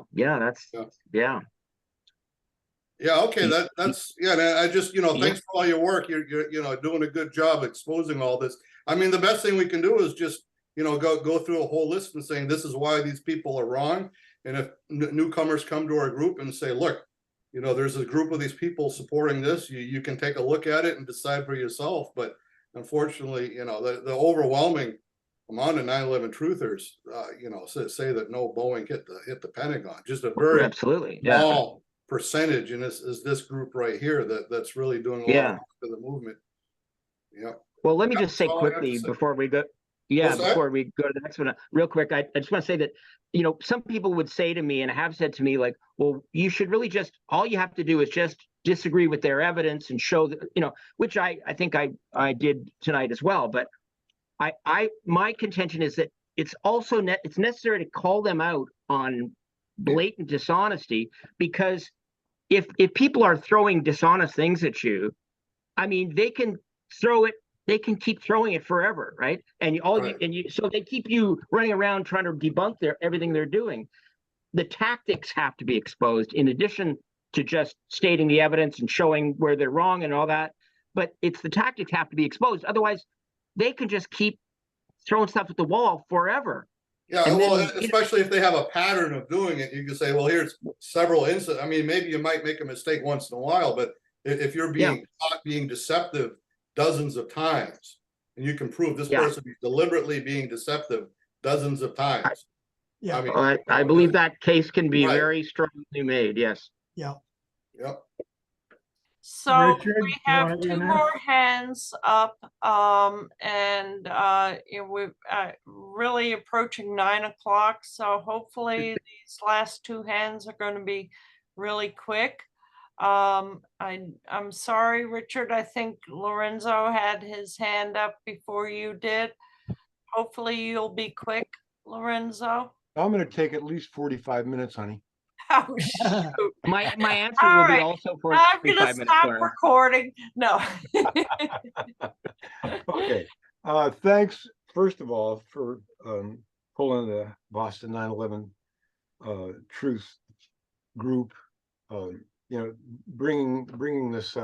Speaker 11: Okay. That's I just, you know, thanks for all your work. You're you know, doing a good job exposing all this. I mean, the best thing we can do is just, you know, go through a whole list and saying this is why these people are wrong. And if newcomers come to our group and say, look, you know, there's a group of these people supporting this, you can take a look at it and decide for yourself. But unfortunately, you know, the overwhelming amount of 9/11 truthers, you know, say that no Boeing hit the Pentagon. Just a very small percentage, and this is this group right here that's really doing a lot for the movement. Yeah.
Speaker 2: Well, let me just say quickly before we go. Before we go to the next one, real quick, I just want to say that, you know, some people would say to me and have said to me, like, well, you should really just, all you have to do is just disagree with their evidence and show that, you know, which I think I did tonight as well. But my contention is that it's also it's necessary to call them out on blatant dishonesty, because if people are throwing dishonest things at you, I mean, they can keep throwing it forever, right? And so they keep you running around trying to debunk everything they're doing. The tactics have to be exposed in addition to just stating the evidence and showing where they're wrong and all that. But it's the tactics have to be exposed. Otherwise, they can just keep throwing stuff at the wall forever.
Speaker 11: Yeah, especially if they have a pattern of doing it, you can say, well, here's several incidents. I mean, maybe you might make a mistake once in a while, but if you're being caught being deceptive dozens of times, and you can prove this person is deliberately being deceptive dozens of times.
Speaker 6: I
Speaker 11: mean,
Speaker 2: I believe that case can be very strongly made. Yes.
Speaker 11: Yep.
Speaker 1: So
Speaker 4: Richard,
Speaker 1: we have 2 more hands up, and we're really approaching 9 o'clock. So hopefully these last 2 hands are going to be really quick. I'm sorry, Richard, I think Lorenzo had his hand up before you did. Hopefully you'll be quick, Lorenzo.
Speaker 8: I'm gonna take at least 45 minutes, honey.
Speaker 1: Oh, shoot.
Speaker 2: My answer
Speaker 1: All
Speaker 2: will be
Speaker 1: right.
Speaker 2: also
Speaker 1: I'm gonna
Speaker 2: 45 minutes,
Speaker 1: stop
Speaker 2: Lauren.
Speaker 1: recording. No.
Speaker 8: Okay, thanks, first of all, for pulling the Boston 9/11 truth group, bringing this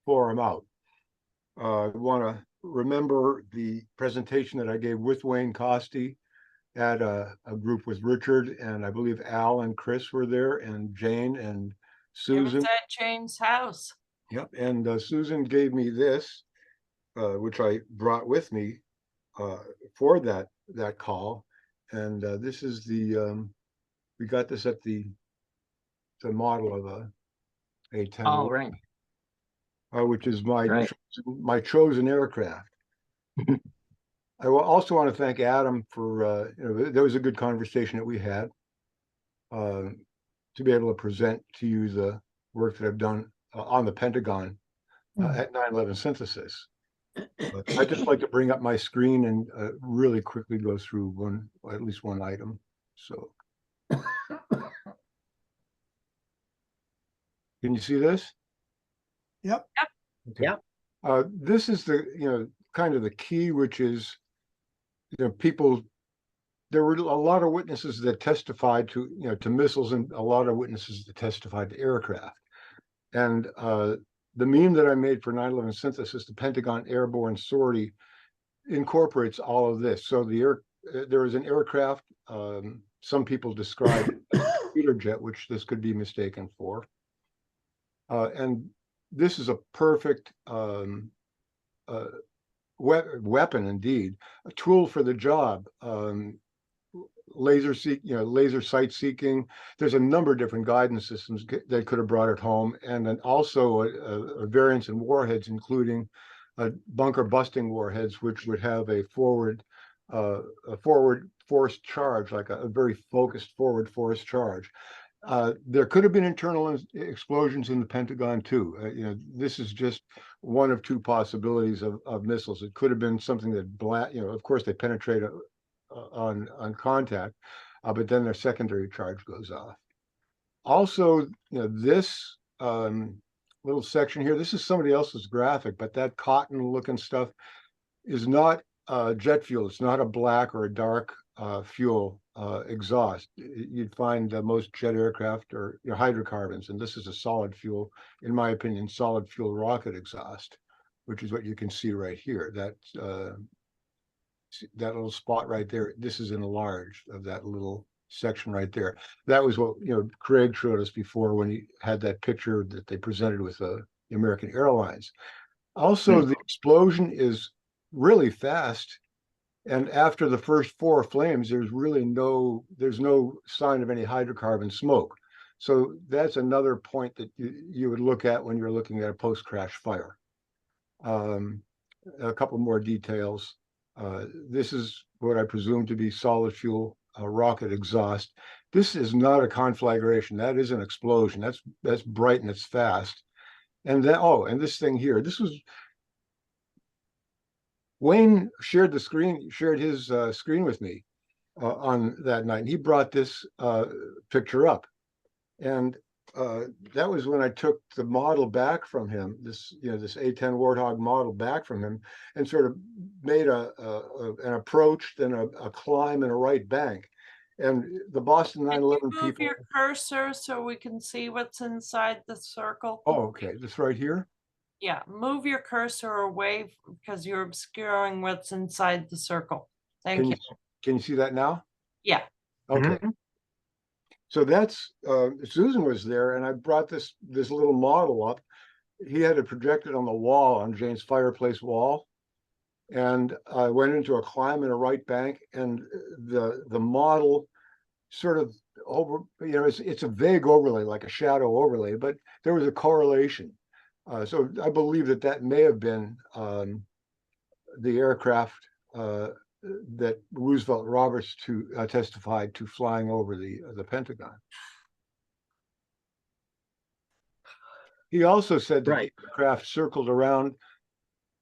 Speaker 8: forum out. I want to remember the presentation that I gave with Wayne Costi at a group with Richard, and I believe Al and Chris were there, and Jane and
Speaker 1: It
Speaker 8: Susan.
Speaker 1: was at Jane's house.
Speaker 8: Yep, and Susan gave me this, which I brought with me for that call, and this is the we got this at the model of a A-10,
Speaker 2: Oh, right.
Speaker 8: which is my
Speaker 2: Right.
Speaker 8: my chosen aircraft. I also want to thank Adam for there was a good conversation that we had to be able to present to you the work that I've done on the Pentagon at 9/11 synthesis. I'd just like to bring up my screen and really quickly go through at least one item. So, can you see this?
Speaker 6: Yep.
Speaker 8: Okay.
Speaker 2: Yep.
Speaker 8: This is the kind of the key, which is people. There were a lot of witnesses that testified to to missiles, and a lot of witnesses that testified to aircraft. And the meme that I made for 9/11 synthesis, the Pentagon Airborne Sortie, incorporates all of this. So there was an aircraft. Some people describe it as a computer jet, which this could be mistaken for. And this is a perfect weapon, indeed, a tool for the job. Laser sight seeking. There's a number of different guidance systems that could have brought it home, and then also a variance in warheads, including bunker busting warheads, which would have a forward force charge, like a very focused forward force charge. There could have been internal explosions in the Pentagon too. This is just one of two possibilities of missiles. It could have been something that of course they penetrate on contact, but then their secondary charge goes off. Also, this little section here, this is somebody else's graphic, but that cotton looking stuff is not jet fuel. It's not a black or a dark fuel exhaust. You'd find most jet aircraft are hydrocarbons, and this is a solid fuel, in my opinion, solid fuel rocket exhaust, which is what you can see right here. That little spot right there, this is enlarged of that little section right there. That was what Craig showed us before when he had that picture that they presented with the American Airlines. Also, the explosion is really fast, and after the first four flames, there's no sign of any hydrocarbon smoke. So that's another point that you would look at when you're looking at a post-crash fire. A couple more details. This is what I presume to be solid fuel rocket exhaust. This is not a conflagration. That is an explosion. That's bright and it's fast. And then, and this thing here, this was Wayne shared his screen with me on that night. And he brought this picture up. And that was when I took the model back from him, this A-10 Warthog model back from him, and sort of made an approach, then a climb and a right bank. And the Boston 9/11 people.
Speaker 1: Move your cursor so we can see what's inside the circle.
Speaker 8: Oh, okay. This right here?
Speaker 1: Yeah, move your cursor away because you're obscuring what's inside the circle. Thank you.
Speaker 8: Can you see that now?
Speaker 1: Yeah.
Speaker 8: Okay. So that's Susan was there, and I brought this little model up. He had it projected on the wall, on Jane's fireplace wall, and I went into a climb and a right bank, and the model sort of it's a vague overlay, like a shadow overlay, but there was a correlation. So I believe that may have been the aircraft that Roosevelt Roberts testified to flying over the Pentagon. He also said that
Speaker 2: Right.
Speaker 8: the aircraft circled around.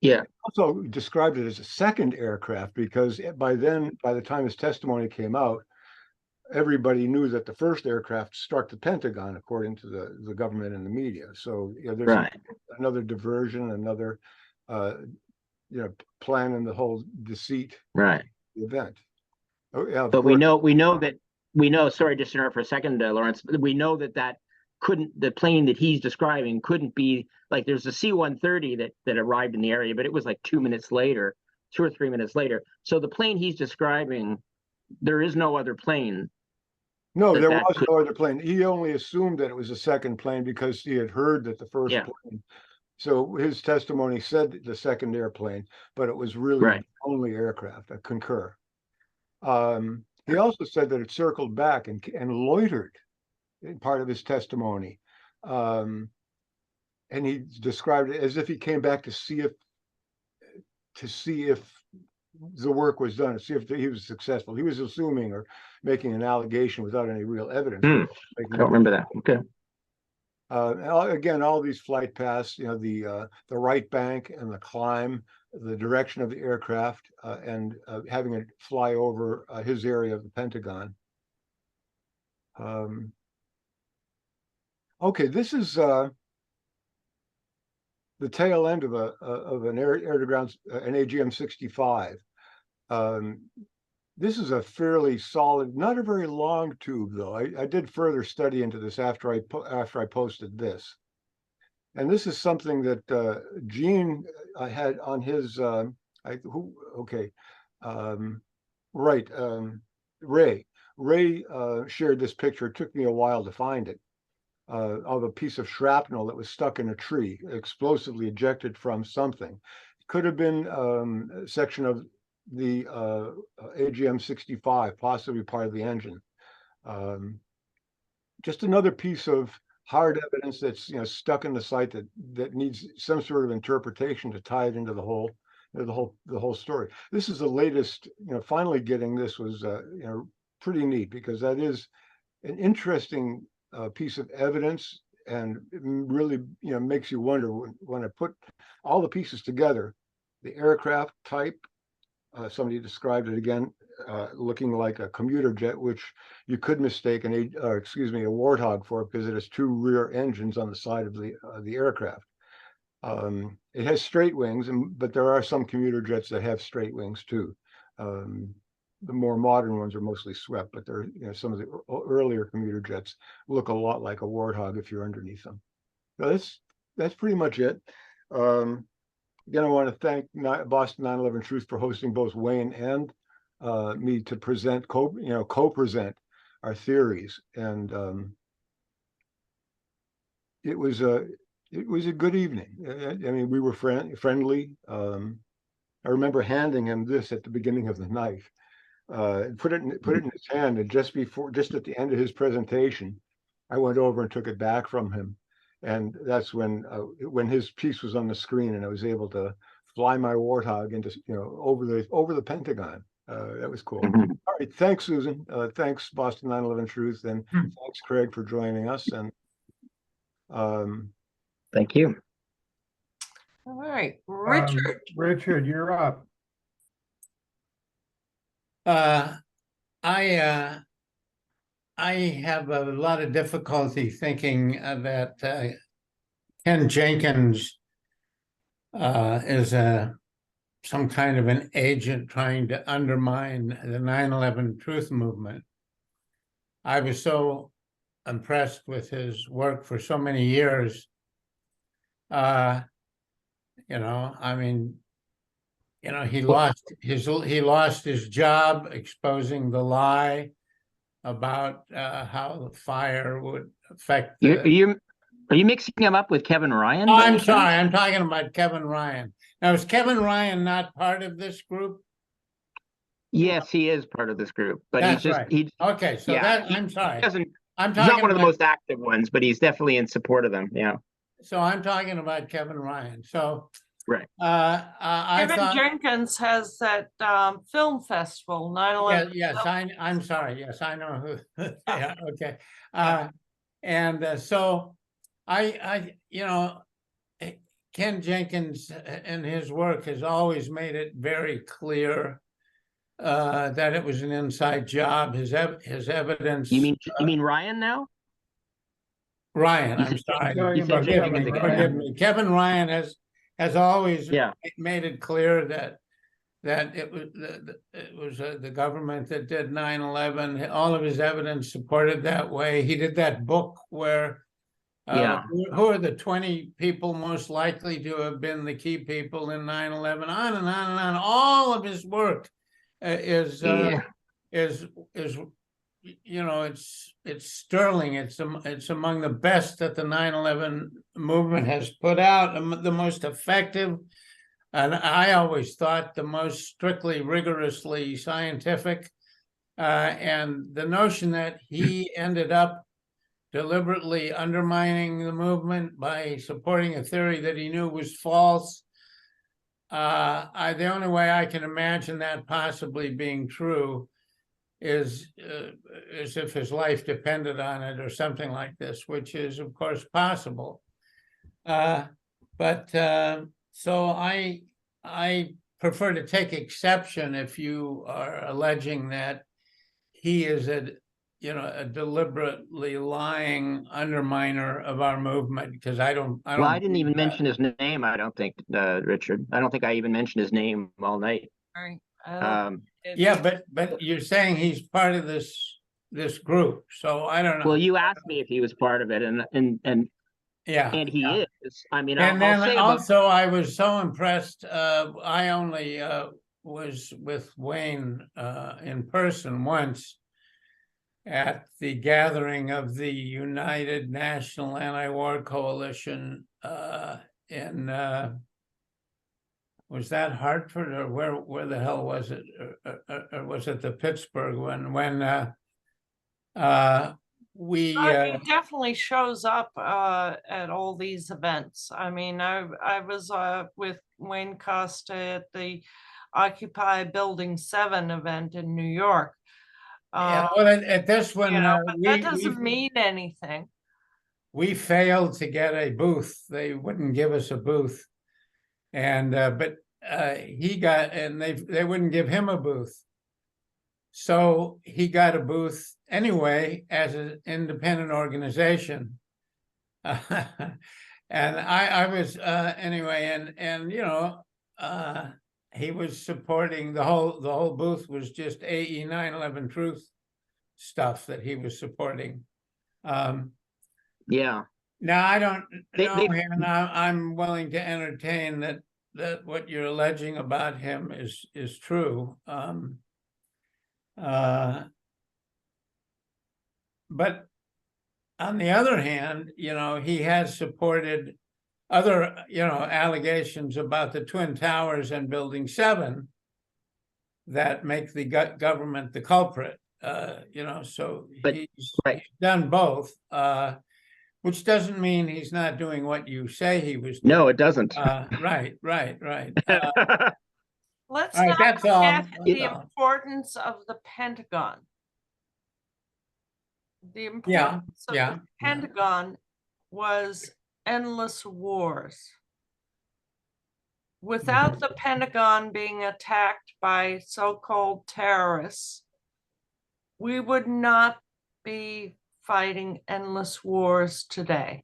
Speaker 2: Yeah.
Speaker 8: Also described it as a second aircraft because by then, by the time his testimony came out, everybody knew that the first aircraft struck the Pentagon, according to the government and the media. So there's
Speaker 2: Right.
Speaker 8: another diversion, another plan in the whole deceit
Speaker 2: Right.
Speaker 8: event. Oh, yeah,
Speaker 2: But we know, sorry, just to interrupt for a second, Lawrence, we know that the plane that he's describing couldn't be, like, there's a C-130 that arrived in the area, but it was like 2 minutes later, 2 or 3 minutes later. So the plane he's describing, there is no other plane.
Speaker 8: No, there was no other plane. He only assumed that it was a second plane because he had heard that the first plane. So his testimony said the second airplane, but it was really the only aircraft. I concur. He also said that it circled back and loitered in part of his testimony. And he described it as if he came back to see if the work was done, to see if he was successful. He was assuming or making an allegation without any real evidence.
Speaker 2: I don't remember that. Okay.
Speaker 8: Again, all these flight paths, the right bank and the climb, the direction of the aircraft, and having it fly over his area of the Pentagon. Okay, this is the tail end of an air-to-ground, an AGM-65. This is a fairly solid, not a very long tube, though. I did further study into this after I posted this, and this is something that Gene had on his Ray shared this picture. It took me a while to find it, of a piece of shrapnel that was stuck in a tree, explosively ejected from something. It could have been a section of the AGM-65, possibly part of the engine. Just another piece of hard evidence that's stuck in the site that needs some sort of interpretation to tie it into the whole story. This is the latest. Finally getting this was pretty neat, because that is an interesting piece of evidence, and it really makes you wonder when I put all the pieces together. The aircraft type, somebody described it again, looking like a commuter jet, which you could mistake a warthog for, because it has two rear engines on the side of the aircraft. It has straight wings, but there are some commuter jets that have straight wings too. The more modern ones are mostly swept, but there, some of the earlier commuter jets look a lot like a warthog if you're underneath them. So that's pretty much it. Again, I want to thank Boston 9/11 Truth for hosting both Wayne and me to present, co-present our theories, and it was a good evening. I mean, we were friendly. I remember handing him this at the beginning of the night. Put it in his hand, and just at the end of his presentation, I went over and took it back from him. And that's when his piece was on the screen, and I was able to fly my warthog into over the Pentagon. That was cool. All right, thanks, Susan. Thanks, Boston 9/11 Truth, and thanks, Craig, for joining us. And
Speaker 2: thank you.
Speaker 1: All right, Richard.
Speaker 4: Richard, you're up.
Speaker 10: I have a lot of difficulty thinking that Ken Jenkins is some kind of an agent trying to undermine the 9/11 Truth movement. I was so impressed with his work for so many years. I mean, he lost his job exposing the lie about how the fire would affect.
Speaker 2: Are you mixing him up with Kevin Ryan?
Speaker 10: Oh, I'm sorry. I'm talking about Kevin Ryan. Now, is Kevin Ryan not part of this group?
Speaker 2: Yes, he is part of this group, but
Speaker 10: That's right. Okay, so I'm sorry.
Speaker 2: He's
Speaker 10: I'm
Speaker 2: not one of the most active ones, but he's definitely in support of them. Yeah.
Speaker 10: So I'm talking about Kevin Ryan. So
Speaker 2: right.
Speaker 1: Kevin Jenkins has that film festival, 9/11.
Speaker 10: Yes, I'm sorry. Yes, I know who. Yeah, okay. So you know, Ken Jenkins and his work has always made it very clear that it was an inside job. His evidence.
Speaker 2: You mean Ryan now?
Speaker 10: Ryan,
Speaker 2: You
Speaker 10: I'm
Speaker 2: said
Speaker 10: sorry.
Speaker 4: Talking
Speaker 2: said
Speaker 4: about
Speaker 10: Forgive
Speaker 2: Jenkins
Speaker 10: me,
Speaker 2: again.
Speaker 10: forgive me. Kevin Ryan has always
Speaker 2: Yeah.
Speaker 10: made it clear that it was the government that did 9/11. All of his evidence supported that way. He did that book where
Speaker 2: Yeah.
Speaker 10: who are the 20 people most likely to have been the key people in 9/11? On and on and on. All of his work is you know, it's sterling. It's among the best that the 9/11 movement has put out, the most effective, and I always thought the most strictly, rigorously scientific. And the notion that he ended up deliberately undermining the movement by supporting a theory that he knew was false. The only way I can imagine that possibly being true is as if his life depended on it or something like this, which is of course possible. So I prefer to take exception if you are alleging that he is a deliberately lying underminer of our movement, because I don't.
Speaker 2: Well, I didn't even mention his name. I don't think, Richard. I don't think I even mentioned his name all night.
Speaker 1: Right.
Speaker 10: Yeah, but you're saying he's part of this group, so I don't know.
Speaker 2: Well, you asked me if he was part of it, and
Speaker 10: yeah,
Speaker 2: and he is. I mean,
Speaker 10: and
Speaker 2: I'll
Speaker 10: then
Speaker 2: say
Speaker 10: also I was so impressed. I only was with Wayne in person once at the gathering of the United National Anti-War Coalition in was that Hartford, or where the hell was it, or was it the Pittsburgh one when
Speaker 1: he definitely shows up at all these events. I mean, I was with Wayne Costa at the Occupy Building 7 event in New York.
Speaker 10: Yeah, well, at this one,
Speaker 1: but that doesn't mean anything.
Speaker 10: We failed to get a booth. They wouldn't give us a booth, and but he got, and they wouldn't give him a booth. So he got a booth anyway as an independent organization. And I was anyway, and you know, he was supporting the whole booth was just AE 9/11 Truth stuff that he was supporting.
Speaker 2: Yeah.
Speaker 10: Now I don't know him, and I'm willing to entertain that what you're alleging about him is true. But on the other hand, you know, he has supported other, you know, allegations about the Twin Towers and Building 7 that make the government the culprit. You know, so he's done both, which doesn't mean he's not doing what you say he was doing.
Speaker 2: No, it doesn't.
Speaker 10: Right.
Speaker 1: Let's
Speaker 10: all right,
Speaker 1: not
Speaker 10: that's all.
Speaker 1: forget the importance of the Pentagon. The importance of the Pentagon was endless wars. Without the Pentagon being attacked by so-called terrorists, we would not be fighting endless wars today.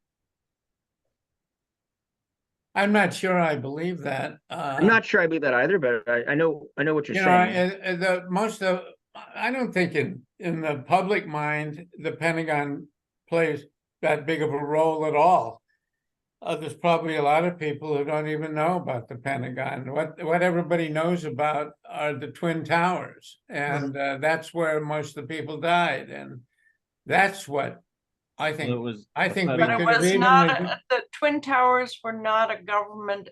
Speaker 10: I'm not sure I believe that.
Speaker 2: I'm not sure I believe that either, but I know what you're saying.
Speaker 10: I don't think in the public mind the Pentagon plays that big of a role at all. There's probably a lot of people who don't even know about the Pentagon. What everybody knows about are the Twin Towers, and that's where most of the people died, and that's what I think.
Speaker 3: Well,
Speaker 10: I think we
Speaker 1: But it
Speaker 10: could
Speaker 1: was
Speaker 10: have even
Speaker 1: not the Twin Towers were not a government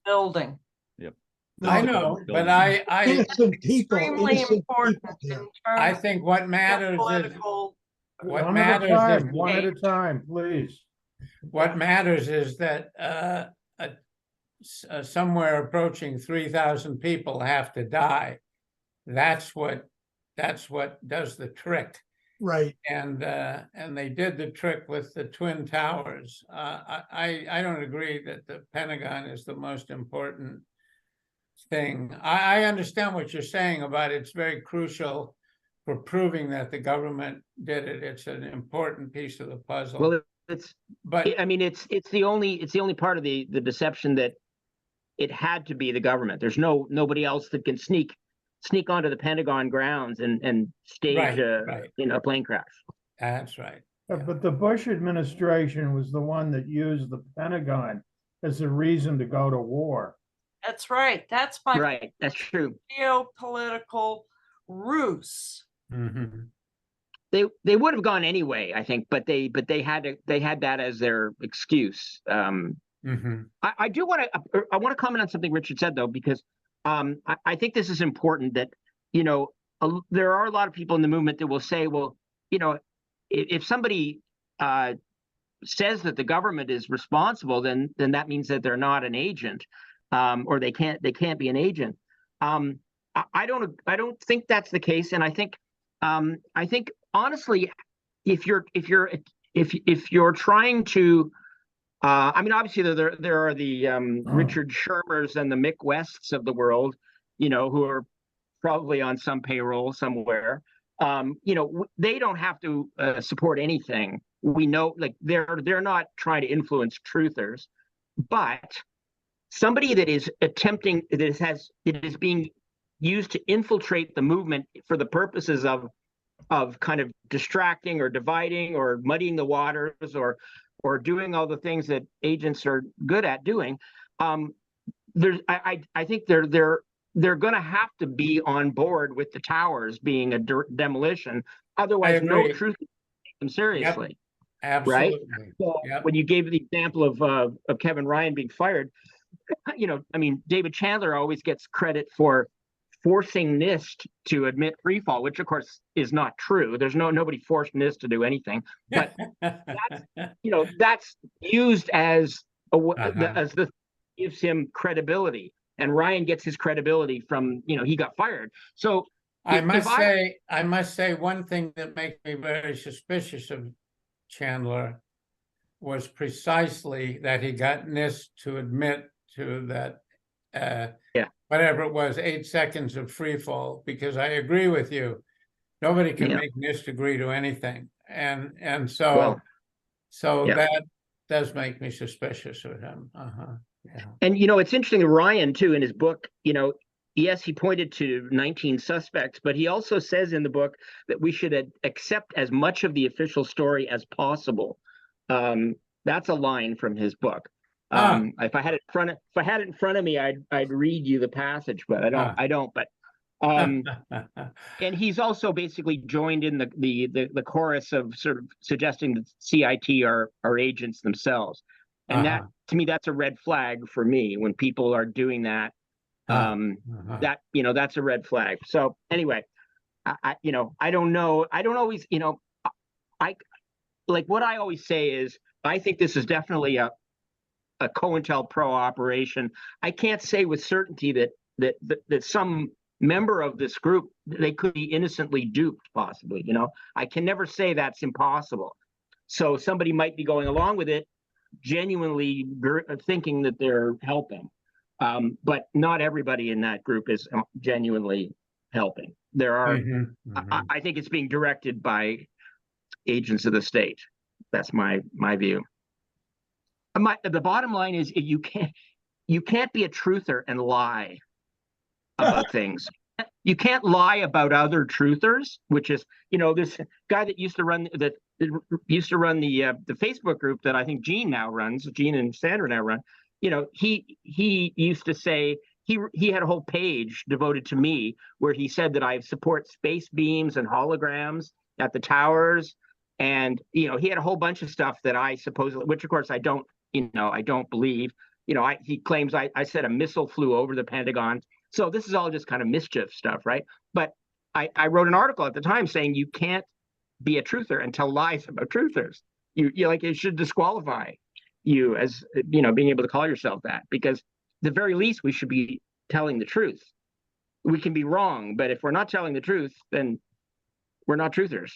Speaker 1: building.
Speaker 3: Yep.
Speaker 10: I know, but I
Speaker 6: innocent people,
Speaker 1: Extremely
Speaker 6: innocent
Speaker 1: important
Speaker 6: people,
Speaker 1: in
Speaker 6: yeah.
Speaker 1: terms
Speaker 10: I think what matters is
Speaker 1: political.
Speaker 10: what
Speaker 4: One at a
Speaker 10: matters is
Speaker 4: time, one at a time, please.
Speaker 10: what matters is that somewhere approaching 3,000 people have to die. That's what does the trick.
Speaker 6: Right.
Speaker 10: And they did the trick with the Twin Towers. I don't agree that the Pentagon is the most important thing. I understand what you're saying about it's very crucial for proving that the government did it. It's an important piece of the puzzle.
Speaker 2: Well,
Speaker 10: but
Speaker 2: I mean, it's the only part of the deception that it had to be the government. There's nobody else that can sneak onto the Pentagon grounds and stage a plane crash.
Speaker 10: That's right.
Speaker 4: But the Bush administration was the one that used the Pentagon as a reason to go to war.
Speaker 1: That's right. That's my
Speaker 2: right. That's true.
Speaker 1: Geopolitical ruse.
Speaker 10: Mm-hmm.
Speaker 2: They would have gone anyway, I think, but they had that as their excuse.
Speaker 10: Mm-hmm.
Speaker 2: I want to comment on something Richard said though, because I think this is important that, you know, there are a lot of people in the movement that will say, well, you know, if somebody says that the government is responsible, then that means that they're not an agent, or they can't be an agent. I don't think that's the case, and I think honestly, if you're trying to, I mean, obviously there are the Richard Shermers and the Mick Wests of the world, you know, who are probably on some payroll somewhere. You know, they don't have to support anything. We know, like, they're not trying to influence truthers, but somebody that is attempting, it is being used to infiltrate the movement for the purposes of kind of distracting or dividing or muddying the waters or doing all the things that agents are good at doing. I think they're going to have to be on board with the towers being a demolition. Otherwise, no truth will take them seriously.
Speaker 10: Yep. Absolutely.
Speaker 2: Right? So when you gave the example of Kevin Ryan being fired, you know, I mean, David Chandler always gets credit for forcing NIST to admit free fall, which of course is not true. There's nobody forced NIST to do anything, but that's used as the gives him credibility, and Ryan gets his credibility from, you know, he got fired. So
Speaker 10: I must say one thing that makes me very suspicious of Chandler was precisely that he got NIST to admit to that whatever it was, 8 seconds of free fall, because I agree with you. Nobody can make NIST agree to anything. And so that does make me suspicious of him.
Speaker 2: And, you know, it's interesting, Ryan, too, in his book, you know, yes, he pointed to 19 suspects, but he also says in the book that we should accept as much of the official story as possible. That's a line from his book. If I had it in front of me, I'd read you the passage, but I don't. But and he's also basically joined in the chorus of sort of suggesting that CIT are agents themselves, and that, to me, that's a red flag for me when people are doing that. That, you know, that's a red flag. So anyway, I don't know. I don't always, you know, what I always say is I think this is definitely a COINTELPRO operation. I can't say with certainty that some member of this group, they could be innocently duped, possibly. You know, I can never say that's impossible. So somebody might be going along with it, genuinely thinking that they're helping, but not everybody in that group is genuinely helping. There are, I think it's being directed by agents of the state. That's my view. The bottom line is you can't be a truther and lie about things. You can't lie about other truthers, which is, you know, this guy that used to run the Facebook group that I think Gene and Sandra now run. You know, he used to say he had a whole page devoted to me where he said that I support space beams and holograms at the towers, and, you know, he had a whole bunch of stuff that I supposedly, which of course I don't believe. You know, he claims I said a missile flew over the Pentagon. So this is all just kind of mischief stuff, right? But I wrote an article at the time saying you can't be a truther and tell lies about truthers. It should disqualify you as, you know, being able to call yourself that, because the very least we should be telling the truth. We can be wrong, but if we're not telling the truth, then we're not truthers.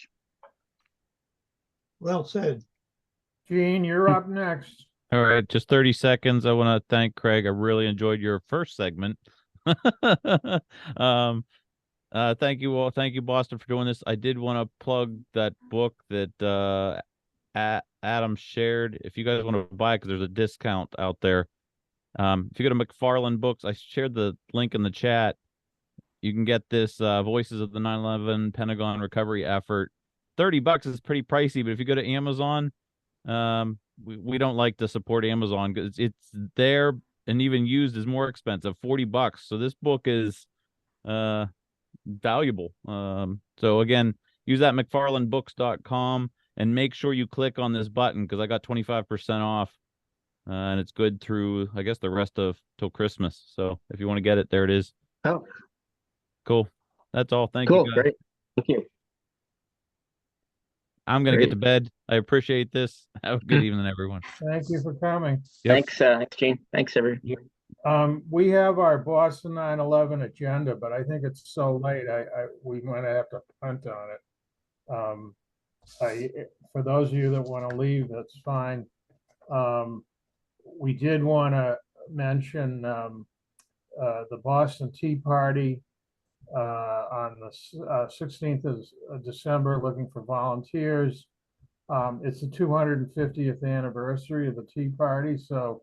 Speaker 6: Well said.
Speaker 4: Gene, you're up next.
Speaker 3: All right, just 30 seconds. I want to thank Craig. I really enjoyed your first segment. um, thank you all. Thank you, Boston, for doing this. I did want to plug that book that Adam shared. If you guys want to buy it, because there's a discount out there. If you go to McFarland Books, I shared the link in the chat. You can get this Voices of the 9/11 Pentagon Recovery Effort. $30 is pretty pricey, but if you go to Amazon, we don't like to support Amazon because it's there and even used is more expensive, $40. So this book is valuable. So again, use that McFarlandBooks.com and make sure you click on this button because I got 25% off. And it's good through, I guess, the rest of till Christmas. So if you want to get it, there it is.
Speaker 2: Oh,
Speaker 3: Cool. That's all. Thank
Speaker 2: cool.
Speaker 3: you, guys.
Speaker 2: Great. Thank you.
Speaker 3: I'm going to get
Speaker 2: Great.
Speaker 3: to bed. I appreciate this. Have a good evening, everyone.
Speaker 4: Thank you for coming.
Speaker 3: Yep.
Speaker 2: Thanks, Gene. Thanks, everyone.
Speaker 4: We have our Boston 9/11 agenda, but I think it's so late, we might have to punt on it. For those of you that want to leave, that's fine. We did want to mention the Boston Tea Party on the 16th of December, looking for volunteers. It's the 250th anniversary of the Tea Party, so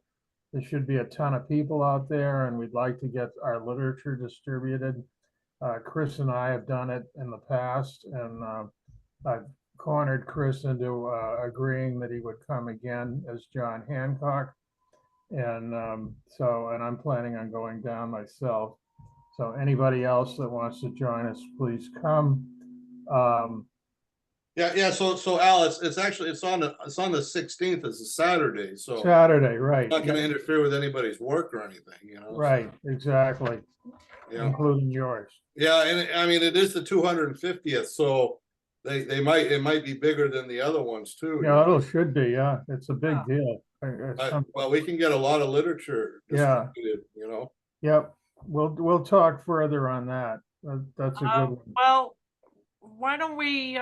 Speaker 4: there should be a ton of people out there, and we'd like to get our literature distributed. Chris and I have done it in the past, and I've cornered Chris into agreeing that he would come again as John Hancock. And and I'm planning on going down myself. So anybody else that wants to join us, please come.
Speaker 11: Yeah. So Al, it's actually on the 16th. It's a Saturday, so
Speaker 4: Saturday, right?
Speaker 11: it's not going to interfere with anybody's work or anything,
Speaker 4: Right, exactly.
Speaker 11: Yeah,
Speaker 4: including yours.
Speaker 11: Yeah, and I mean it is the 250th, so it might be bigger than the other ones too.
Speaker 4: Yeah, it should be. Yeah, it's a big deal.
Speaker 11: Well, we can get a lot of literature distributed,
Speaker 4: Yep, we'll talk further on that. That's a good one.
Speaker 1: Well, why don't we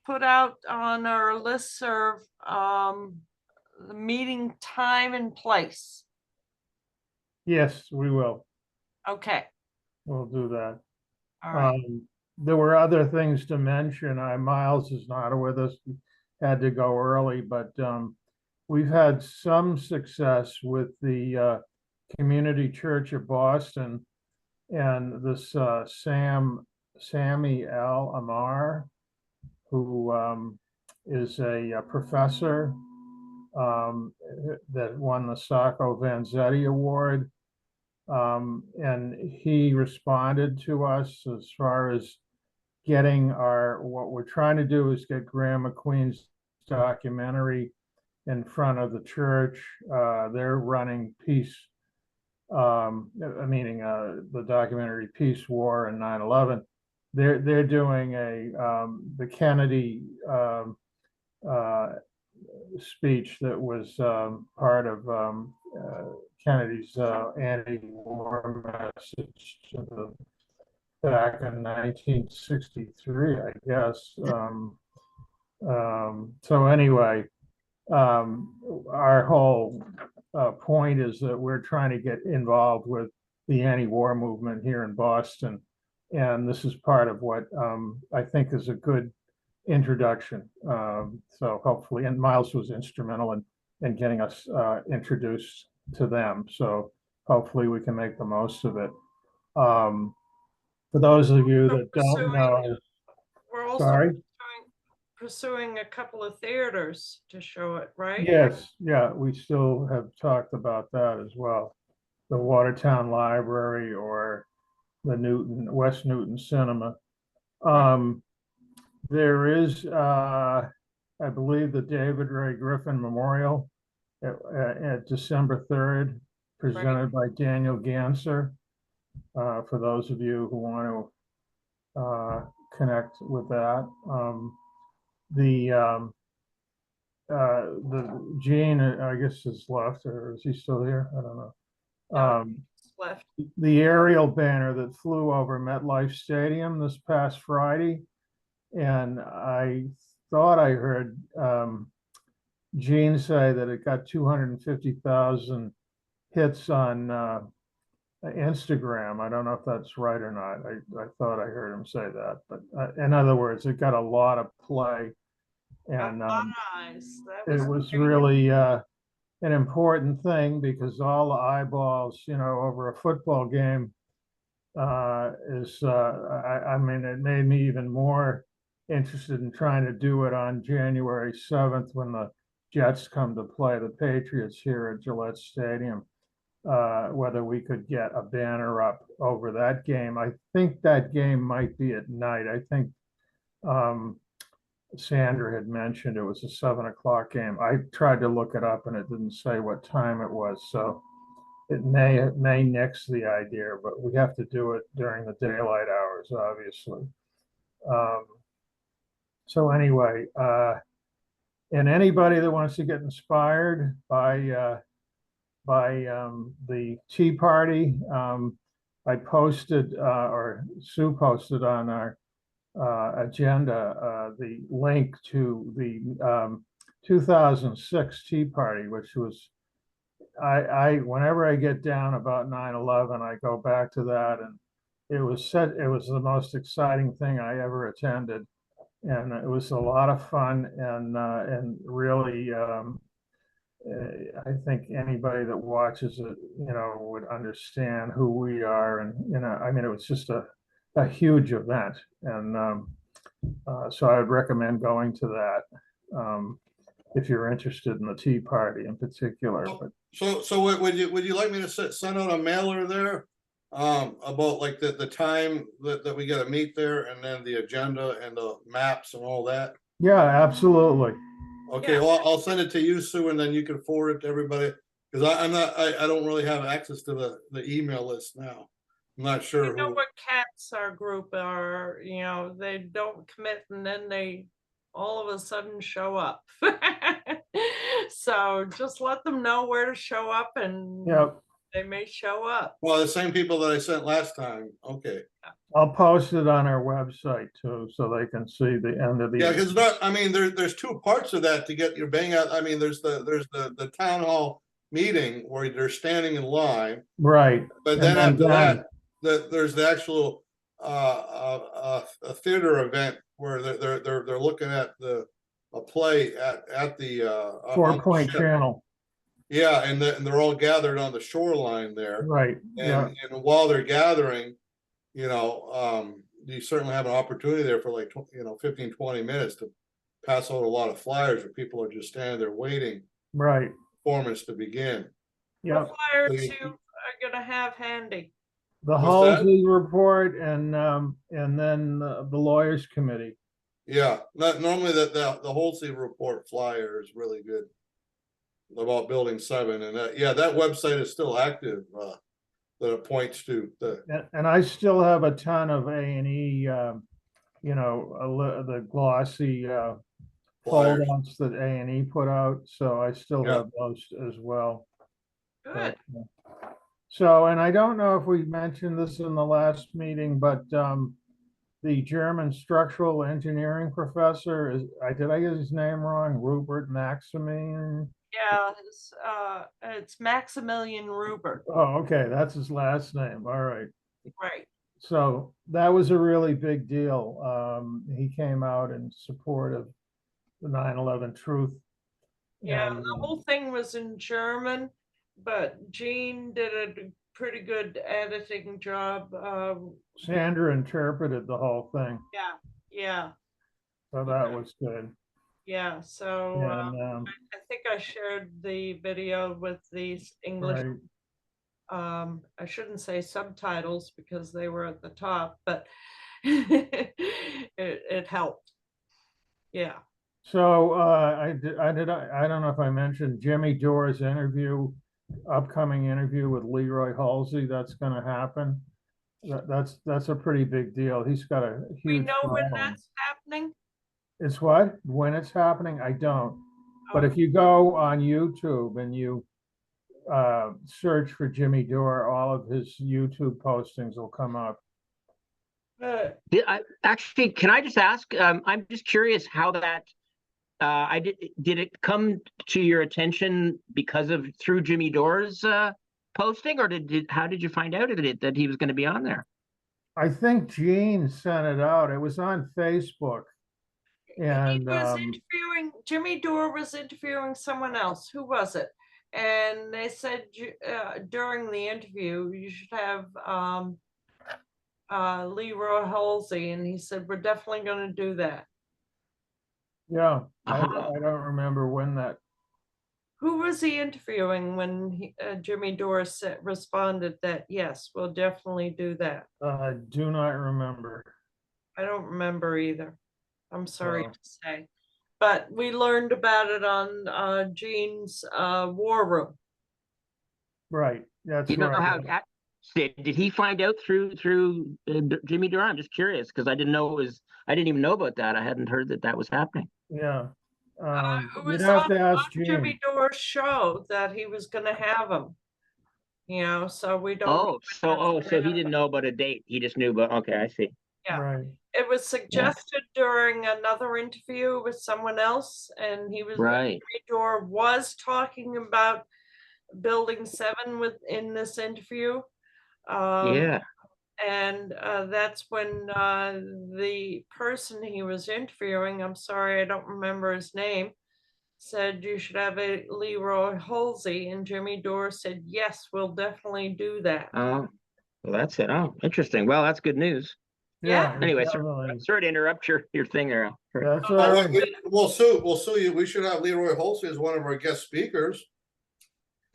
Speaker 1: put out on our listserv the meeting time and place?
Speaker 4: Yes, we will.
Speaker 1: Okay.
Speaker 4: We'll do that.
Speaker 1: All right.
Speaker 4: There were other things to mention. Miles is not with us, had to go early, but we've had some success with the Community Church of Boston and this Sammy Al Amar, who is a professor that won the Sacco Vanzetti Award. And he responded to us as far as getting what we're trying to do is get Graham McQueen's documentary in front of the church. They're running Peace, meaning the documentary Peace, War, and 9/11. They're doing the Kennedy speech that was part of Kennedy's anti-war message back in 1963, I guess. So anyway, our whole point is that we're trying to get involved with the anti-war movement here in Boston. And this is part of what I think is a good introduction. So hopefully, and Miles was instrumental in getting us introduced to them. So hopefully we can make the most of it. For those of you that don't know,
Speaker 1: we're also pursuing a couple of theaters to show it, right?
Speaker 4: Yes, yeah, we still have talked about that as well. The Watertown Library or the West Newton Cinema. There is, I believe, the David Ray Griffin Memorial at December 3rd, presented by Daniel Ganser. For those of you who want to connect with that. The Gene, I guess, is left, or is he still here? I don't know.
Speaker 1: Left.
Speaker 4: The aerial banner that flew over MetLife Stadium this past Friday, and I thought I heard Gene say that it got 250,000 hits on Instagram. I don't know if that's right or not. I thought I heard him say that, but in other words, it got a lot of play, and
Speaker 1: Nice. That
Speaker 4: it was really an important thing because all the eyeballs, over a football game I mean, it made me even more interested in trying to do it on January 7th when the Jets come to play the Patriots here at Gillette Stadium. Whether we could get a banner up over that game. I think that game might be at night. I think Sandra had mentioned it was a 7 o'clock game. I tried to look it up and it didn't say what time it was. So it may nix the idea, but we have to do it during the daylight hours, obviously. So anyway, and anybody that wants to get inspired by the Tea Party, I posted or Sue posted on our agenda the link to the 2006 Tea Party, which was whenever I get down about 9/11, I go back to that, and it was the most exciting thing I ever attended, and it was a lot of fun, and really I think anybody that watches it, would understand who we are, and I mean, it was just a huge event, and so I would recommend going to that. If you're interested in the Tea Party in particular. But
Speaker 11: So would you like me to send out a mailer there about like the time that we got to meet there, and then the agenda and the maps and all that?
Speaker 4: Yeah, absolutely.
Speaker 11: Okay,
Speaker 1: Yeah.
Speaker 11: well, I'll send it to you, Sue, and then you can forward it to everybody, because I don't really have access to the email list now. I'm not sure
Speaker 1: You know
Speaker 11: who.
Speaker 1: what cats our group are, they don't commit and then they all of a sudden show up. So just let them know where to show up and
Speaker 4: Yep.
Speaker 1: they may show up.
Speaker 11: Well, the same people that I sent last time. Okay.
Speaker 4: I'll post it on our website too, so they can see the end of the.
Speaker 11: Yeah, because I mean, there's two parts of that to get your bang out. I mean, there's the town hall meeting where they're standing in line.
Speaker 4: Right.
Speaker 11: But then after that, there's the actual a theater event where they're looking at a play at the
Speaker 4: 4 Point Channel.
Speaker 11: Yeah, and they're all gathered on the shoreline there.
Speaker 4: Right.
Speaker 11: And while they're gathering, you certainly have an opportunity there for like 15, 20 minutes to pass out a lot of flyers where people are just standing there waiting.
Speaker 4: Right.
Speaker 11: Performance to begin.
Speaker 4: Yeah.
Speaker 1: What flyers you are gonna have handy?
Speaker 4: The Halsey report and then the lawyers committee.
Speaker 11: Yeah, normally the Halsey report flyer is really good about Building 7, and that website is still active. That it points to
Speaker 4: and I still have a ton of A&E, the glossy fold-outs that A&E put out, so I still have those as well.
Speaker 1: Good.
Speaker 4: So, and I don't know if we mentioned this in the last meeting, but the German structural engineering professor did I get his name wrong? Rupert Maximian?
Speaker 1: Yeah, it's Maximilian Rubert.
Speaker 4: Oh, okay, that's his last name. All right.
Speaker 1: Right.
Speaker 4: So that was a really big deal. He came out in support of the 9/11 truth.
Speaker 1: Yeah, the whole thing was in German, but Gene did a pretty good editing job.
Speaker 4: Sandra interpreted the whole thing.
Speaker 1: Yeah.
Speaker 4: So that was good.
Speaker 1: Yeah, so I think I shared the video with these English. Right. I shouldn't say subtitles because they were at the top, but it helped. Yeah.
Speaker 4: So I don't know if I mentioned Jimmy Dore's upcoming interview with Leroy Halsey. That's going to happen. That's a pretty big deal. He's got a huge.
Speaker 1: We know when that's happening.
Speaker 4: It's what? When it's happening? I don't. But if you go on YouTube and you search for Jimmy Dore, all of his YouTube postings will come up.
Speaker 2: Actually, can I just ask? I'm just curious how that Did it come to your attention because of through Jimmy Dore's posting, or how did you find out that he was going to be on there?
Speaker 4: I think Gene sent it out. It was on Facebook.
Speaker 1: He
Speaker 4: And
Speaker 1: was interviewing, Jimmy Dore was interviewing someone else. Who was it? And they said during the interview, you should have Leroy Halsey. And he said, we're definitely going to do that.
Speaker 4: yeah,
Speaker 2: Uh-huh.
Speaker 4: I don't remember when that.
Speaker 1: Who was he interviewing when Jimmy Dore responded that, yes, we'll definitely do that?
Speaker 4: I do not remember.
Speaker 1: I don't remember either. I'm sorry
Speaker 4: So-
Speaker 1: to say. But we learned about it on Gene's War Room.
Speaker 4: Right, that's
Speaker 2: You know
Speaker 4: right.
Speaker 2: how did he find out through Jimmy Dore? I'm just curious because I didn't even know about that. I hadn't heard that was happening.
Speaker 4: Yeah.
Speaker 1: It
Speaker 4: You'd
Speaker 1: was
Speaker 4: have
Speaker 1: on,
Speaker 4: to ask Gene.
Speaker 1: Jimmy Dore's show that he was going to have him. You know, so we don't.
Speaker 2: Oh, so he didn't know about a date. He just knew about. Okay, I see.
Speaker 1: Yeah.
Speaker 4: Right.
Speaker 1: It was suggested during another interview with someone else, and he was
Speaker 2: Right.
Speaker 1: Jimmy Dore was talking about Building 7 in this interview.
Speaker 2: Yeah.
Speaker 1: And that's when the person he was interviewing, I'm sorry, I don't remember his name, said you should have a Leroy Halsey, and Jimmy Dore said, yes, we'll definitely do that.
Speaker 2: Oh, well, that's it. Oh, interesting. Well, that's good news.
Speaker 1: Yeah.
Speaker 2: Anyway,
Speaker 4: definitely.
Speaker 2: sorry to interrupt your thing there.
Speaker 4: That's
Speaker 11: Well,
Speaker 4: all right.
Speaker 11: we'll sue you. We should have Leroy Halsey as one of our guest speakers.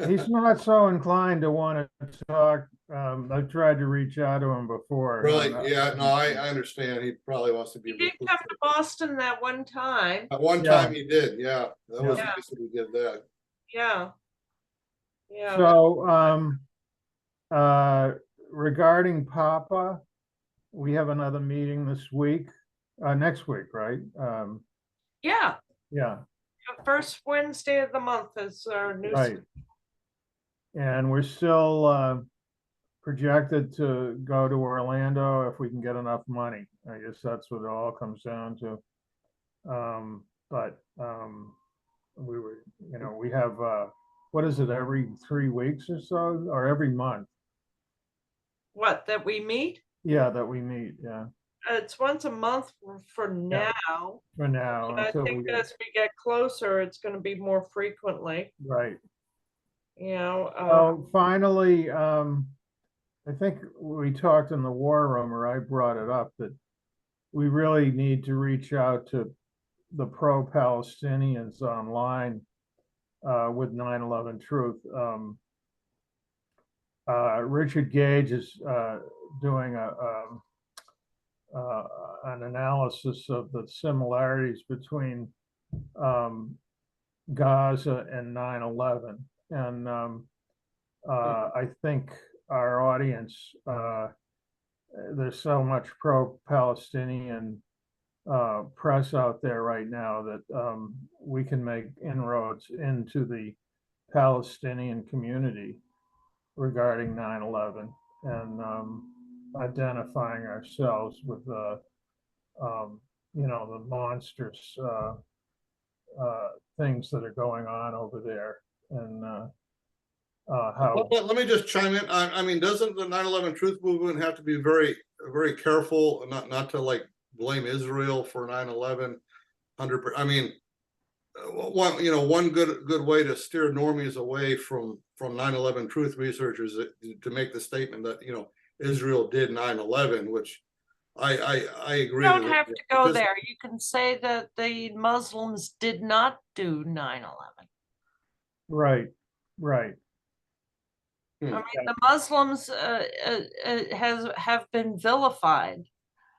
Speaker 4: He's not so inclined to want to talk. I've tried to reach out to him before.
Speaker 11: Really? Yeah, no, I understand. He probably wants to be.
Speaker 1: He did come to Boston that one time.
Speaker 11: At one
Speaker 4: Yeah.
Speaker 11: time he did, yeah. That was
Speaker 1: Yeah.
Speaker 11: nice that he did that.
Speaker 1: Yeah. Yeah.
Speaker 4: So, regarding Papa, we have another meeting this week, next week, right?
Speaker 1: Yeah.
Speaker 4: Yeah,
Speaker 1: The first Wednesday of the month is our new.
Speaker 4: right. And we're still projected to go to Orlando if we can get enough money. I guess that's what it all comes down to. But we were, we have, what is it, every 3 weeks or so, or every month?
Speaker 1: What, that we meet?
Speaker 4: Yeah, that we meet, yeah,
Speaker 1: It's once a month for now.
Speaker 4: for now.
Speaker 1: But I
Speaker 4: until we
Speaker 1: think
Speaker 4: get-
Speaker 1: as we get closer, it's going to be more frequently.
Speaker 4: Right.
Speaker 1: You know.
Speaker 4: Oh, finally, I think we talked in the war room, or I brought it up, that we really need to reach out to the pro-Palestinians online with 9/11 Truth. Richard Gage is doing an analysis of the similarities between Gaza and 9/11. And I think our audience, there's so much pro-Palestinian press out there right now that we can make inroads into the Palestinian community regarding 9/11 and identifying ourselves with the monstrous things that are going on over there, and how.
Speaker 11: Let me just chime in. I mean, doesn't the 9/11 Truth Movement have to be very, very careful not to like blame Israel for 9/11? 100%. I mean, one good way to steer normies away from 9/11 truth researchers to make the statement that Israel did 9/11, which I agree.
Speaker 1: You don't have to go there. You can say that the Muslims did not do 9/11.
Speaker 4: Right.
Speaker 1: I mean, the Muslims have been vilified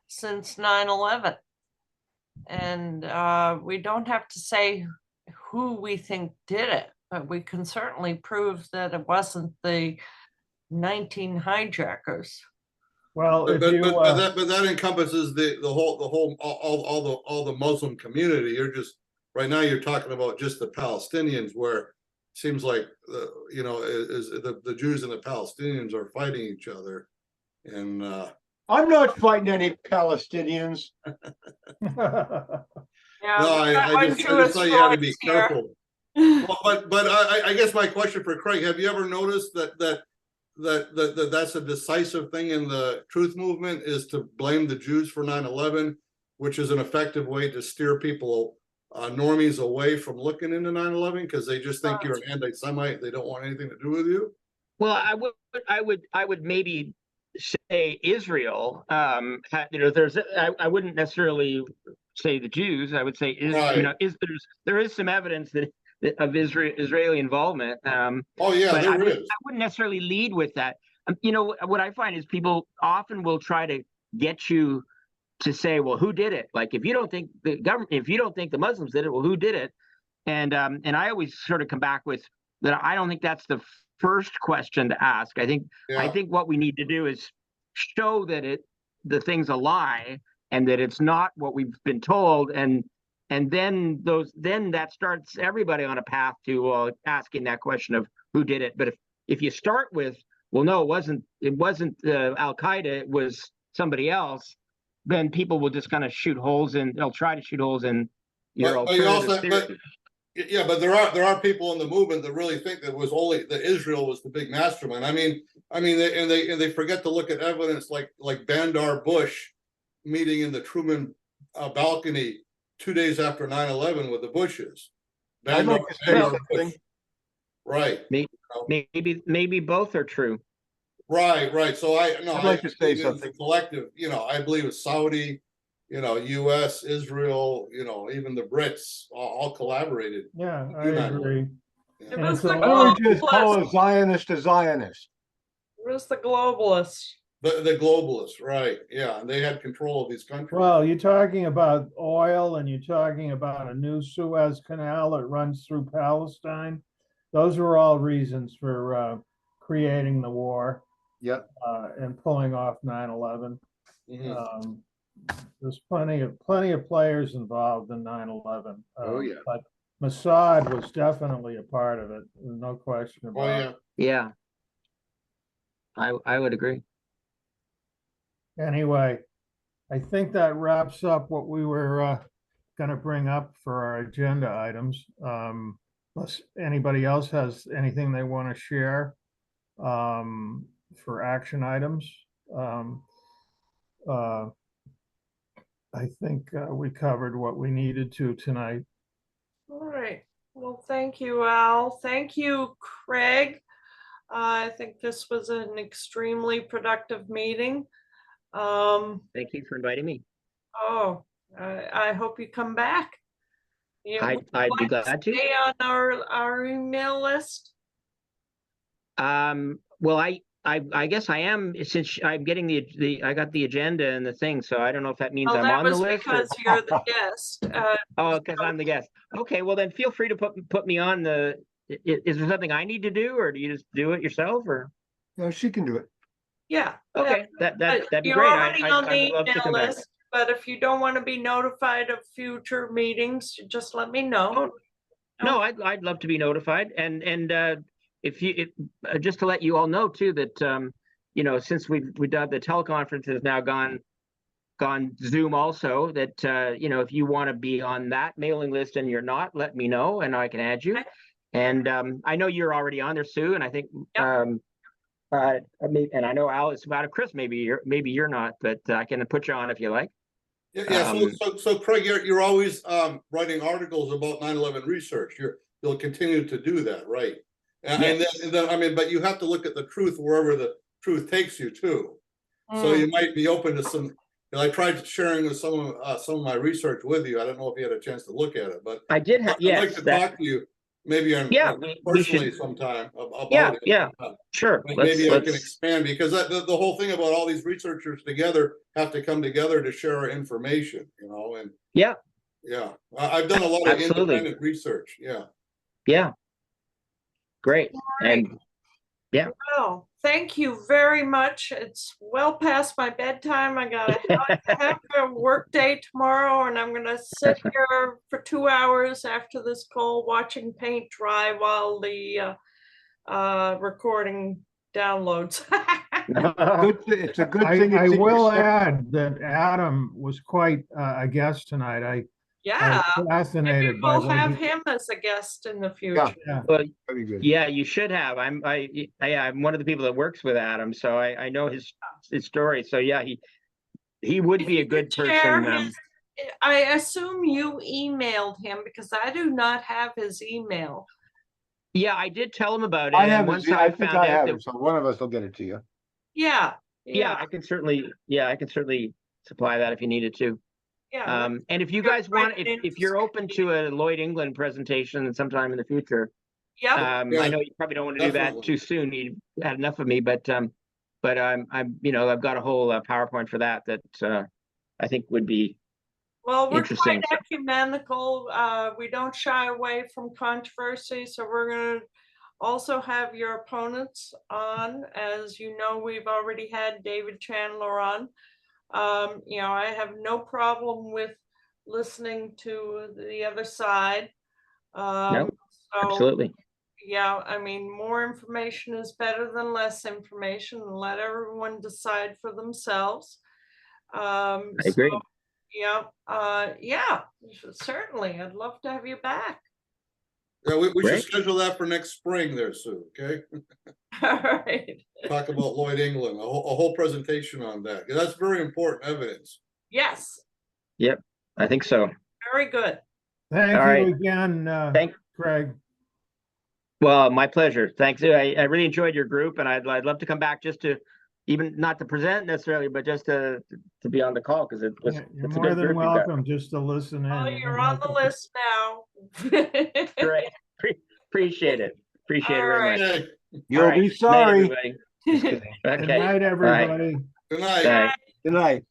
Speaker 1: since 9/11. And we don't have to say who we think did it, but we can certainly prove that it wasn't the 19 hijackers.
Speaker 4: Well,
Speaker 11: but that encompasses all the Muslim community. Right now you're talking about just the Palestinians, where it seems like the Jews and the Palestinians are fighting each other, and
Speaker 8: I'm not fighting any Palestinians.
Speaker 1: Yeah,
Speaker 11: No,
Speaker 1: we got one
Speaker 11: I just thought you had to be
Speaker 1: choice here.
Speaker 11: careful. Well, but I guess my question for Craig, have you ever noticed that that's a decisive thing in the truth movement, is to blame the Jews for 9/11, which is an effective way to steer people, normies, away from looking into 9/11 because they just think you're an anti-Semite. They don't want anything to do with you.
Speaker 2: Well, I would maybe say Israel. I wouldn't necessarily say the Jews. I would say
Speaker 11: Right.
Speaker 2: there is some evidence that of Israeli involvement.
Speaker 11: Oh yeah,
Speaker 2: But
Speaker 11: there is.
Speaker 2: I wouldn't necessarily lead with that. What I find is people often will try to get you to say, well, who did it? Like, if you don't think the government, if you don't think the Muslims did it, well, who did it? And I always sort of come back with that. I don't think that's the first question to ask. I think what we need to do is show that the thing's a lie and that it's not what we've been told, and then that starts everybody on a path to asking that question of who did it. But if you start with, well, no, it wasn't Al Qaeda, it was somebody else, then people will just kind of shoot holes in. They'll try to shoot holes in your alternative theory.
Speaker 11: Yeah, but there are people in the movement that really think that Israel was the big mastermind. I mean, they forget to look at evidence like Bandar Bush meeting in the Truman balcony 2 days after 9/11 with the Bushes.
Speaker 8: I'd like to say something.
Speaker 11: Right.
Speaker 2: Maybe both are true.
Speaker 11: Right. So
Speaker 8: I'd like to say something.
Speaker 11: Collective, I believe it's Saudi, US, Israel, even the Brits all collaborated.
Speaker 4: Yeah, I agree.
Speaker 11: Yeah.
Speaker 1: It was
Speaker 4: so
Speaker 1: the
Speaker 8: I would just call
Speaker 1: globalists.
Speaker 8: a Zionist a Zionist.
Speaker 1: It was the globalists.
Speaker 11: The globalists, right? Yeah, and they had control of these countries.
Speaker 4: Well, you're talking about oil and you're talking about a new Suez Canal that runs through Palestine. Those are all reasons for creating the war.
Speaker 8: Yep.
Speaker 4: And pulling off 9/11.
Speaker 11: Mhm.
Speaker 4: There's plenty of players involved in 9/11.
Speaker 8: Oh, yeah.
Speaker 4: But Mossad was definitely a part of it. There's no question about it.
Speaker 2: Yeah. I would agree.
Speaker 4: Anyway, I think that wraps up what we were going to bring up for our agenda items. Unless anybody else has anything they want to share for action items. I think we covered what we needed to tonight.
Speaker 1: All right. Well, thank you, Al. Thank you, Craig. I think this was an extremely productive meeting.
Speaker 2: Thank you for inviting me.
Speaker 1: Oh, I hope you come back.
Speaker 2: I'd be glad to.
Speaker 1: Stay on our email list.
Speaker 2: Well, I guess I am, since I'm getting I got the agenda and the thing, so I don't know if that means I'm on the list.
Speaker 1: Because you're the guest.
Speaker 2: Oh, because I'm the guest. Okay, well then feel free to put me on the. Is there something I need to do, or do you just do it yourself, or?
Speaker 8: No, she can do it.
Speaker 1: Yeah.
Speaker 2: Okay, that'd be
Speaker 1: You're
Speaker 2: great.
Speaker 1: already on the
Speaker 2: I'd love to
Speaker 1: email
Speaker 2: come back.
Speaker 1: list, but if you don't want to be notified of future meetings, just let me know.
Speaker 2: No, I'd love to be notified, and if just to let you all know too that since we've done the teleconference has now gone Zoom also, that if you want to be on that mailing list and you're not, let me know and I can add you.
Speaker 1: Okay.
Speaker 2: And I know you're already on there, Sue, and I think and I know Al is about Chris. Maybe you're not, but I can put you on if you like.
Speaker 11: Yeah. So Craig, you're always writing articles about 9/11 research. You'll continue to do that, right? And then but you have to look at the truth wherever the truth takes you too. So you might be open to some. I tried sharing with some of my research with you. I don't know if you had a chance to look at it, but
Speaker 2: I did have.
Speaker 11: I'd like to talk to you maybe personally sometime about it.
Speaker 2: Yeah, sure.
Speaker 11: Maybe I can expand, because the whole thing about all these researchers together have to come together to share our information, and yeah, I've done a lot of independent research. Yeah.
Speaker 2: Great.
Speaker 1: Right.
Speaker 2: And yeah.
Speaker 1: Well, thank you very much. It's well past my bedtime. I got to have a work day tomorrow, and I'm going to sit here for 2 hours after this call watching paint dry while the recording downloads.
Speaker 8: It's a good thing.
Speaker 4: I will add that Adam was quite a guest tonight.
Speaker 1: Yeah, maybe
Speaker 4: fascinated by
Speaker 1: we'll
Speaker 4: what
Speaker 1: have
Speaker 4: he-
Speaker 1: him as a guest in the future.
Speaker 4: Yeah,
Speaker 2: Well,
Speaker 8: That'd be good.
Speaker 2: yeah, you should have. I'm one of the people that works with Adam, so I know his story. So yeah, he would
Speaker 1: If
Speaker 2: be a
Speaker 1: you could
Speaker 2: good
Speaker 1: share
Speaker 2: person.
Speaker 1: his- I assume you emailed him because I do not have his email.
Speaker 2: Yeah, I did tell him about it,
Speaker 8: I
Speaker 2: and
Speaker 8: have
Speaker 2: once
Speaker 8: it.
Speaker 2: I
Speaker 8: I think
Speaker 2: found
Speaker 8: I
Speaker 2: out
Speaker 8: have
Speaker 2: that,
Speaker 8: it, so one of us will get it to you.
Speaker 1: Yeah,
Speaker 2: yeah,
Speaker 1: yeah,
Speaker 2: I can certainly supply that if you needed to.
Speaker 1: yeah.
Speaker 2: And if you
Speaker 1: Good
Speaker 2: guys want,
Speaker 1: written
Speaker 2: if you're open to a Lloyd England presentation sometime in the future,
Speaker 1: Yep.
Speaker 2: I know you probably don't want to do that
Speaker 11: Definitely.
Speaker 2: too soon. You had enough of me, but I'm I've got a whole PowerPoint for that I think would be
Speaker 1: Well, we're
Speaker 2: interesting.
Speaker 1: quite ecumenical. We don't shy away from controversy, so we're going to also have your opponents on. As you know, we've already had David Chandler on. I have no problem with listening to the other side.
Speaker 2: No,
Speaker 1: So,
Speaker 2: absolutely.
Speaker 1: yeah, I mean, more information is better than less information, and let everyone decide for themselves.
Speaker 2: I agree.
Speaker 1: So, yeah, certainly. I'd love to have you back.
Speaker 11: Yeah, we should
Speaker 2: Great.
Speaker 11: schedule that for next spring there, Sue, okay?
Speaker 1: All right.
Speaker 11: Talk about Lloyd England, a whole presentation on that. 'Cause that's very important evidence.
Speaker 1: Yes,
Speaker 2: Yep, I think so.
Speaker 1: very good.
Speaker 4: thank
Speaker 2: All right.
Speaker 4: you again, Craig.
Speaker 2: Well, my pleasure. Thanks. I really enjoyed your group, and I'd love to come back just to even not to present necessarily, but just to be on the call because
Speaker 4: You're
Speaker 2: it's a
Speaker 4: more
Speaker 2: good
Speaker 4: than
Speaker 2: group you've got.
Speaker 4: welcome just to listen in.
Speaker 1: Oh,
Speaker 4: You
Speaker 1: you're
Speaker 4: don't
Speaker 1: on
Speaker 4: have
Speaker 1: the
Speaker 4: to-
Speaker 1: list now.
Speaker 2: Great. Appreciate it. Appreciate it
Speaker 1: All
Speaker 2: very
Speaker 1: right.
Speaker 2: much.
Speaker 11: Okay,
Speaker 8: You'll
Speaker 2: All right.
Speaker 8: be
Speaker 2: Night,
Speaker 8: sorry.
Speaker 2: everybody.
Speaker 4: Good
Speaker 2: Okay.
Speaker 4: night, everybody.
Speaker 11: good night.
Speaker 2: Bye.
Speaker 8: Good night.